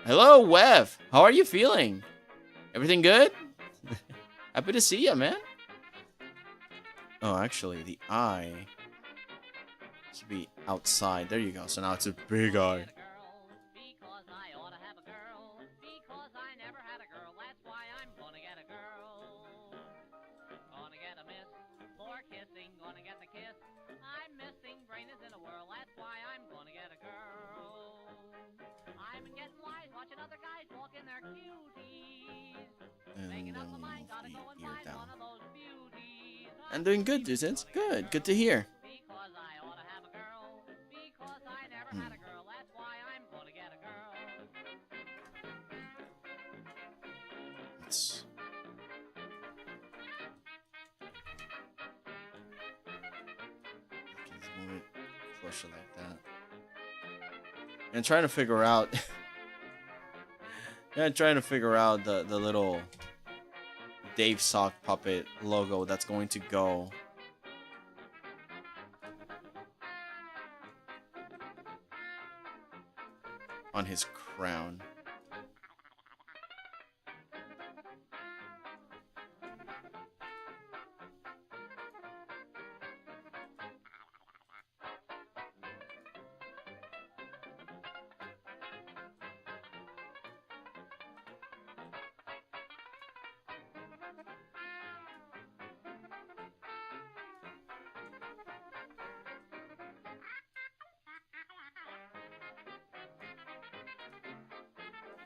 Hello, Wev. How are you feeling? Everything good? Happy to see you, man. Oh, actually, the eye should be outside. There you go. So now it's a big eye. Gonna get the kiss. I'm missing brain is in a whirl. That's why I'm gonna get a girl. I'm getting wise, watching other guys walk in their cuties. Making up my mind, gotta go and find one of those beauties. I'm doing good, Duzits. Good. Good to hear. Because I ought to have a girl. Because I never had a girl. That's why I'm gonna get a girl. Let's... move it closer like that. And trying to figure out the little Dave Sock puppet logo that's going to go on his crown.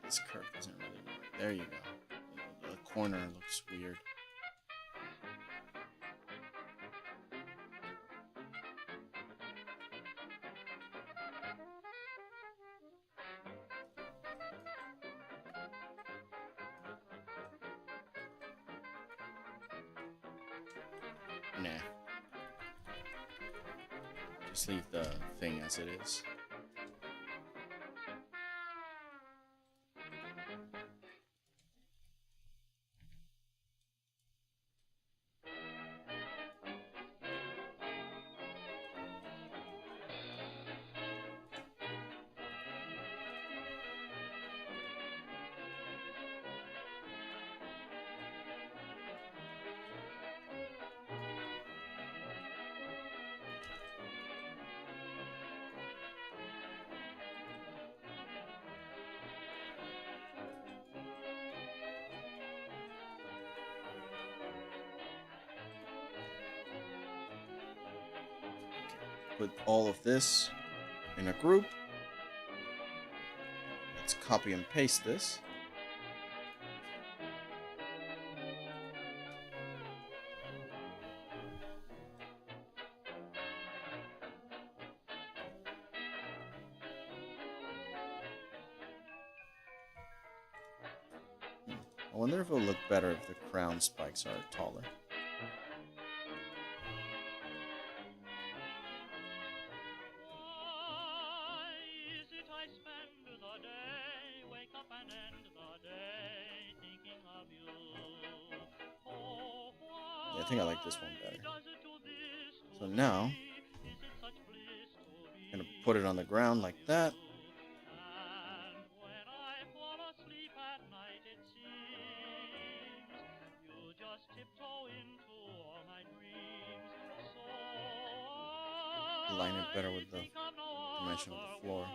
This curve doesn't really work. There you go. The corner looks weird. Nah. Just leave the thing as it is. Put all of this in a group. Let's copy and paste this. I wonder if it'll look better if the crown spikes are taller. Yeah, I think I like this one better. So now, I'm gonna put it on the ground like that. Line it better with the dimension of the floor.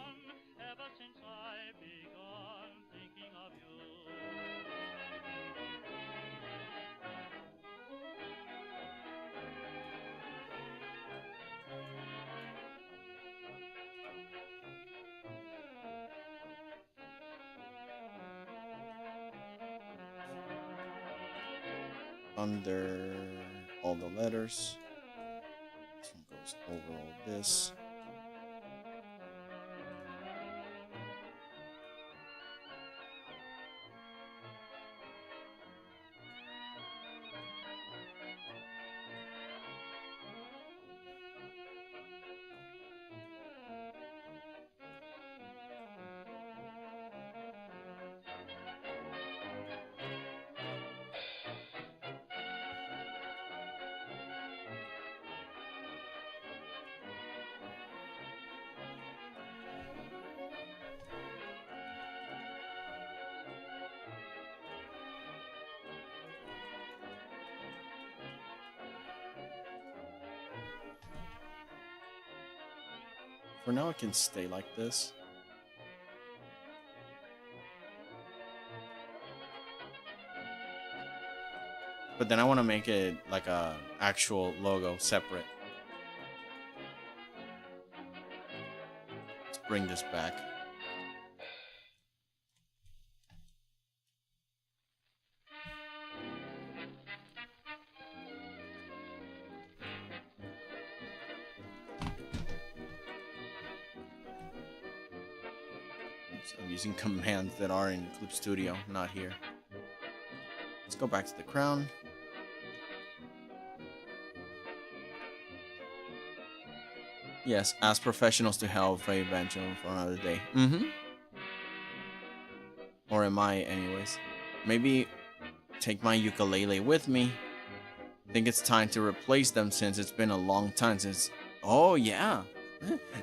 Under all the letters. This one goes over all this. For now, it can stay like this. But then I want to make it like a actual logo separate. Let's bring this back. I'm using commands that are in Clip Studio, not here. Let's go back to the crown. Yes, ask professionals to help 𝐊𝐈𝐍𝐆 for another day. Or am I, anyways? Maybe take my ukulele with me. Think it's time to replace them since it's been a long time since... Oh, yeah.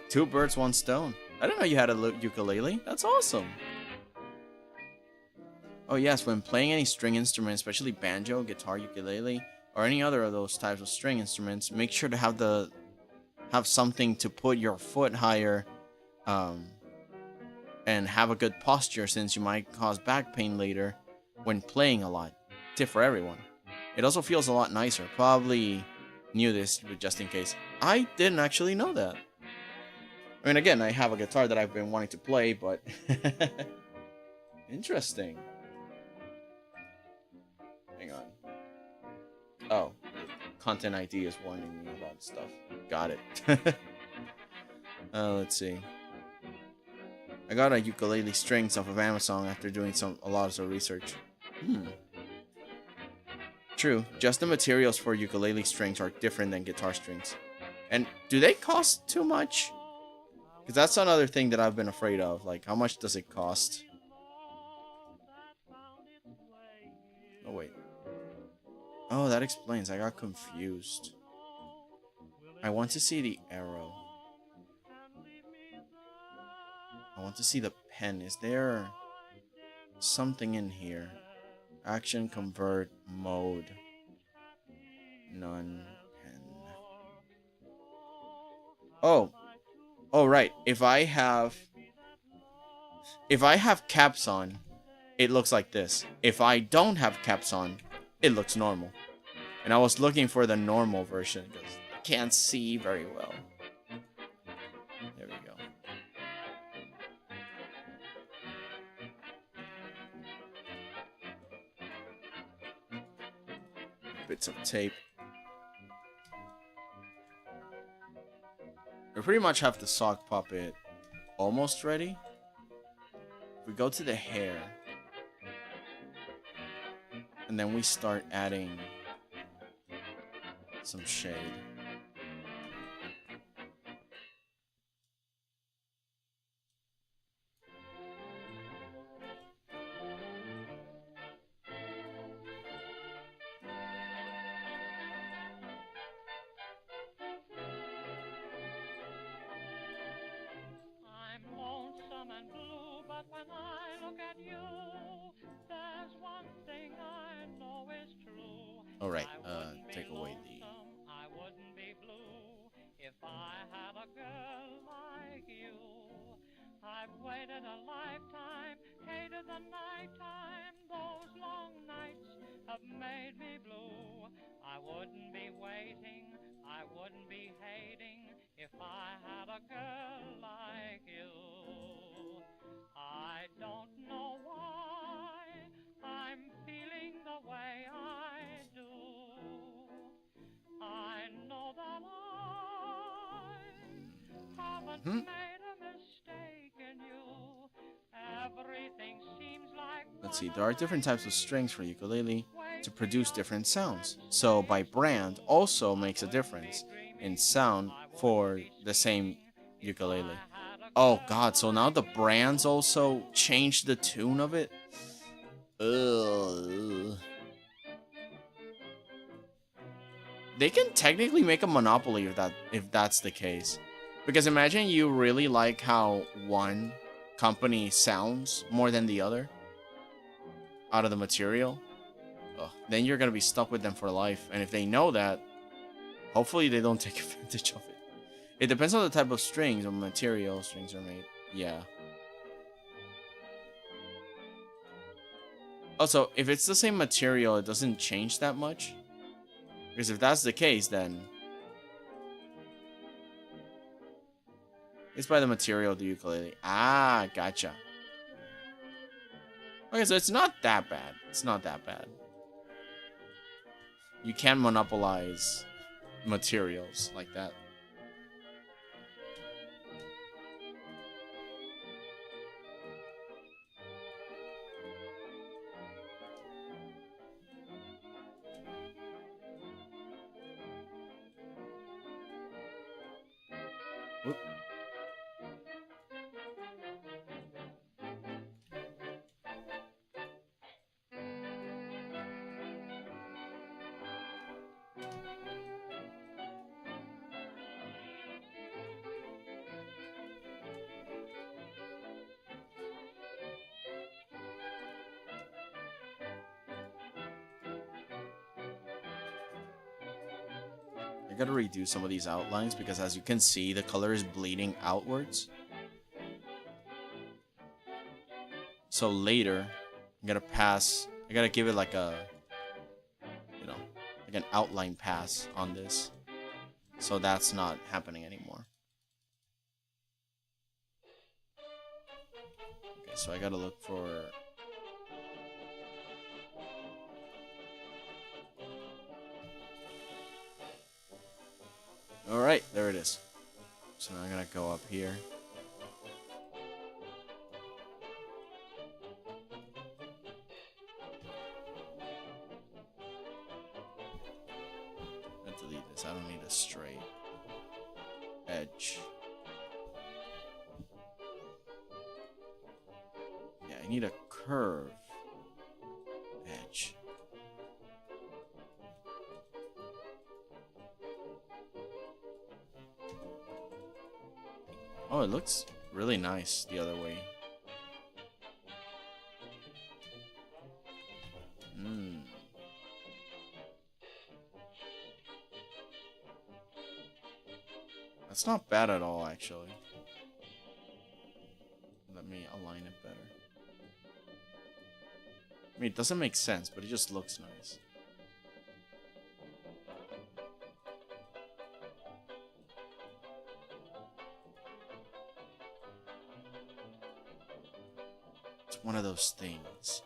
2 birds, 1 stone. I didn't know you had a ukulele. That's awesome. Oh yes, when playing any string instrument, especially banjo, guitar, ukulele, or any other of those types of string instruments, make sure to have something to put your foot higher, and have a good posture since you might cause back pain later when playing a lot. Tip for everyone. It also feels a lot nicer. Probably knew this, but just in case. I didn't actually know that. I mean, again, I have a guitar that I've been wanting to play, but... Interesting. Hang on. Oh. Content ID is warning me about stuff. Got it. Let's see. I got a ukulele strings off of Amazon after doing a lot of research. True. Just the materials for ukulele strings are different than guitar strings. And do they cost too much? Because that's another thing that I've been afraid of. Like, how much does it cost? Oh, wait. Oh, that explains. I got confused. I want to see the arrow. I want to see the pen. Is there something in here? Action, convert, mode. None, pen. Oh. Oh, right. If I have caps on, it looks like this. If I don't have caps on, it looks normal. And I was looking for the normal version because I can't see very well. There we go. Bits of tape. We pretty much have the sock puppet almost ready. If we go to the hair, And then we start adding some shade. I'm lonesome and blue, but when I look at you, there's one thing I know is true. All right, I wouldn't be take away lonesome, I wouldn't be blue if I had a girl like you. I've waited a lifetime, hated the nighttime. Those long nights have made me blue. I wouldn't be waiting, I wouldn't be hating if I had a girl like you. I don't know why I'm feeling the way I do. I know that I haven't made a mistake in you. Everything seems like Let's see, there are different types of strings for ukulele to produce different sounds. So by brand also makes a difference in sound for the same ukulele. Oh god, so now the brands also change the tune of it? Ugh. They can technically make a monopoly if that's the case. Because imagine you really like how one company sounds more than the other out of the material. Ugh, then you're gonna be stuck with them for life. And if they know that, hopefully they don't take advantage of it. It depends on the type of strings or material strings are made. Yeah. Also, if it's the same material, it doesn't change that much. Because if that's the case, then it's by the material of the ukulele. Ah, gotcha. Okay, so it's not that bad. It's not that bad. You can monopolize materials like that. Whoop. I gotta redo some of these outlines because as you can see, the color is bleeding outwards. So later, I gotta give it like a, like an outline pass on this. So that's not happening anymore. Okay, so I gotta look for... Alright, there it is. So now I'm gonna go up here. Let's delete this. I don't need a straight edge. Yeah, I need a curve edge. Oh, it looks really nice the other way. That's not bad at all, actually. Let me align it better. I mean, it doesn't make sense, but it just looks nice. It's one of those things.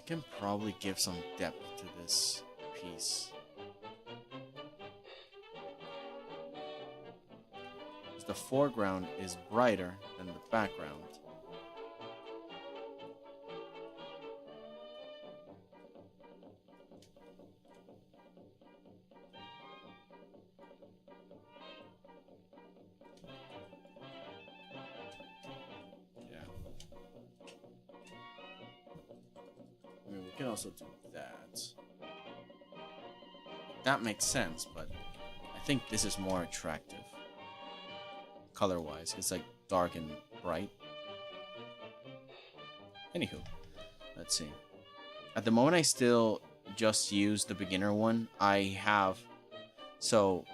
can probably give some depth to this piece. The foreground is brighter than the background. Yeah. I mean, we can also do that. That makes sense, but I think this is more attractive. Color-wise, it's like dark and bright. Anywho, let's see. At the moment, I still just use the beginner one. I have so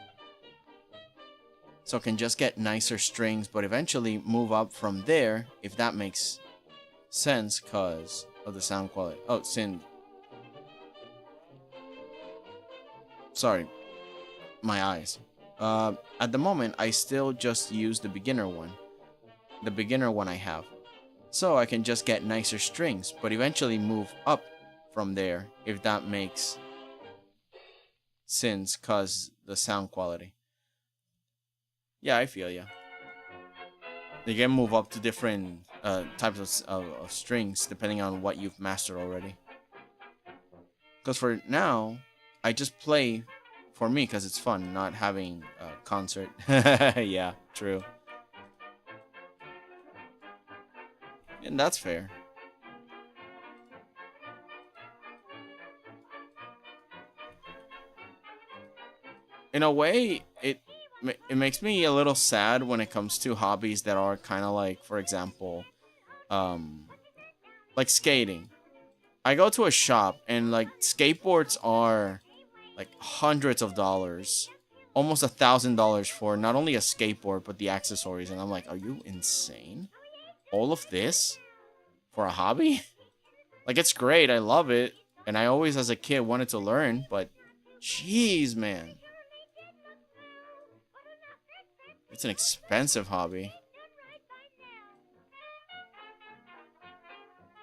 can just get nicer strings, but eventually move up from there if that makes sense, cause of the sound quality. Oh, sorry, my eyes. At the moment, I still just use the beginner one. The beginner one I have. So I can just get nicer strings, but eventually move up from there, if that makes sense, cause the sound quality. Yeah, I feel ya. You can move up to different types of strings, depending on what you've mastered already. Because for now, I just play... for me, because it's fun, not having a concert. Yeah, true. And that's fair. In a way, it makes me a little sad when it comes to hobbies that are kind of like, for example, like skating. I go to a shop and like skateboards are like hundreds of dollars, almost $1,000 for not only a skateboard but the accessories, and I'm like, are you insane? All of this for a hobby? Like, it's great, I love it, and I always as a kid wanted to learn, but jeez, man, it's an expensive hobby.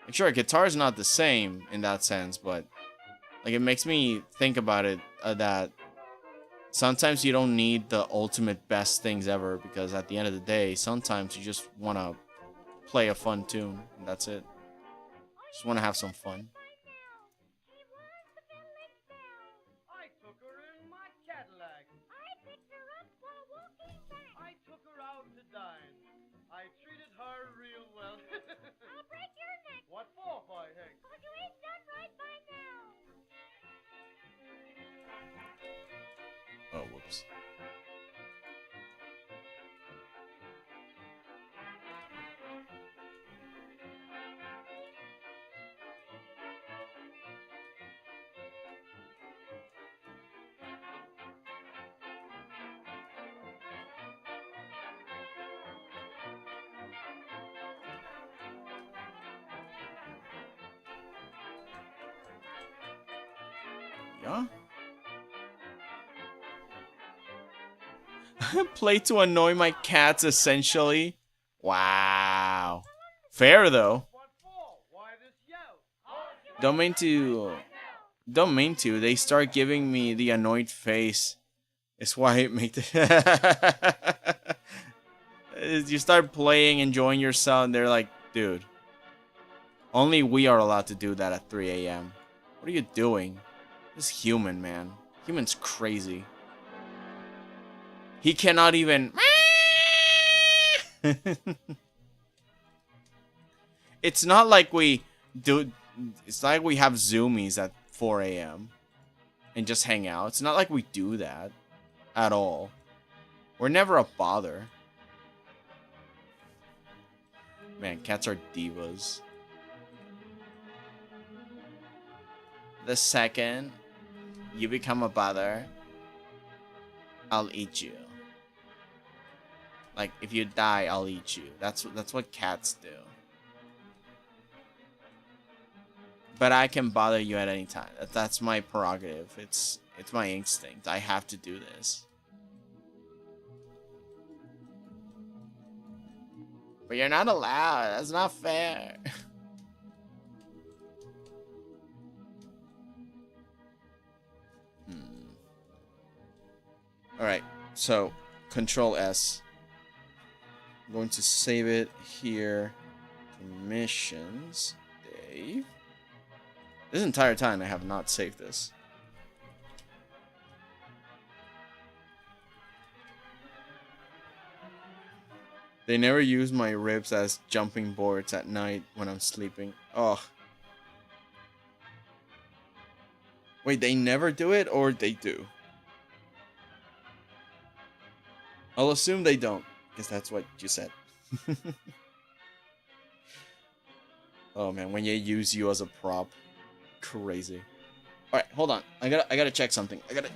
Like, sure, guitar's not the same in that sense, but like, it makes me think about it, that sometimes you don't need the ultimate best things ever, because at the end of the day, sometimes you just want to play a fun tune, and that's it. Just want to have some fun. I took her in my Cadillac. I picked her up for a walking back. I took her out to dine. I treated her real well. I'll break your neck. What for, by heck? Cause you ain't done right by now. Oh, whoops. Yeah? Play to annoy my cats, essentially. Wow. Fair, though. What for? Why this yell? Don't mean to. They start giving me the annoyed face. It's why it make the... You start playing, enjoying yourself, and they're like, dude, only we are allowed to do that at 3 a.m. What are you doing? This human, man. Human's crazy. He cannot even... It's not like we do... It's not like we have Zoomies at 4 a.m. and just hang out. It's not like we do that at all. We're never a bother. Man, cats are divas. The second you become a bother, I'll eat you. Like, if you die, I'll eat you. That's what cats do. But I can bother you at any time. That's my prerogative. It's my instinct. I have to do this. But you're not allowed. That's not fair. Alright, so Control S. I'm going to save it here. Permissions. Dave. This entire time I have not saved this. They never use my ribs as jumping boards at night when I'm sleeping. Oh. Wait, they never do it or they do? I'll assume they don't, because that's what you said. Oh man, when they use you as a prop. Crazy. Alright, hold on. I gotta check something. I gotta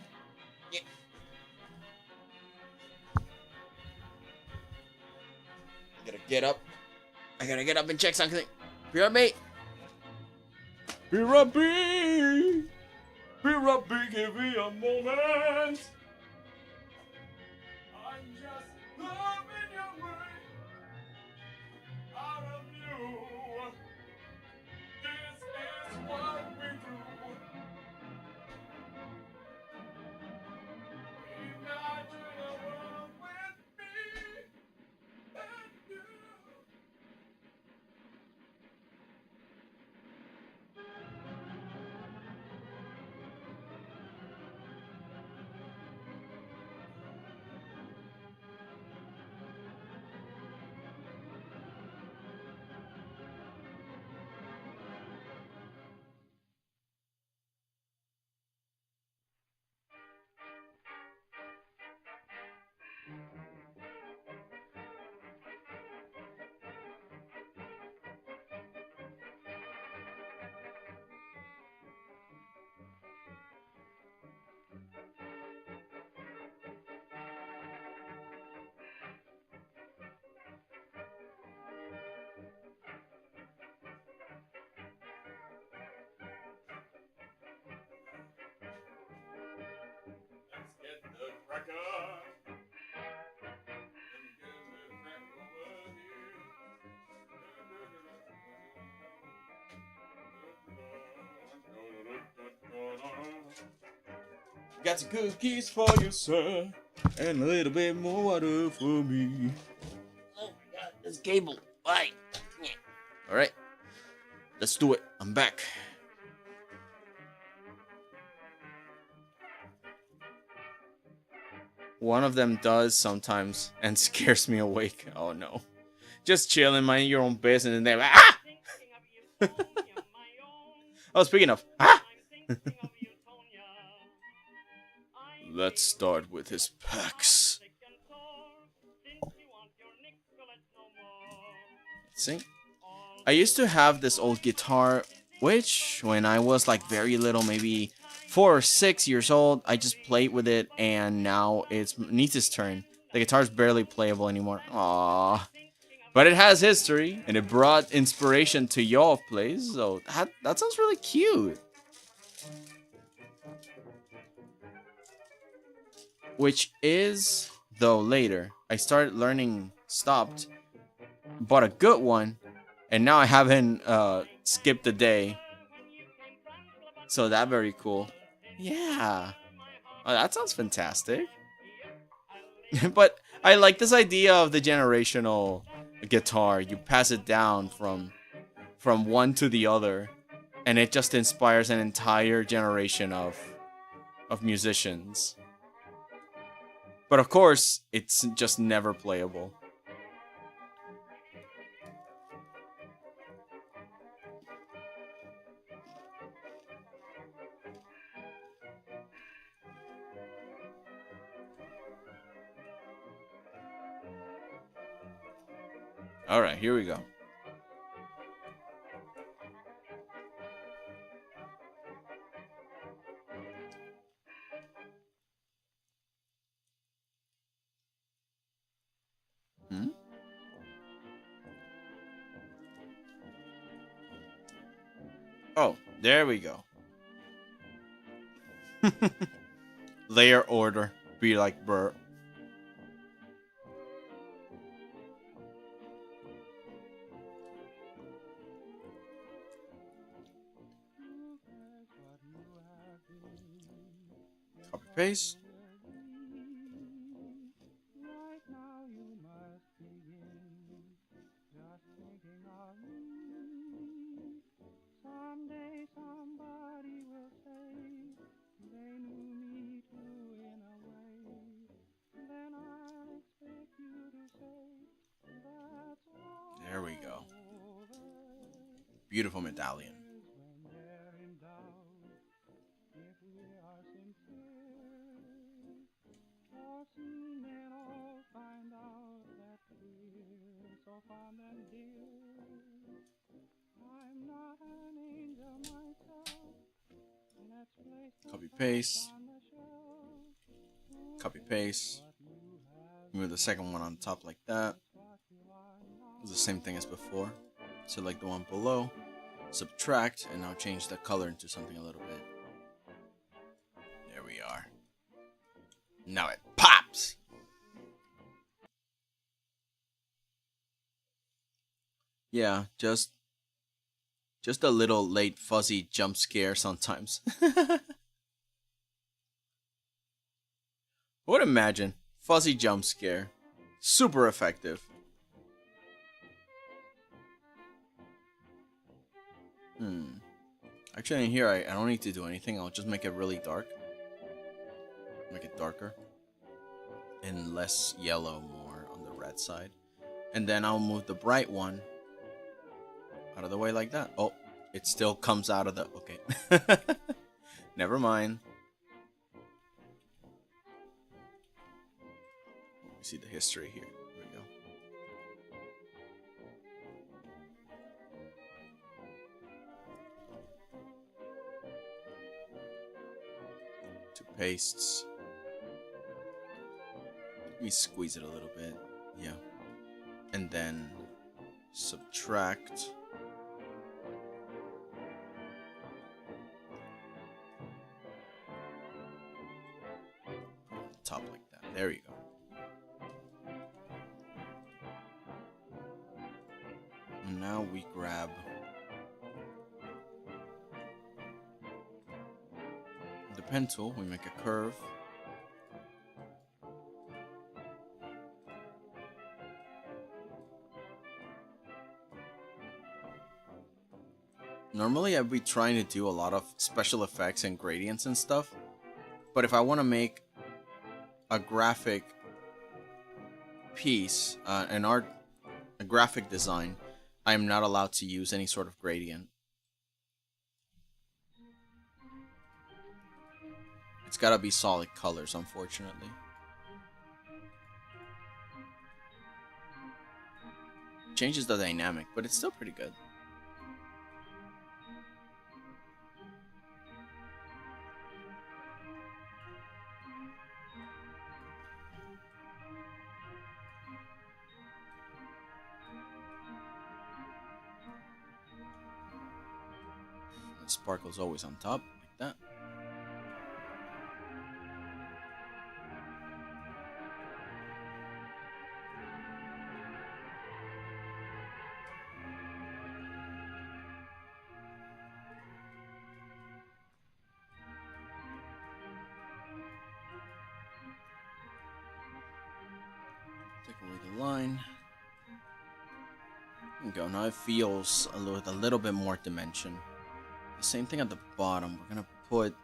get up. I gotta get up and check something. Be right, mate. Be right, be. Be right, be. Give me a moment. I'm just loving your way. Out of you. This is what we do. Imagine a world with me and you. Let's get the cracker. Got some cookies for you, sir, and a little bit more water for me. Oh my god, this cable. Why? Alright, let's do it. I'm back. One of them does sometimes and scares me awake. Oh no. Just chilling, minding your own business, and they're like, ah! Oh, speaking of, ah! Let's start with his packs. See? I used to have this old guitar, which, when I was like very little, maybe 4 or 6 years old, I just played with it, and now it's Nita's turn. The guitar's barely playable anymore. Aww. But it has history, and it brought inspiration to y'all plays, so that sounds really cute. Which is, though later, I started learning stopped, bought a good one, and now I haven't skipped a day. So that very cool. Yeah. Oh, that sounds fantastic. But I like this idea of the generational guitar. You pass it down from one to the other, and it just inspires an entire generation of musicians. But of course, it's just never playable. Alright, here we go. Oh, there we go. Layer order. Be like Bert. Copy paste. Beautiful medallion. Copy paste. Copy paste. Move the second one on top like that. It's the same thing as before. Select the one below. Subtract, and now change the color into something a little bit. There we are. Now it pops! Yeah, just a little late fuzzy jump scare sometimes. I would imagine. Fuzzy jump scare. Super effective. Actually, in here, I don't need to do anything. I'll just make it really dark. Make it darker. And less yellow, more on the red side. And then I'll move the bright one out of the way like that. Oh, it still comes out of the... Okay. Never mind. Let me see the history here. There we go. Two pastes. Let me squeeze it a little bit. Yeah. And then subtract. Top like that. There you go. And now we grab the pen tool. We make a curve. Normally I'd be trying to do a lot of special effects and gradients and stuff, but if I want to make a graphic piece, a graphic design, I am not allowed to use any sort of gradient. It's gotta be solid colors, unfortunately. Changes the dynamic, but it's still pretty good. The sparkle's always on top, like that. Take away the line. There we go. Now it feels with a little bit more dimension. The same thing at the bottom. We're gonna put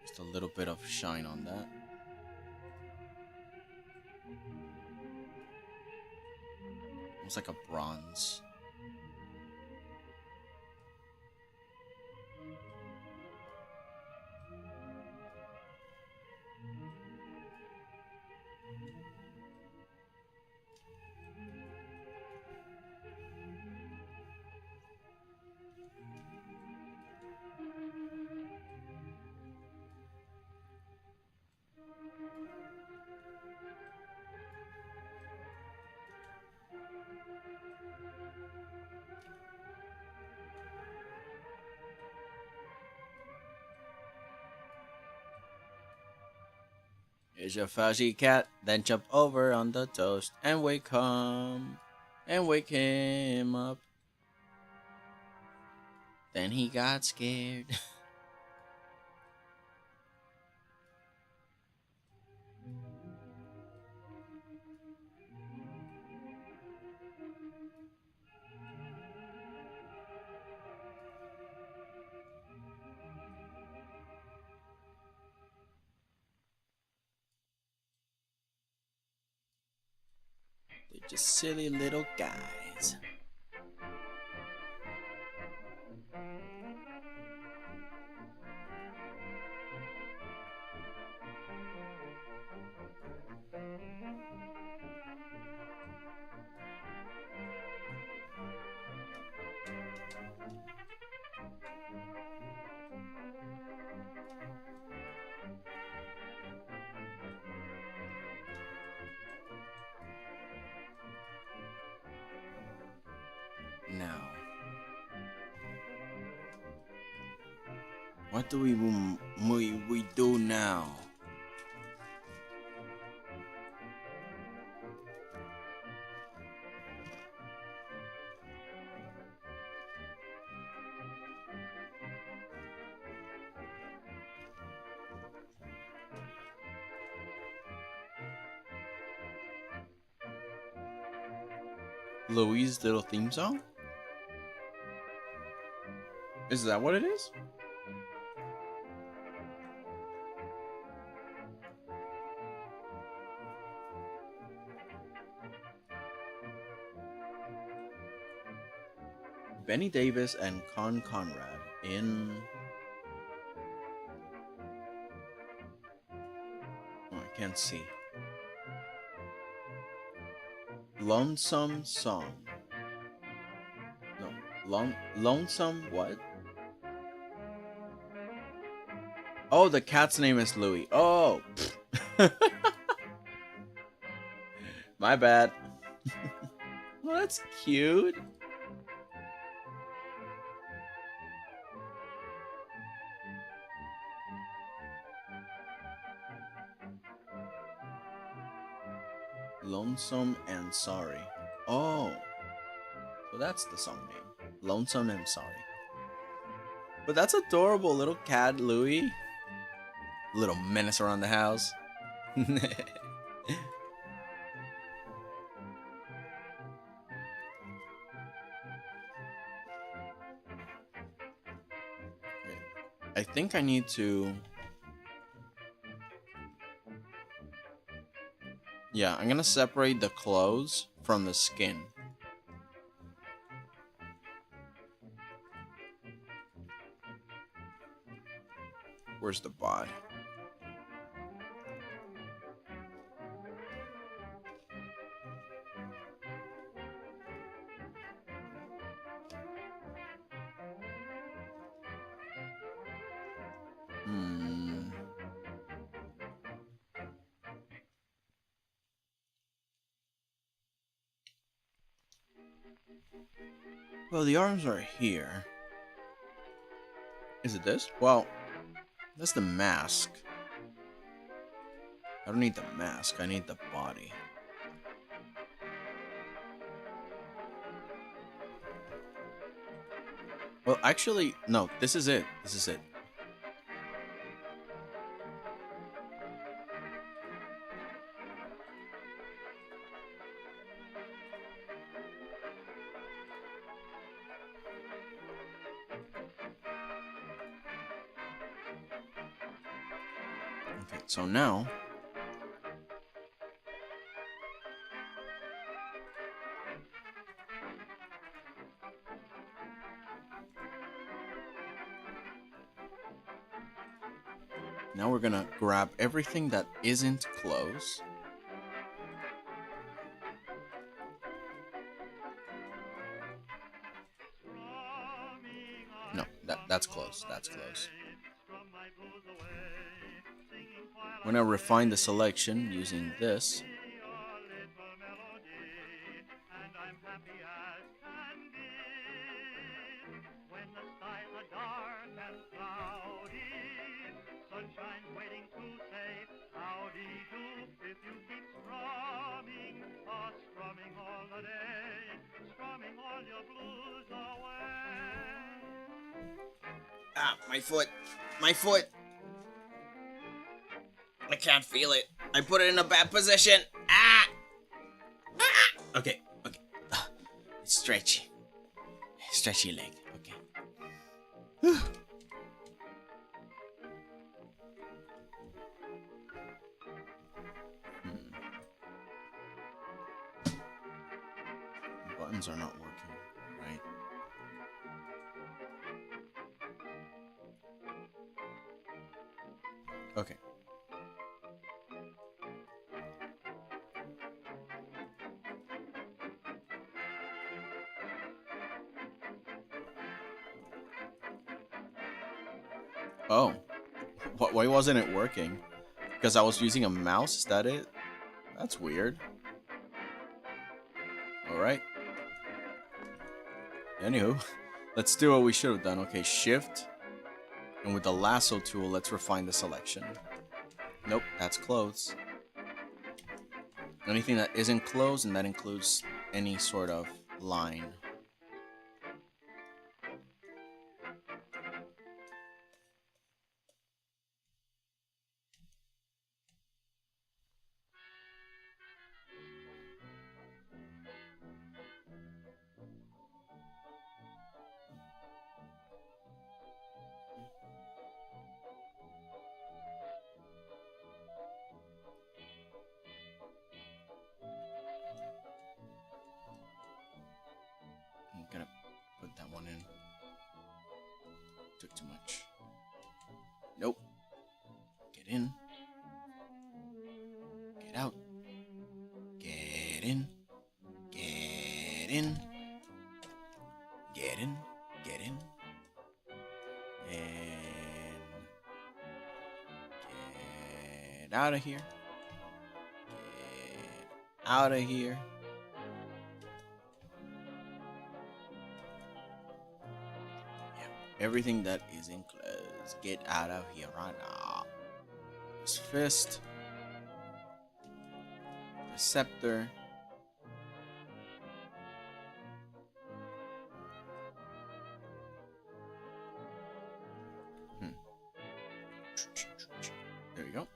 just a little bit of shine on that. Almost like a bronze. Here's your fuzzy cat, then jump over on the toast and wake him up. Then he got scared. Just silly little guys. Now, what do we do now? Louis' little theme song? Is that what it is? Benny Davis and Con Conrad in... Oh, I can't see. Lonesome Song. No, Lonesome what? Oh, the cat's name is Louis. Oh! My bad. Well, that's cute. Lonesome and Sorry. Oh. So that's the song name. Lonesome and Sorry. But that's adorable, little cat Louis. Little menace around the house. I think I need to... Yeah, I'm gonna separate the clothes from the skin. Where's the bod? Well, the arms are here. Is it this? Well, that's the mask. I don't need the mask, I need the body. Well, actually, no, this is it. This is it. Okay, so now we're gonna grab everything that isn't close. No, that's close. That's close. We're gonna refine the selection using this. Ah, my foot. My foot. I can't feel it. I put it in a bad position. Ah! Ah! Okay, okay. It's stretchy. Stretchy leg. Okay. buttons are not working, right? Okay. Oh. Why wasn't it working? Because I was using a mouse? Is that it? That's weird. Alright. Anywho, let's do what we should have done. Okay, shift. And with the lasso tool, let's refine the selection. Nope, that's clothes. Anything that isn't clothes, and that includes any sort of line. I'm gonna put that one in. Took too much. Nope. Get in. Get out. Get in. Get in. Get in. Get in. And get out of here. Get out of here. Everything that is in clothes, get out of here right now. This fist, the scepter, there you go.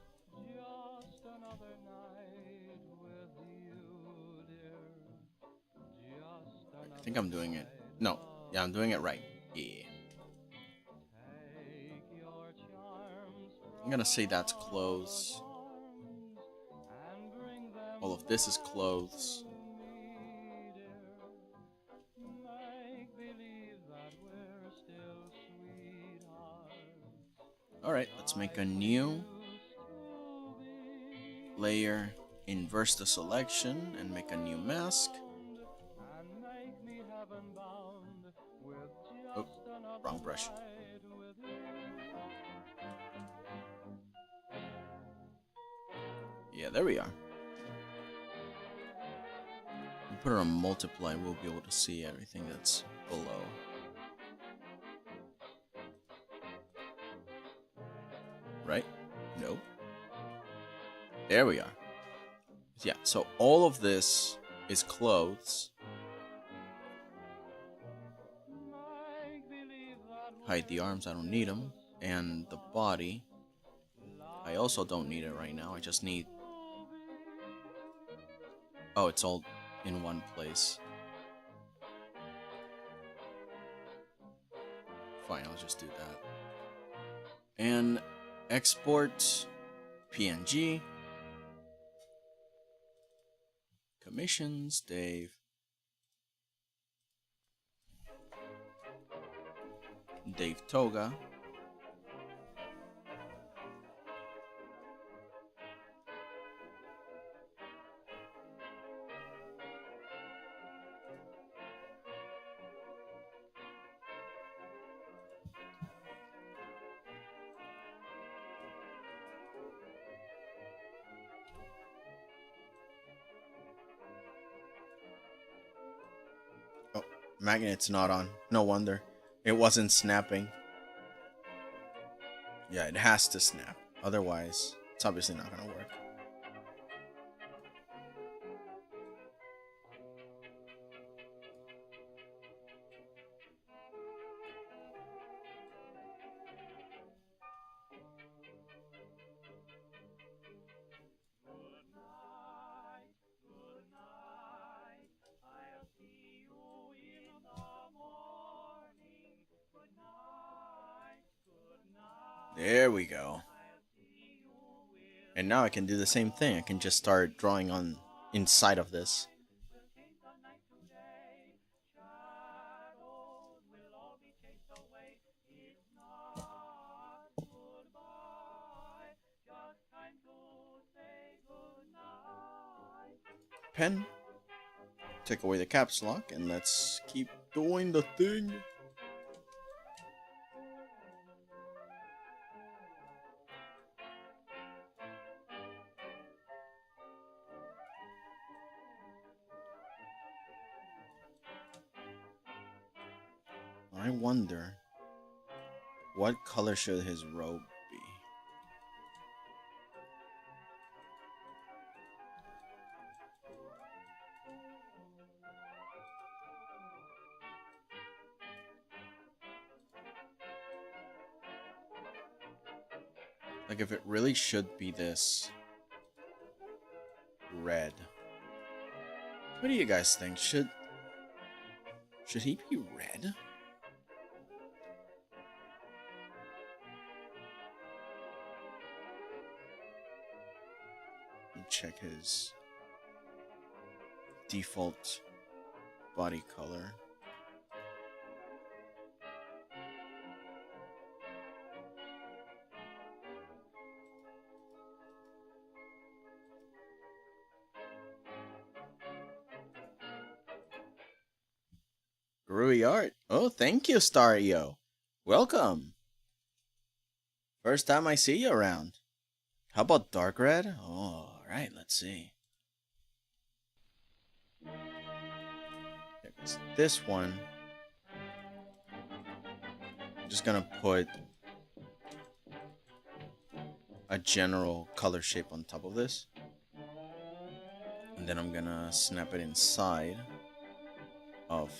I think I'm doing it. No, yeah, I'm doing it right. Yeah. I'm gonna say that's clothes. All of this is clothes. Alright, let's make a new layer, inverse the selection, and make a new mask. Oh, wrong brush. Yeah, there we are. We put it on multiply, we'll be able to see everything that's below. Right? Nope. There we are. Yeah, so all of this is clothes. Hide the arms, I don't need them. And the body, I also don't need it right now. I just need... Oh, it's all in one place. Fine, I'll just do that. And export PNG. Commissions, Dave. Dave Toga. Oh, magnet's not on. No wonder. It wasn't snapping. Yeah, it has to snap. Otherwise, it's obviously not going to work. There we go. And now I can do the same thing. I can just start drawing on inside of this. pen. Take away the caps lock, and let's keep doing the thing. I wonder, what color should his robe be? Like, if it really should be this red. What do you guys think? Should he be red? Check his default body color. Groovy art. Oh, thank you, Stario. Welcome. First time I see you around. How about dark red? Oh, all right, let's see. This one, I'm just gonna put a general color shape on top of this. And then I'm gonna snap it inside of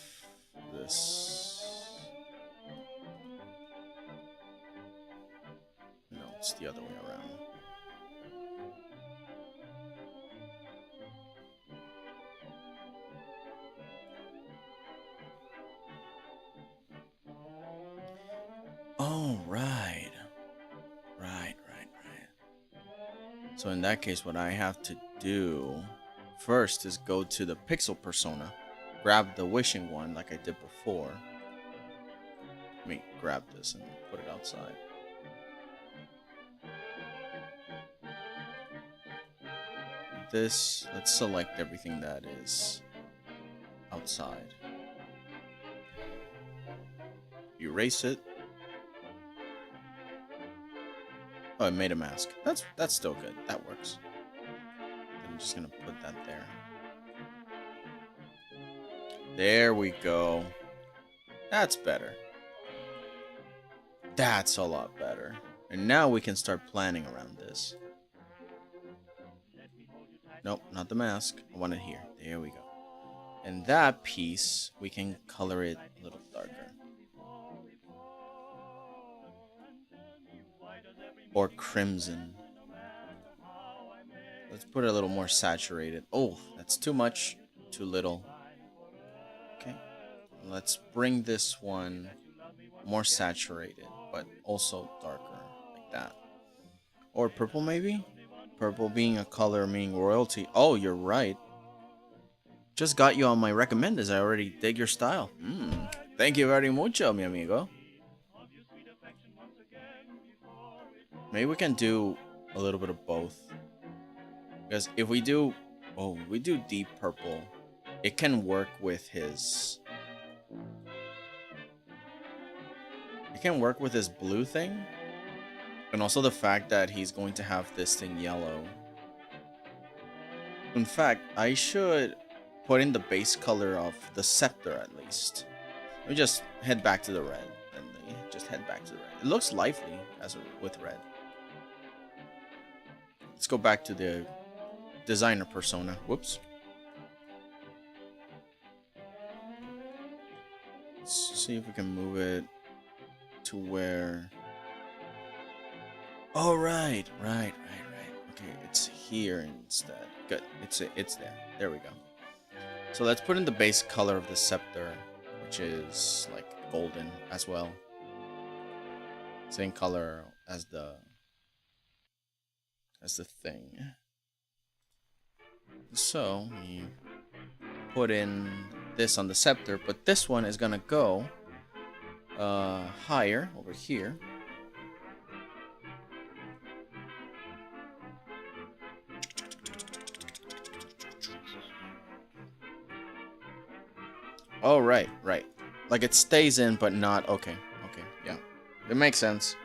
this. No, it's the other way around. Oh, right. Right. So in that case, what I have to do first is go to the pixel persona, grab the wishing one like I did before. Let me grab this and put it outside. This, let's select everything that is outside. Erase it. Oh, I made a mask. That's still good. That works. I'm just gonna put that there. There we go. That's better. That's a lot better. And now we can start planning around this. Nope, not the mask. I want it here. There we go. And that piece, we can color it a little darker. Or crimson. Let's put it a little more saturated. Oh, that's too much. Too little. Okay. Let's bring this one more saturated, but also darker, like that. Or purple, maybe? Purple being a color meaning royalty. Oh, you're right. Just got you on my recommenders. I already dig your style. Thank you very mucho, mi amigo. Maybe we can do a little bit of both. Because if we do... Oh, we do deep purple. It can work with his... It can work with his blue thing. And also the fact that he's going to have this thing yellow. In fact, I should put in the base color of the scepter at least. Let me just head back to the red. And just head back to the red. It looks lively with red. Let's go back to the designer persona. Whoops. Let's see if we can move it to where... Oh, right. Okay, it's here instead. Good. It's there. There we go. So let's put in the base color of the scepter, which is like golden as well. Same color as the thing. So we put in this on the scepter, but this one is gonna go higher over here. Oh, right. Like it stays in, but not... Okay, yeah. It makes sense.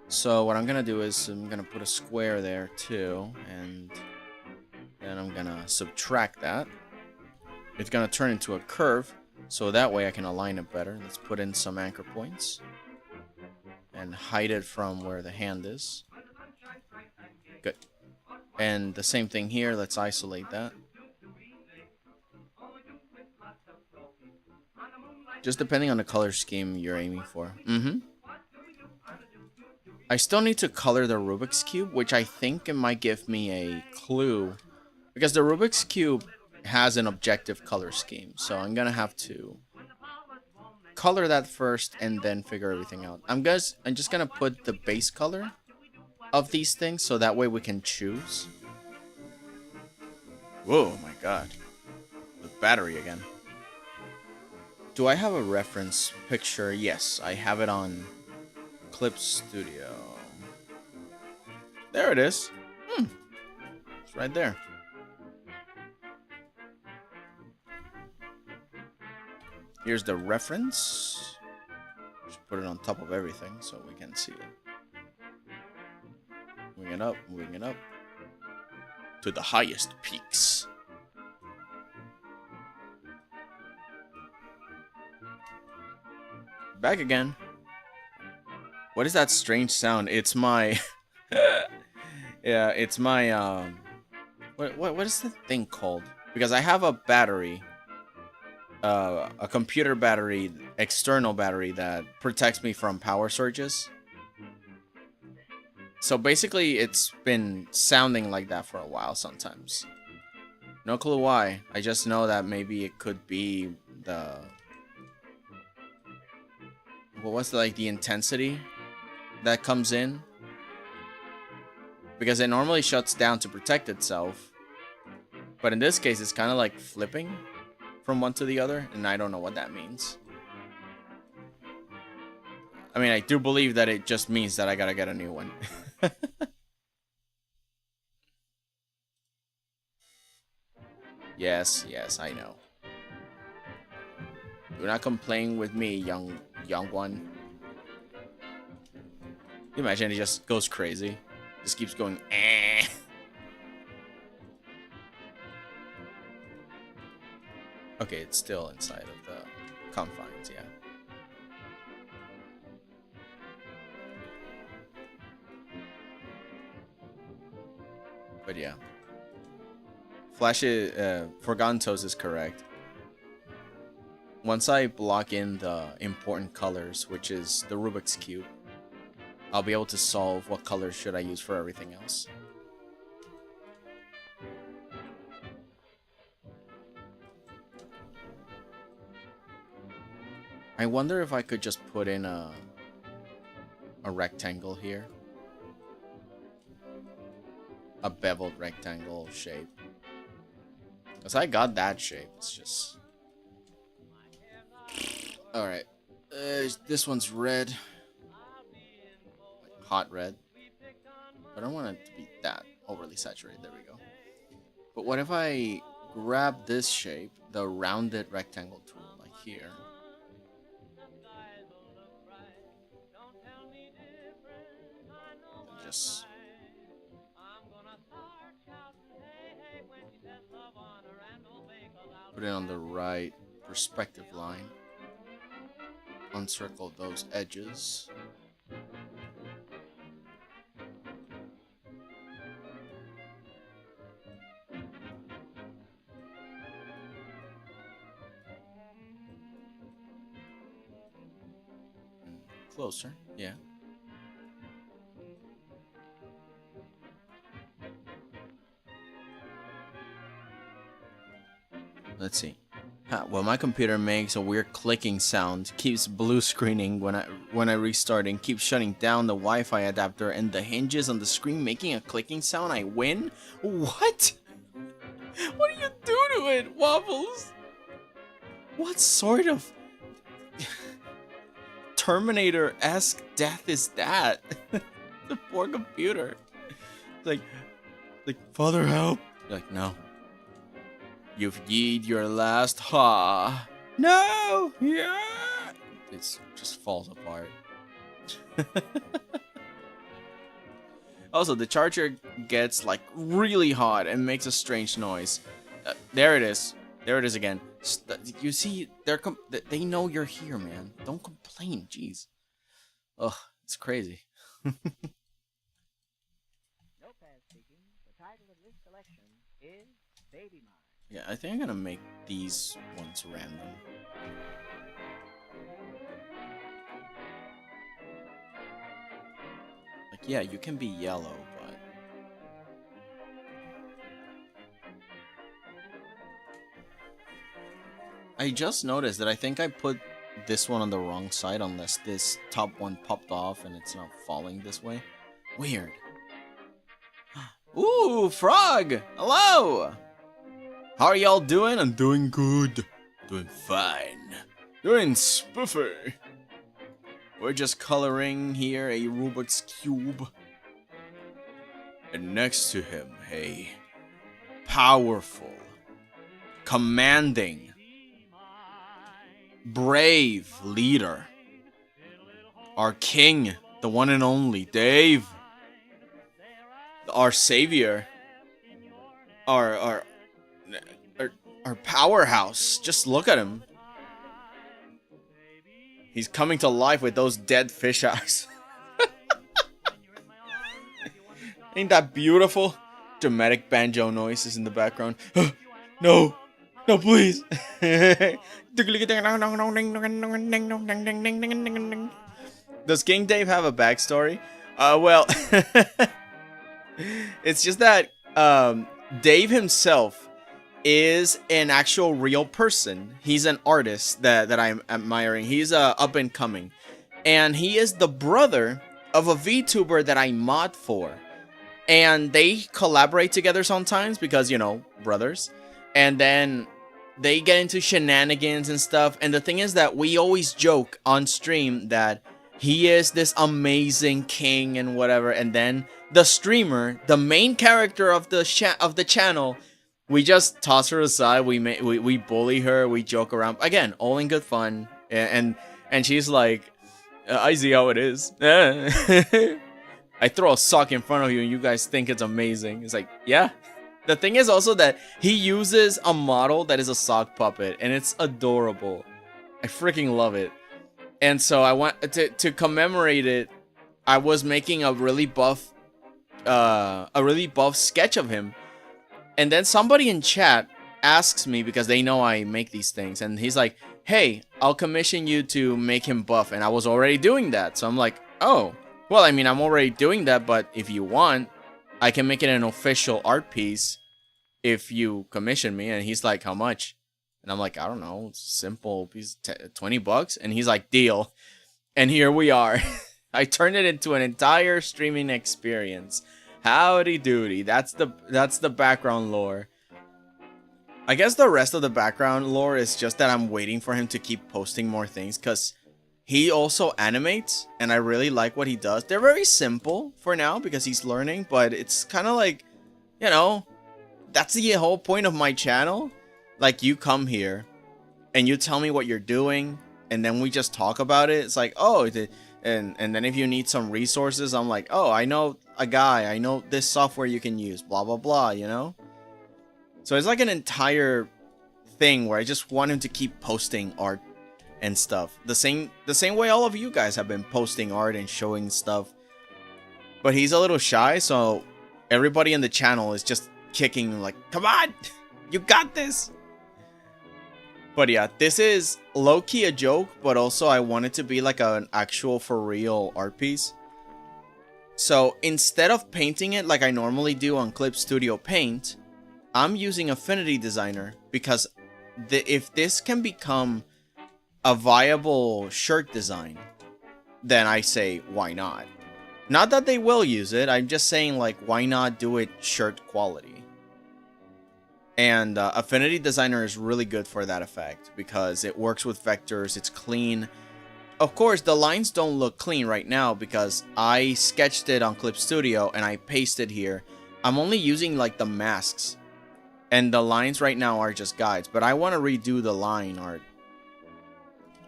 So what I'm gonna do is I'm gonna put a square there too, and then I'm gonna subtract that. It's gonna turn into a curve, so that way I can align it better. Let's put in some anchor points and hide it from where the hand is. Good. And the same thing here, let's isolate that. Just depending on the color scheme you're aiming for. I still need to color the Rubik's Cube, which I think it might give me a clue. Because the Rubik's Cube has an objective color scheme. So I'm going to have to color that first and then figure everything out. I'm just going to put the base color of these things so that way we can choose. Whoa, my god. The battery again. Do I have a reference picture? Yes, I have it on Clip Studio. There it is. It's right there. Here's the reference. Just put it on top of everything so we can see it. Moving it up. To the highest peaks. Back again. What is that strange sound? It's my... yeah, it's my... What is the thing called? Because I have a battery. A computer battery, external battery that protects me from power surges. So basically, it's been sounding like that for a while sometimes. No clue why. I just know that maybe it could be the... What was the intensity that comes in? Because it normally shuts down to protect itself. But in this case, it's kind of like flipping from one to the other, and I don't know what that means. I mean, I do believe that it just means that I gotta get a new one. Yes, I know. Do not complain with me, young one. You imagine it just goes crazy. Just keeps going, eh. Okay, it's still inside of the confines, yeah. But yeah. Flash Forgotten Toes is correct. Once I block in the important colors, which is the Rubik's Cube, I'll be able to solve what colors should I use for everything else. I wonder if I could just put in a rectangle here. A beveled rectangle shape. Because I got that shape. It's just... Alright. This one's red. Like hot red. But I don't want it to be that overly saturated. There we go. But what if I grab this shape, the rounded rectangle tool, like here. And just... put it on the right perspective line. Uncircle those edges. Closer, yeah. Let's see. Well, my computer makes a weird clicking sound, keeps blue screening when I restart, and keeps shutting down the Wi-Fi adapter and the hinges on the screen making a clicking sound. I win? What? What do you do to it, Waffles? What sort of Terminator-esque death is that? The poor computer. Like, Father, help. You're like, no. You've yeed your last ha. No! Yeah! It just falls apart. Also, the charger gets like really hot and makes a strange noise. There it is. There it is again. You see, they know you're here, man. Don't complain, jeez. Ugh, it's crazy. Notepad speaking. The title of this collection is Baby Mine. Yeah, I think I'm gonna make these ones random. Like, yeah, you can be yellow, but... I just noticed that I think I put this one on the wrong side unless this top one popped off and it's not falling this way. Weird. Ooh, frog! Hello! How are y'all doing? I'm doing good. Doing fine. Doing spiffy. We're just coloring here a Rubik's Cube. And next to him, a powerful, commanding, brave leader. Our king, the one and only Dave. Our savior. Our powerhouse. Just look at him. He's coming to life with those dead fish eyes. Ain't that beautiful? Dramatic banjo noises in the background. No. No, please. Does King Dave have a backstory? Well, it's just that Dave himself is an actual real person. He's an artist that I'm admiring. He's up and coming. And he is the brother of a VTuber that I mod for. And they collaborate together sometimes because, you know, brothers. And then they get into shenanigans and stuff. And the thing is that we always joke on stream that he is this amazing king and whatever. And then the streamer, the main character of the channel, we just toss her aside. We bully her. We joke around. Again, all in good fun. And she's like, I see how it is. I throw a sock in front of you and you guys think it's amazing. It's like, yeah. The thing is also that he uses a model that is a sock puppet. And it's adorable. I freaking love it. And so I want to commemorate it. I was making a really buff sketch of him. And then somebody in chat asks me, because they know I make these things, and he's like, hey, I'll commission you to make him buff. And I was already doing that. So I'm like, oh, well, I mean, I'm already doing that, but if you want, I can make it an official art piece if you commission me. And he's like, how much? And I'm like, I don't know, it's simple piece, $20. And he's like, deal. And here we are. I turned it into an entire streaming experience. Howdy doody. That's the background lore. I guess the rest of the background lore is just that I'm waiting for him to keep posting more things, because he also animates and I really like what he does. They're very simple for now because he's learning, but it's kind of like, you know, that's the whole point of my channel. Like, you come here and you tell me what you're doing and then we just talk about it. It's like, oh, and then if you need some resources, I'm like, oh, I know a guy, I know this software you can use, blah, blah, blah, you know? So it's like an entire thing where I just want him to keep posting art and stuff. The same way all of you guys have been posting art and showing stuff. But he's a little shy, so everybody in the channel is just kicking like, come on, you got this. But yeah, this is low-key a joke, but also I want it to be like an actual for real art piece. So instead of painting it like I normally do on Clip Studio Paint, I'm using Affinity Designer because if this can become a viable shirt design, then I say, why not? Not that they will use it, I'm just saying, like, why not do it shirt quality? And Affinity Designer is really good for that effect because it works with vectors, it's clean. Of course, the lines don't look clean right now because I sketched it on Clip Studio and I pasted here. I'm only using like the masks. And the lines right now are just guides, but I want to redo the line art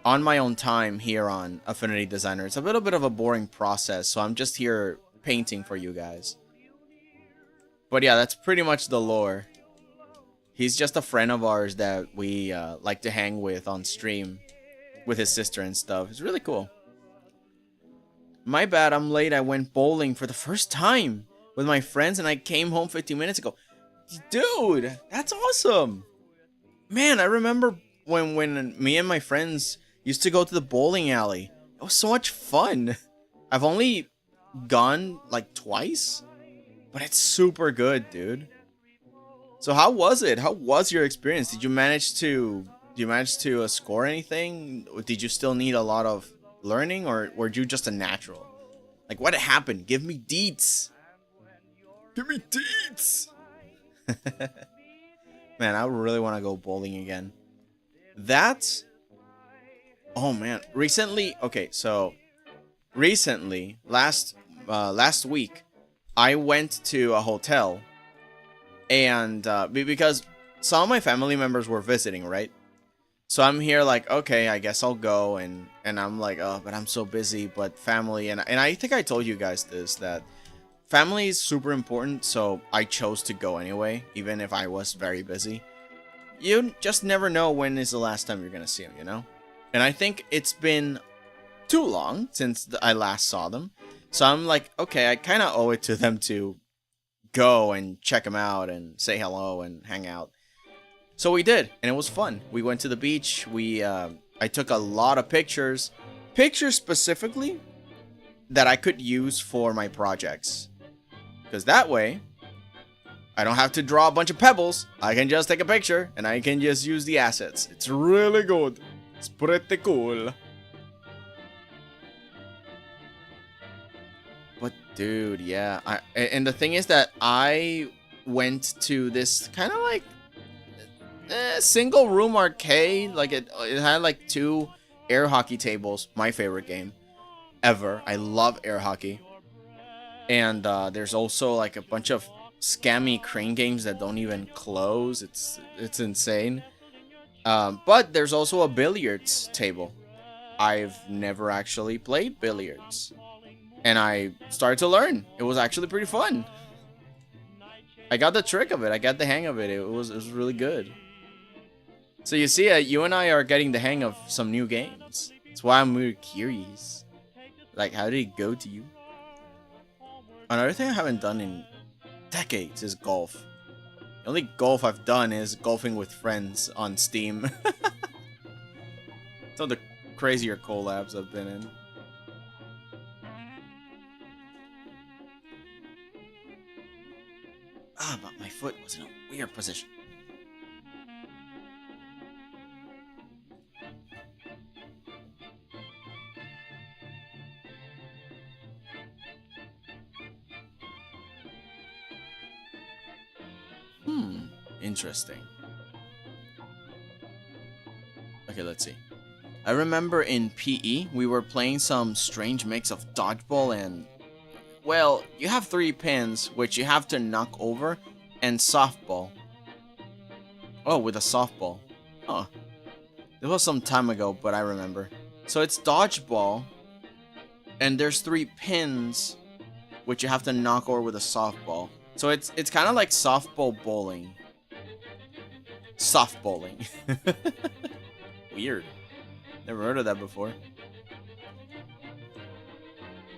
on my own time here on Affinity Designer. It's a little bit of a boring process, so I'm just here painting for you guys. But yeah, that's pretty much the lore. He's just a friend of ours that we like to hang with on stream with his sister and stuff. It's really cool. My bad, I'm late. I went bowling for the first time with my friends and I came home 15 minutes ago. Dude, that's awesome. Man, I remember when me and my friends used to go to the bowling alley. It was so much fun. I've only gone like twice, but it's super good, dude. So how was it? How was your experience? Did you manage to score anything? Or did you still need a lot of learning, or were you just a natural? Like, what happened? Give me deets. Give me deets. Man, I really want to go bowling again. That's... Oh, man. Recently... Okay, so... Recently, last week, I went to a hotel. And, because some of my family members were visiting, right? So I'm here like, okay, I guess I'll go. And I'm like, oh, but I'm so busy. But family... And I think I told you guys this, that... Family is super important, so I chose to go anyway, even if I was very busy. You just never know when is the last time you're gonna see them, you know? And I think it's been too long since I last saw them. So I'm like, okay, I kind of owe it to them to go and check them out and say hello and hang out. So we did, and it was fun. We went to the beach. I took a lot of pictures. Pictures specifically that I could use for my projects. Because that way, I don't have to draw a bunch of pebbles. I can just take a picture, and I can just use the assets. It's really good. It's pretty cool. But, dude, yeah. And the thing is that I went to this kind of like single room arcade. Like, it had like 2 air hockey tables. My favorite game ever. I love air hockey. And there's also like a bunch of scammy crane games that don't even close. It's insane. But there's also a billiards table. I've never actually played billiards. And I started to learn. It was actually pretty fun. I got the trick of it. I got the hang of it. It was really good. So you see, you and I are getting the hang of some new games. That's why I'm really curious. Like, how did it go to you? Another thing I haven't done in decades is golf. The only golf I've done is golfing with friends on Steam. Some of the crazier collabs I've been in. Ah, but my foot was in a weird position. Interesting. Okay, let's see. I remember in PE, we were playing some strange mix of dodgeball and... Well, you have 3 pins, which you have to knock over, and softball. Oh, with a softball. Huh. It was some time ago, but I remember. So it's dodgeball, and there's 3 pins, which you have to knock over with a softball. So it's kind of like softball bowling. Soft bowling. Weird. Never heard of that before.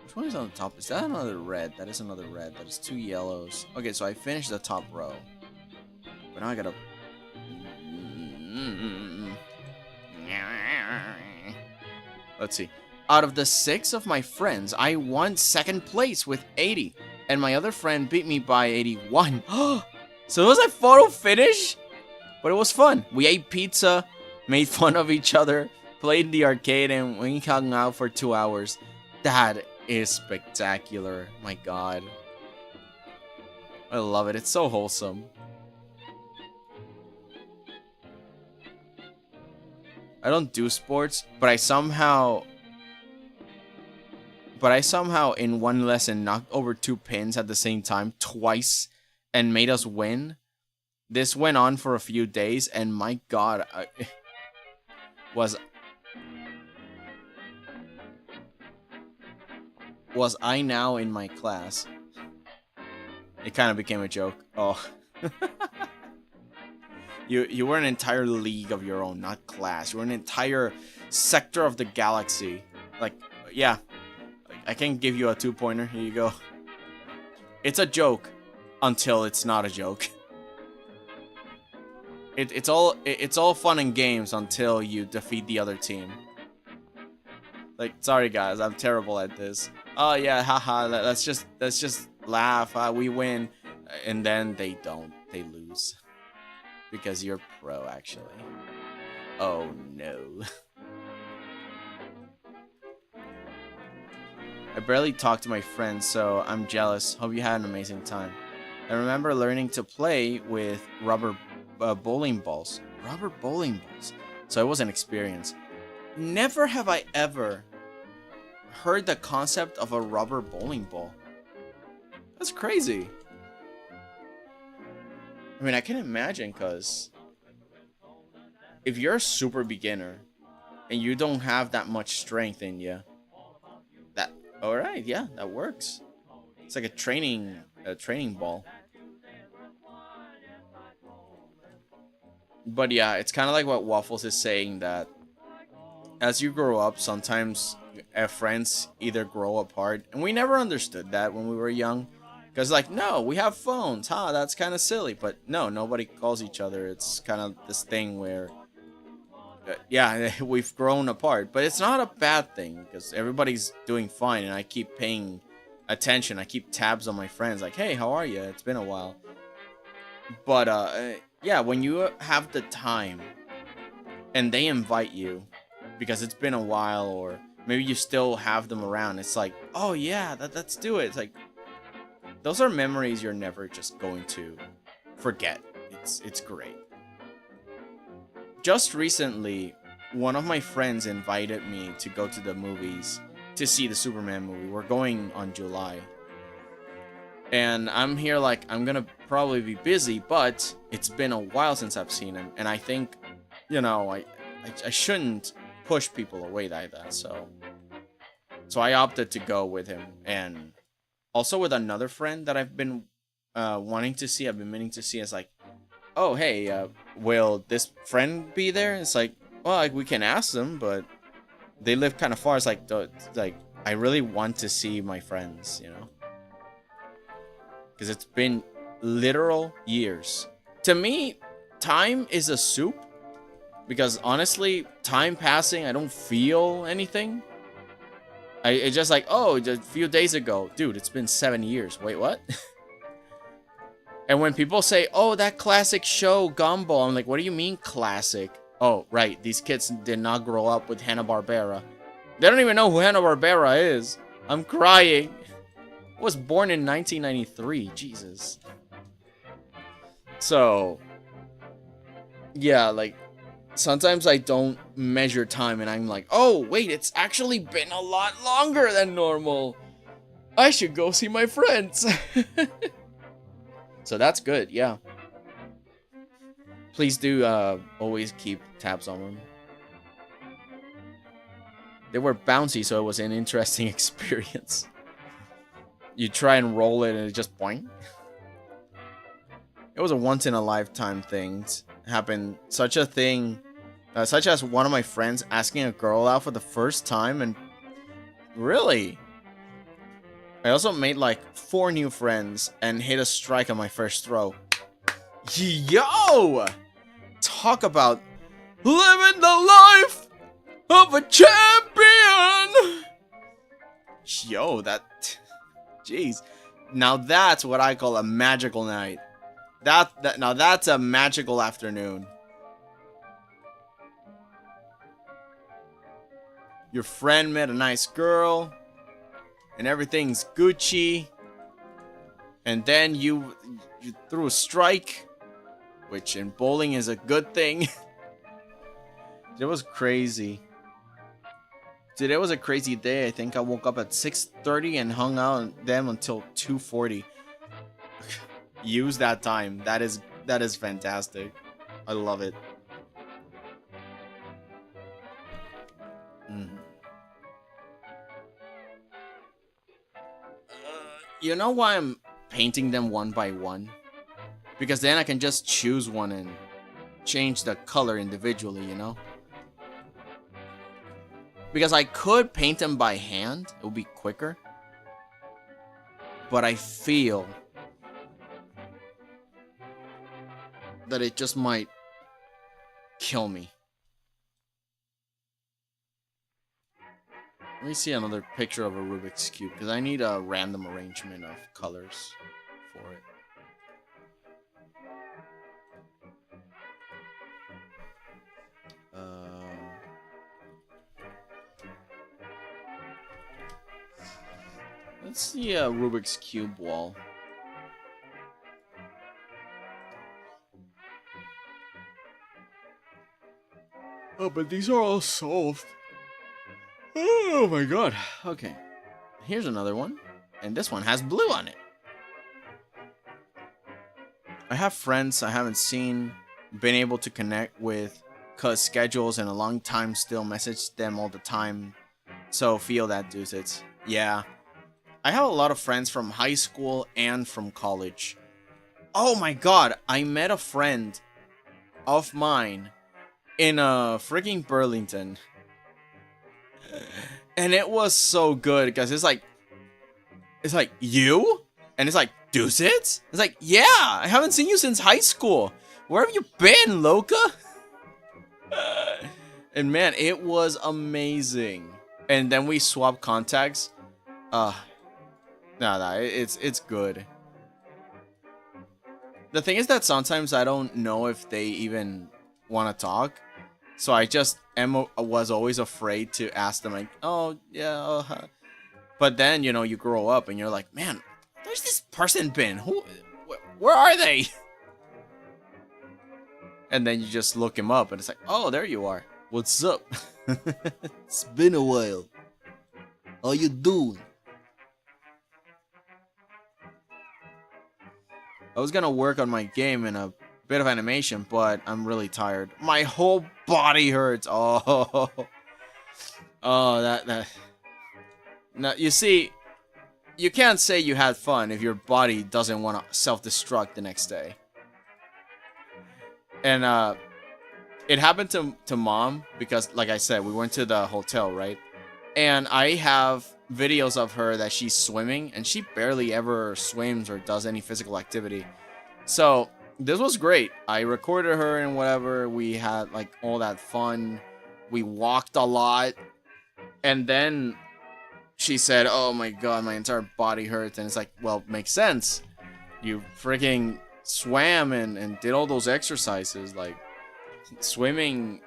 Which one is on the top? Is that another red? That is another red. That is 2 yellows. Okay, so I finished the top row. But now I gotta... Let's see. Out of the 6 of my friends, I won 2nd place with 80. And my other friend beat me by 81. So it was a photo finish? But it was fun. We ate pizza, made fun of each other, played in the arcade, and we hung out for 2 hours. That is spectacular. My god. I love it. It's so wholesome. I don't do sports, but I somehow in one lesson knocked over 2 pins at the same time twice and made us win. This went on for a few days, and my god, was I now in my class? It kind of became a joke. Oh. You were an entire league of your own, not class. You were an entire sector of the galaxy. Like, yeah. I can give you a 2-pointer. Here you go. It's a joke until it's not a joke. It's all fun and games until you defeat the other team. Like, sorry guys, I'm terrible at this. Oh yeah, haha, let's just laugh. We win, and then they don't. They lose. Because you're pro, actually. Oh, no. I barely talk to my friends, so I'm jealous. Hope you had an amazing time. I remember learning to play with rubber bowling balls. Rubber bowling balls. So it was an experience. Never have I ever heard the concept of a rubber bowling ball. That's crazy. I mean, I can imagine, because if you're a super beginner and you don't have that much strength in you, that, alright, yeah, that works. It's like a training ball. But yeah, it's kind of like what Waffles is saying, that as you grow up, sometimes friends either grow apart. And we never understood that when we were young. Because, like, no, we have phones. That's kind of silly. But no, nobody calls each other. It's kind of this thing where, yeah, we've grown apart. But it's not a bad thing, because everybody's doing fine. And I keep paying attention. I keep tabs on my friends. Like, hey, how are you? It's been a while. But, yeah, when you have the time and they invite you because it's been a while, or maybe you still have them around, it's like, oh, yeah, let's do it. It's like, those are memories you're never just going to forget. It's great. Just recently, one of my friends invited me to go to the movies to see the Superman movie. We're going on July. And I'm here like, I'm gonna probably be busy, but it's been a while since I've seen him. And I think, you know, I shouldn't push people away like that. So I opted to go with him. And also with another friend that I've been wanting to see, I've been meaning to see. It's like, oh, hey, will this friend be there? It's like, well, like, we can ask them, but they live kind of far. It's like, I really want to see my friends, you know? Because it's been literal years. To me, time is a soup. Because honestly, time passing, I don't feel anything. It's just like, oh, a few days ago. Dude, it's been 7 years. Wait, what? And when people say, oh, that classic show, Gumball, I'm like, what do you mean classic? Oh, right. These kids did not grow up with Hanna-Barbera. They don't even know who Hanna-Barbera is. I'm crying. I was born in 1993. Jesus. So, yeah, like, sometimes I don't measure time and I'm like, oh, wait, it's actually been a lot longer than normal. I should go see my friends. So that's good, yeah. Please do always keep tabs on them. They were bouncy, so it was an interesting experience. You try and roll it and it just boing. It was a once-in-a-lifetime thing. Happened such a thing, such as one of my friends asking a girl out for the first time, and really, I also made like 4 new friends and hit a strike on my first throw. Yo! Talk about living the life of a champion! Yo, that... Jeez. Now that's what I call a magical night. Now that's a magical afternoon. Your friend met a nice girl, and everything's Gucci, and then you threw a strike, which in bowling is a good thing. It was crazy. Today was a crazy day. I think I woke up at 6:30 and hung out with them until 2:40. Use that time. That is fantastic. I love it. You know why I'm painting them one by one? Because then I can just choose one and change the color individually, you know? Because I could paint them by hand, it would be quicker. But I feel that it just might kill me. Let me see another picture of a Rubik's Cube, because I need a random arrangement of colors for it. Let's see a Rubik's Cube wall. Oh, but these are all solved. Oh my god. Okay. Here's another one. And this one has blue on it. I have friends I haven't seen, been able to connect with, cut schedules in a long time, still message them all the time. So feel that, deuces. Yeah. I have a lot of friends from high school and from college. Oh my god, I met a friend of mine in freaking Burlington. And it was so good because it's like, you? And it's like, Deuces? It's like, yeah, I haven't seen you since high school. Where have you been, Loca? And man, it was amazing. And then we swapped contacts. No, it's good. The thing is that sometimes I don't know if they even want to talk. So I just was always afraid to ask them, like, oh, yeah. But then, you know, you grow up and you're like, man, where's this person been? Where are they? And then you just look him up and it's like, oh, there you are. What's up? It's been a while. How you doing? I was gonna work on my game in a bit of animation, but I'm really tired. My whole body hurts. Oh, that. Now, you see, you can't say you had fun if your body doesn't want to self-destruct the next day. And it happened to Mom because, like I said, we went to the hotel, right? And I have videos of her that she's swimming, and she barely ever swims or does any physical activity. So this was great. I recorded her and whatever. We had like all that fun. We walked a lot. And then she said, oh my god, my entire body hurts. And it's like, well, makes sense. You freaking swam and did all those exercises. Like, swimming,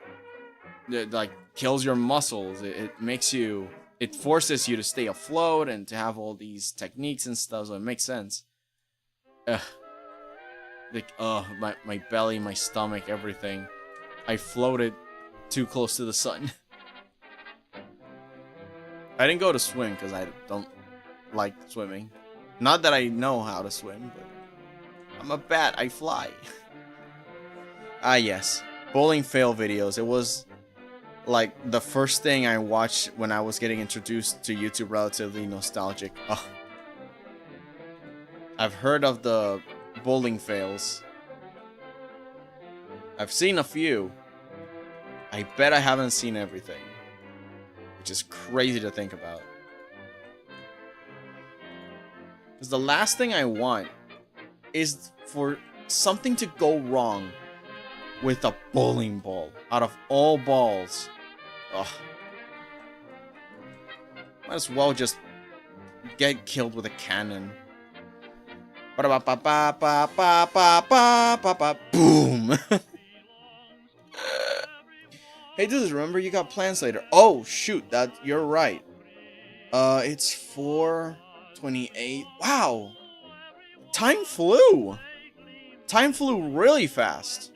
like, kills your muscles. It makes you, it forces you to stay afloat and to have all these techniques and stuff. So it makes sense. Like, my belly, my stomach, everything. I floated too close to the sun. I didn't go to swim because I don't like swimming. Not that I know how to swim, but I'm a bat, I fly. Ah, yes. Bowling fail videos. It was like the first thing I watched when I was getting introduced to YouTube, relatively nostalgic. Oh. I've heard of the bowling fails. I've seen a few. I bet I haven't seen everything. Which is crazy to think about. Because the last thing I want is for something to go wrong with a bowling ball. Out of all balls. Ugh. Might as well just get killed with a cannon. Boom! Hey dudes, remember you got plans later. Oh shoot, you're right. It's 4:28. Wow! Time flew! Time flew really fast.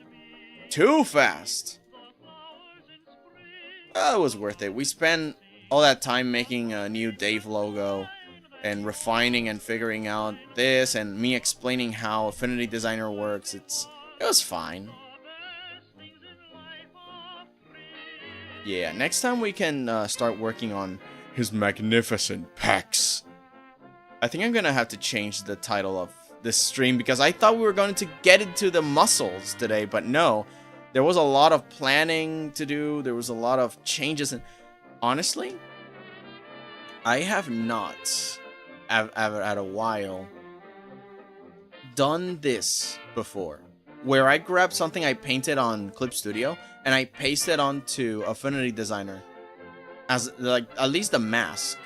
Too fast. It was worth it. We spent all that time making a new Dave logo and refining and figuring out this and me explaining how Affinity Designer works. It was fine. Yeah, next time we can start working on his magnificent pecs. I think I'm gonna have to change the title of this stream because I thought we were going to get into the muscles today, but no. There was a lot of planning to do. There was a lot of changes, and honestly, I have not ever at a while done this before, where I grabbed something I painted on Clip Studio and I pasted onto Affinity Designer as like at least the mask.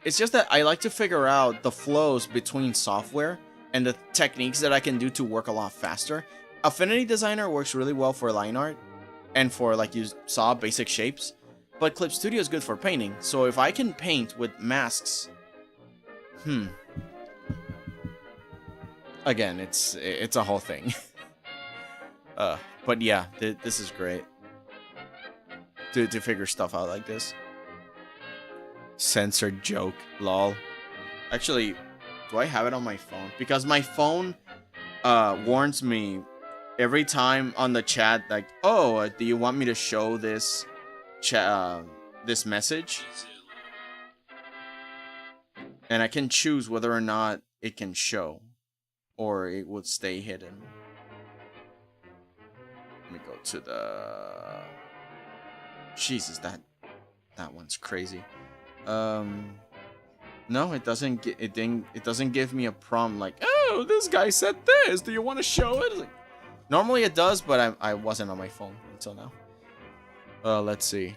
It's just that I like to figure out the flows between software and the techniques that I can do to work a lot faster. Affinity Designer works really well for line art and for, like you saw, basic shapes. But Clip Studio is good for painting. So if I can paint with masks... Again, it's a whole thing. But yeah, this is great. To figure stuff out like this. Censored joke, lol. Actually... do I have it on my phone? Because my phone warns me every time on the chat, like, oh, do you want me to show this this message? And I can choose whether or not it can show or it would stay hidden. Let me go to the... Jesus, that one's crazy. No, it doesn't. It doesn't give me a prompt like, "Oh, this guy said this. Do you want to show it?" Like, normally it does, but I wasn't on my phone until now. Let's see.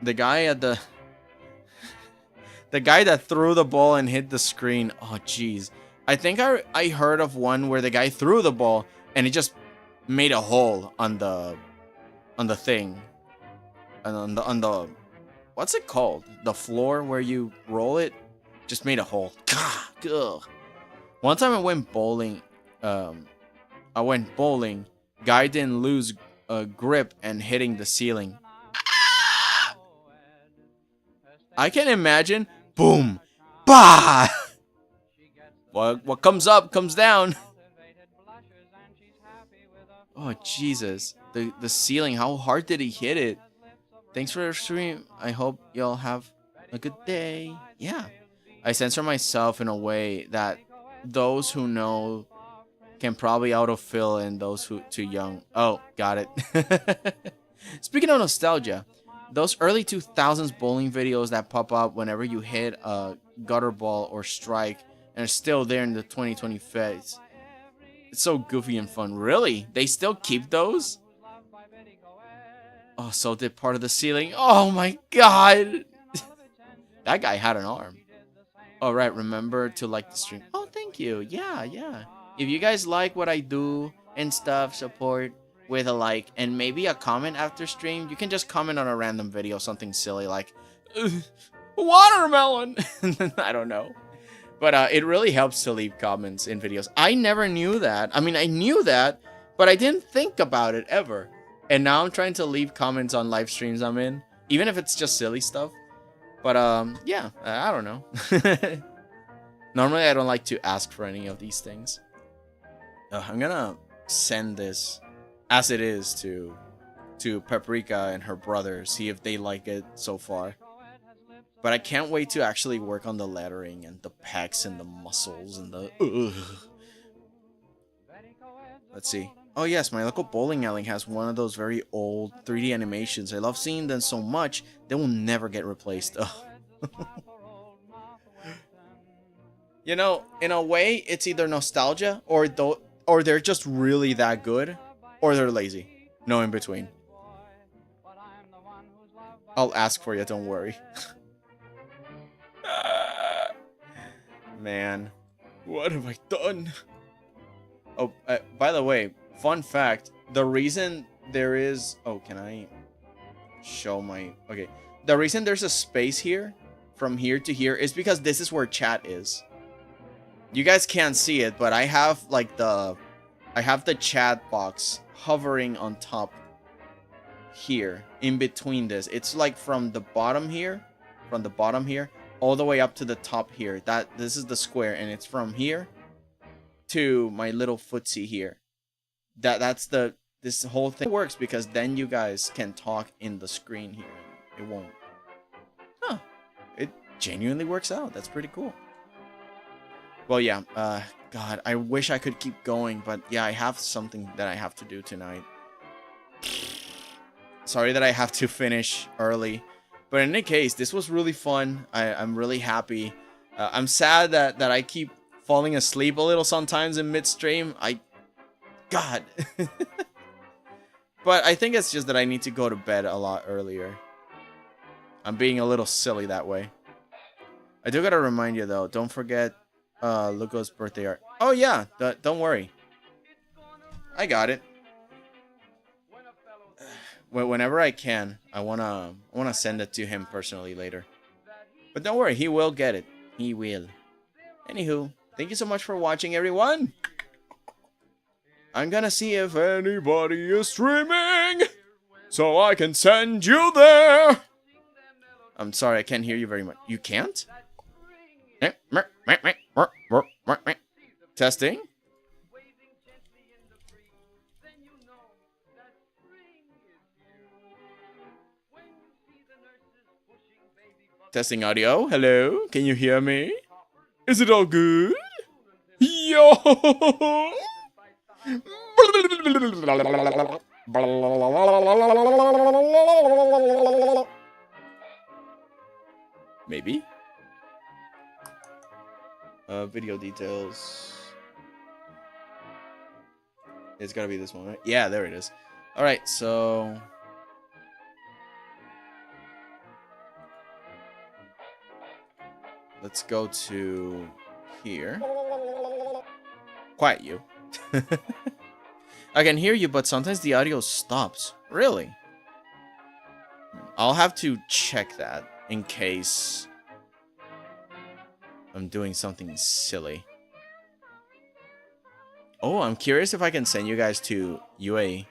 The guy at the guy that threw the ball and hit the screen. Oh, jeez. I think I heard of one where the guy threw the ball and he just made a hole on the thing, and on the what's it called? The floor where you roll it? Just made a hole. Ugh. One time I went bowling. Guy didn't lose grip and hitting the ceiling. I can imagine. Boom. Bah! What comes up comes down. Oh, Jesus. The ceiling. How hard did he hit it? Thanks for the stream. I hope y'all have a good day. Yeah. I censor myself in a way that those who know can probably autofill in those who too young. Oh, got it. Speaking of nostalgia, those early 2000s bowling videos that pop up whenever you hit a gutter ball or strike and are still there in the 2020 phase. It's so goofy and fun. Really? They still keep those? Oh, so did part of the ceiling. Oh my god! That guy had an arm. Alright, remember to like the stream. Oh, thank you. Yeah. If you guys like what I do and stuff, support with a like and maybe a comment after stream. You can just comment on a random video, something silly like, watermelon! I don't know. But it really helps to leave comments in videos. I never knew that. I mean, I knew that, but I didn't think about it ever. And now I'm trying to leave comments on live streams I'm in, even if it's just silly stuff. But yeah, I don't know. Normally I don't like to ask for any of these things. I'm gonna send this as it is to Paprika and her brother, see if they like it so far. But I can't wait to actually work on the lettering and the pecs and the muscles and the... Let's see. Oh yes, my local bowling alley has one of those very old 3D animations. I love seeing them so much, they will never get replaced. You know, in a way, it's either nostalgia or they're just really that good, or they're lazy. No in between. I'll ask for you, don't worry. Man, what have I done? Oh, by the way, fun fact, the reason there is... Oh, can I show my... Okay. The reason there's a space here, from here to here, is because this is where chat is. You guys can't see it, but I have, like, the chat box hovering on top here, in between this. It's, like, from the bottom here, all the way up to the top here. This is the square, and it's from here to my little footsie here. This whole thing works because then you guys can talk in the screen here. It won't genuinely works out. That's pretty cool. Well, yeah. God, I wish I could keep going, but yeah, I have something that I have to do tonight. Sorry that I have to finish early. But in any case, this was really fun. I'm really happy. I'm sad that I keep falling asleep a little sometimes in midstream. God. But I think it's just that I need to go to bed a lot earlier. I'm being a little silly that way. I do gotta remind you, though. Don't forget Luco's birthday art. Oh, yeah. Don't worry. I got it. Whenever I can, I wanna send it to him personally later. But don't worry, he will get it. He will. Anywho, thank you so much for watching, everyone. I'm gonna see if anybody is streaming, so I can send you there. I'm sorry, I can't hear you very much. You can't? Testing? Testing audio. Hello? Can you hear me? Is it all good? Yo! Maybe? Video details. It's gotta be this one, right? Yeah, there it is. Alright, so... let's go to here. Quiet you. I can hear you, but sometimes the audio stops. Really? I'll have to check that in case I'm doing something silly. Oh, I'm curious if I can send you guys to UAE.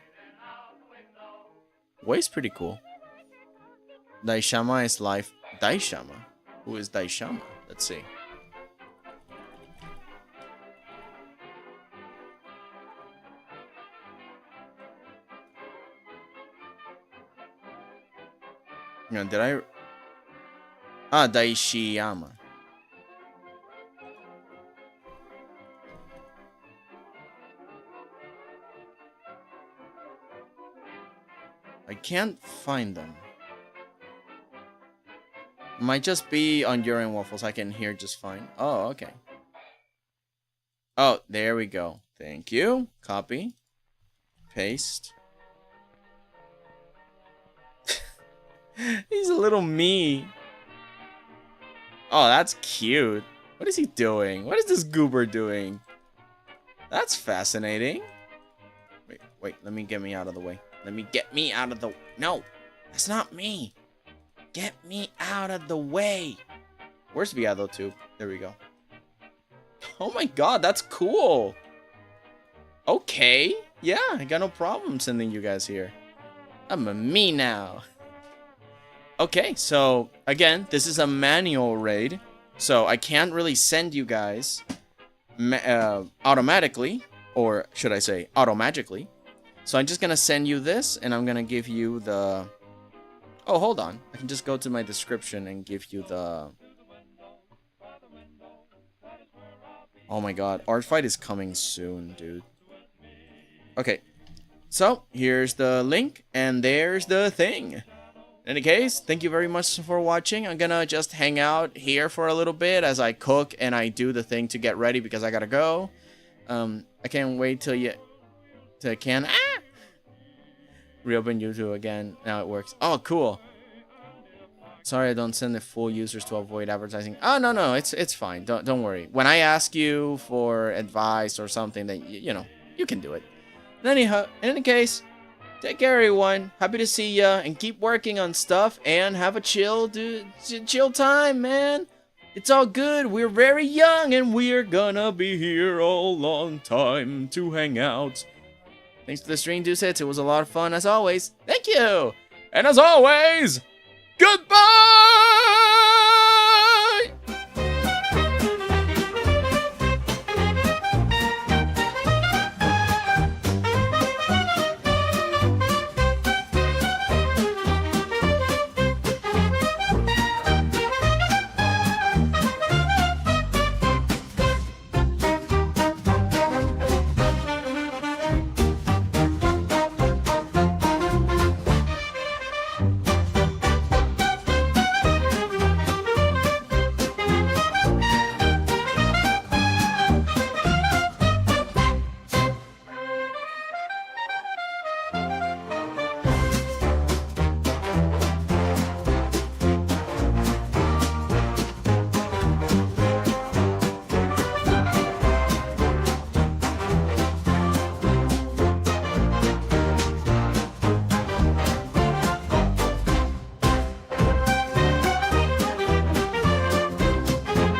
Way's pretty cool. Daishama is live. Daishama? Who is Daishama? Let's see. No, did I? Ah, Daishiyama. I can't find them. Might just be on Urine Waffles. I can hear just fine. Oh, okay. Oh, there we go. Thank you. Copy. Paste. He's a little me. Oh, that's cute. What is he doing? What is this goober doing? That's fascinating. Wait, let me get me out of the way. Let me get me out of the... No, that's not me. Get me out of the way. Where's Viado tube? There we go. Oh my god, that's cool. Okay. Yeah, I got no problem sending you guys here. I'm a me now. Okay, so again, this is a manual raid. So I can't really send you guys automatically. Or should I say automagically. So I'm just going to send you this. And I'm going to give you the... Oh, hold on. I can just go to my description and give you the... Oh my god. Art fight is coming soon, dude. Okay. So, here's the link. And there's the thing. In any case, thank you very much for watching. I'm gonna just hang out here for a little bit as I cook and I do the thing to get ready because I gotta go. I can't wait till you... Reopen YouTube again. Now it works. Oh, cool. Sorry, I don't send the full users to avoid advertising. Oh, no, it's fine. Don't worry. When I ask you for advice or something, that you know, you can do it. Anyhow, in any case, take care, everyone. Happy to see ya, and keep working on stuff and have a chill time, man. It's all good. We're very young and we're gonna be here a long time to hang out. Thanks for the stream, Deuce. It was a lot of fun as always. Thank you! And as always, goodbye!